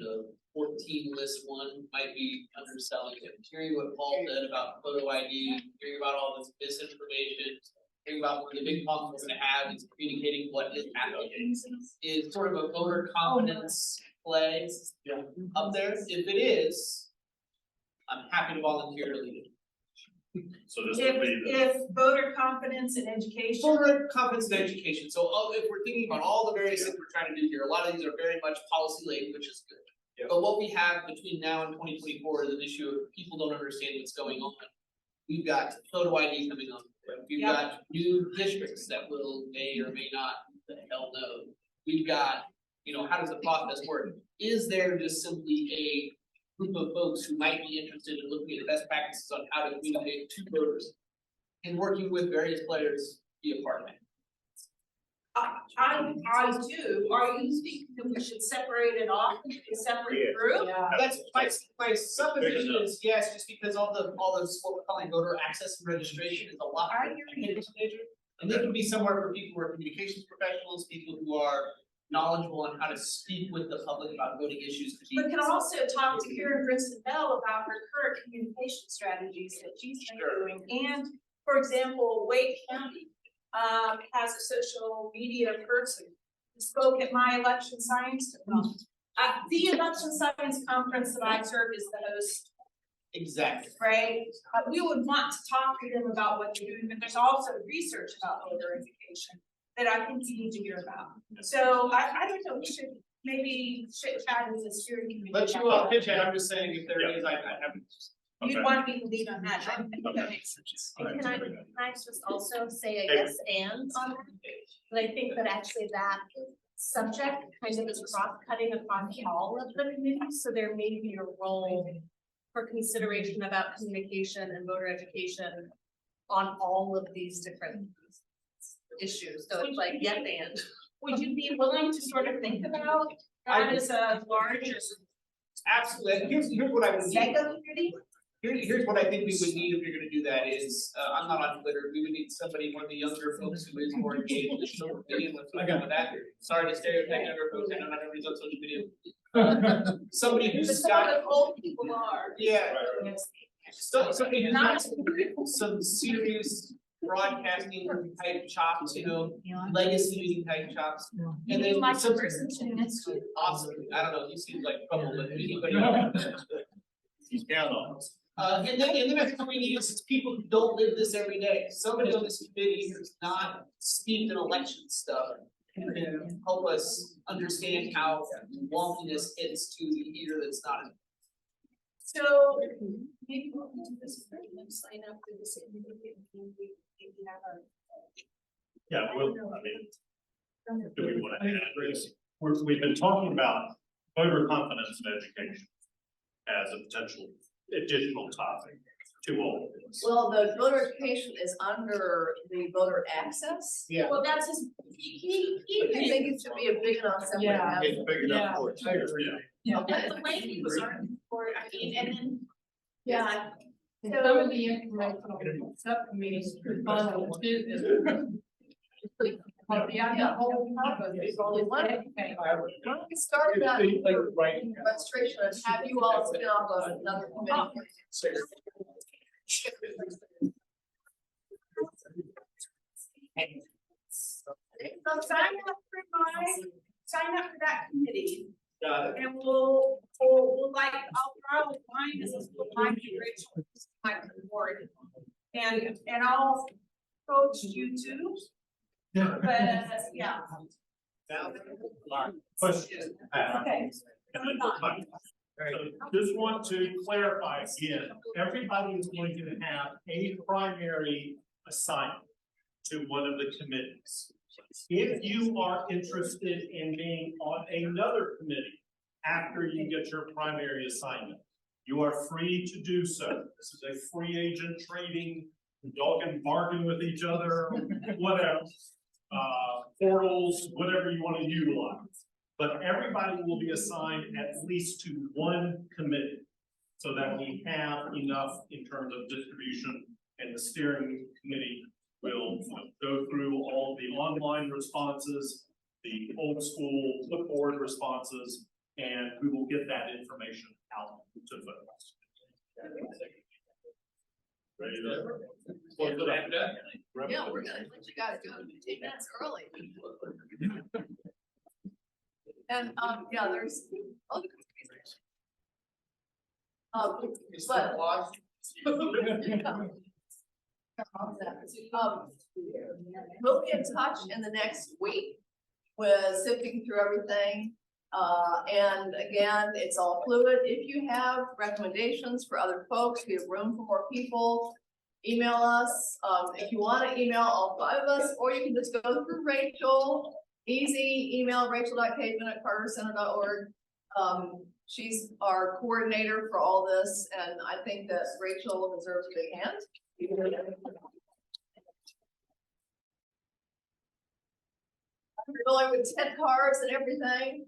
14 list 1 might be underselling it. Hearing what Paul said about photo ID, hearing about all this misinformation, hearing about one of the big problems we're going to have is communicating what is happening. Is sort of a voter confidence play up there? If it is, I'm happy to volunteer to lead it. So this would be If voter confidence and education. Voter confidence and education. So if we're thinking about all the various things we're trying to do here, a lot of these are very much policy laden, which is good. But what we have between now and 2024 is an issue of people don't understand what's going on. We've got photo ID coming on. We've got new districts that may or may not, the hell know. We've got, how does the process work? Is there just simply a group of folks who might be interested in looking at best practices on how to communicate to voters and working with various players to be a part of it? I do, are you thinking that we should separate it off into a separate group? That's my supposition is yes, just because all those, what we're calling voter access and registration is a lot more communication major. And they can be somewhere for people who are communications professionals, people who are knowledgeable on how to speak with the public about voting issues. We can also talk to Karen Princeton Bell about her current communication strategies that she's been doing. And for example, Wake County has a social media person who spoke at my election science. The election science conference that I serve is the host. Exactly. Right? We would want to talk to them about what they're doing, but there's also research about voter education that I think you need to hear about. So I don't know, we should maybe chit chat as a steering committee. Let you pitch it, I'm just saying if there is, I haven't. You'd want to be the lead on that, I think that makes sense. And can I just also say a yes and on that? But I think that actually that subject kind of is cross-cutting across all of the committees, so there may be a role for consideration about communication and voter education on all of these different issues, so it's like yes and. Would you be willing to sort of think about that as a large? Absolutely, here's what I would need. Mega committee? Here's what I think we would need if you're gonna do that is, I'm not on Twitter, we would need somebody, one of the younger folks who is more engaged with social media, what's going on with that. Sorry to stereotype younger folks, I know not everybody's on social media. Somebody who's got. Old people are. Yeah. Somebody who's got some serious broadcasting type chops, you know, legacy meeting type chops. And then like some person to next to. awesome, I don't know, you seem like trouble with anybody else. He's counting on us. And then I think we need is people who don't live this every day. Somebody on this committee who's not steeped in election stuff can help us understand how wonkiness hits to the ear that's not. So maybe we'll do this, sign up for this. Yeah, well, I mean, do we want to add this? We've been talking about voter confidence in education as a potential additional topic to all of this. Well, the voter education is under the voter access. Yeah. Well, that's his, he. I think it should be a big enough separate. Yeah. It's big enough for it. Yeah. The way he was arguing for it, I mean, and then. Yeah. Some of the informational subcommittees respond to. Yeah, the whole purpose is only one. Why don't we start that registration and have you all spin off another committee? So sign up for that committee. Got it. And we'll like, I'll probably find this is my Rachel, my board. And I'll coach you too. But, yeah. Question. Okay. So just want to clarify again, everybody is going to have a primary assignment to one of the committees. If you are interested in being on another committee after you get your primary assignment, you are free to do so. This is a free agent trading, y'all can bargain with each other, whatever. Portals, whatever you want to utilize. But everybody will be assigned at least to one committee so that we have enough in terms of distribution, and the steering committee will go through all the online responses, the old school clipboard responses, and we will get that information out to folks. Ready to? Yeah, we're gonna let you guys go 15 minutes early. And, yeah, there's other we'll be in touch in the next week with sifting through everything. And again, it's all fluid. If you have recommendations for other folks, we have room for more people. Email us, if you want to email all 5 of us, or you can just go through Rachel. Easy, email rachel.caveman@cartercenter.org. She's our coordinator for all this, and I think that Rachel deserves a big hand. going with 10 cars and everything.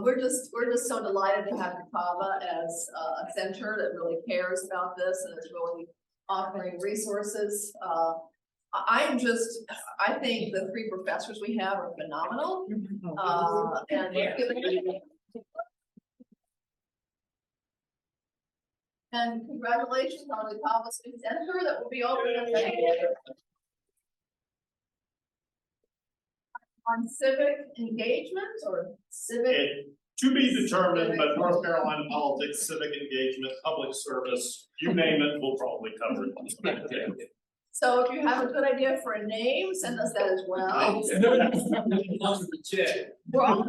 We're just so delighted to have Catawba as a center that really cares about this and is really offering resources. I think the 3 professors we have are phenomenal. And congratulations on the Catawba Student Center that will be opening on civic engagement or civic. To be determined, but North Carolina politics, civic engagement, public service, you name it, we'll probably cover it. So if you have a good idea for a name, send us that as well. We're all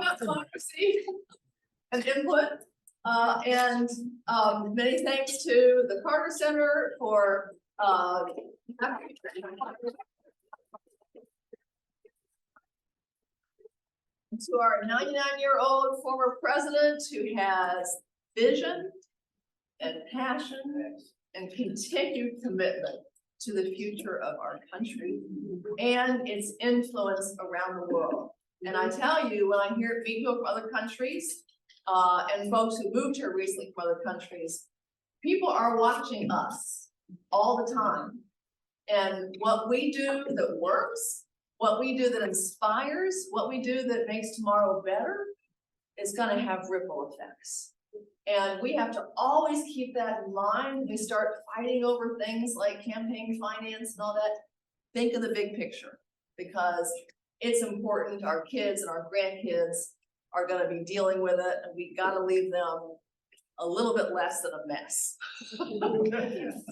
about democracy and input. Many thanks to the Carter Center for to our 99-year-old former president who has vision and passion and continued commitment to the future of our country and its influence around the world. And I tell you, when I hear people from other countries, and folks who moved here recently from other countries, people are watching us all the time. And what we do that works, what we do that inspires, what we do that makes tomorrow better is gonna have ripple effects. And we have to always keep that in mind when we start fighting over things like campaign finance and all that. Think of the big picture, because it's important. Our kids and our grandkids are gonna be dealing with it, and we gotta leave them a little bit less than a mess.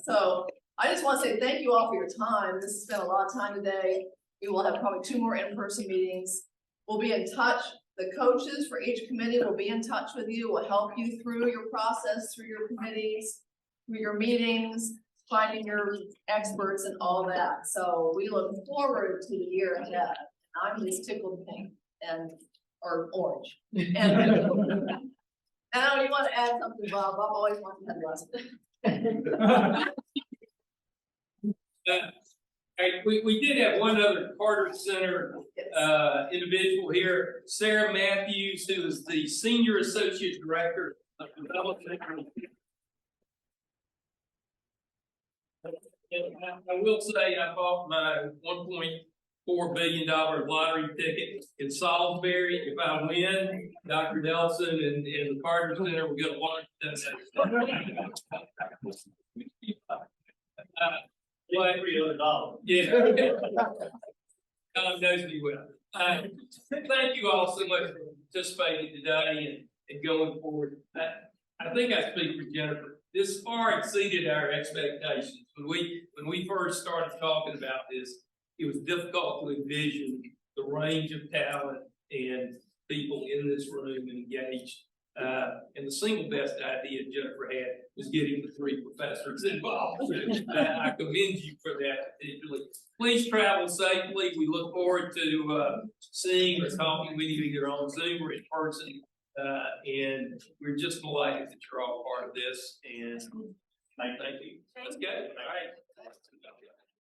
So I just wanna say thank you all for your time. This has spent a lot of time today. We will have probably 2 more in-person meetings. We'll be in touch. The coaches for each committee will be in touch with you, will help you through your process, through your committees, through your meetings, finding your experts and all that. So we look forward to the year ahead. I'm just tickled pink or orange. And I know you want to add something, Bob. Bob always wants to have less. We did have one other Carter Center individual here, Sarah Matthews, who is the Senior Associate Director of Development. I will say I bought my $1.4 billion lottery ticket in Salisbury. If I win, Dr. Nelson and the Carter Center will get a launch. $300. Yeah. Knows me well. Thank you all so much for participating today and going forward. I think I speak for Jennifer. This far exceeded our expectations. When we first started talking about this, it was difficult to envision the range of talent and people in this room engaged. And the single best idea Jennifer had was getting the 3 professors involved. I commend you for that particularly. Please travel safely. We look forward to seeing or talking with you either on Zoom or in person. And we're just delighted that you're all part of this. And thank you. Let's go. All right.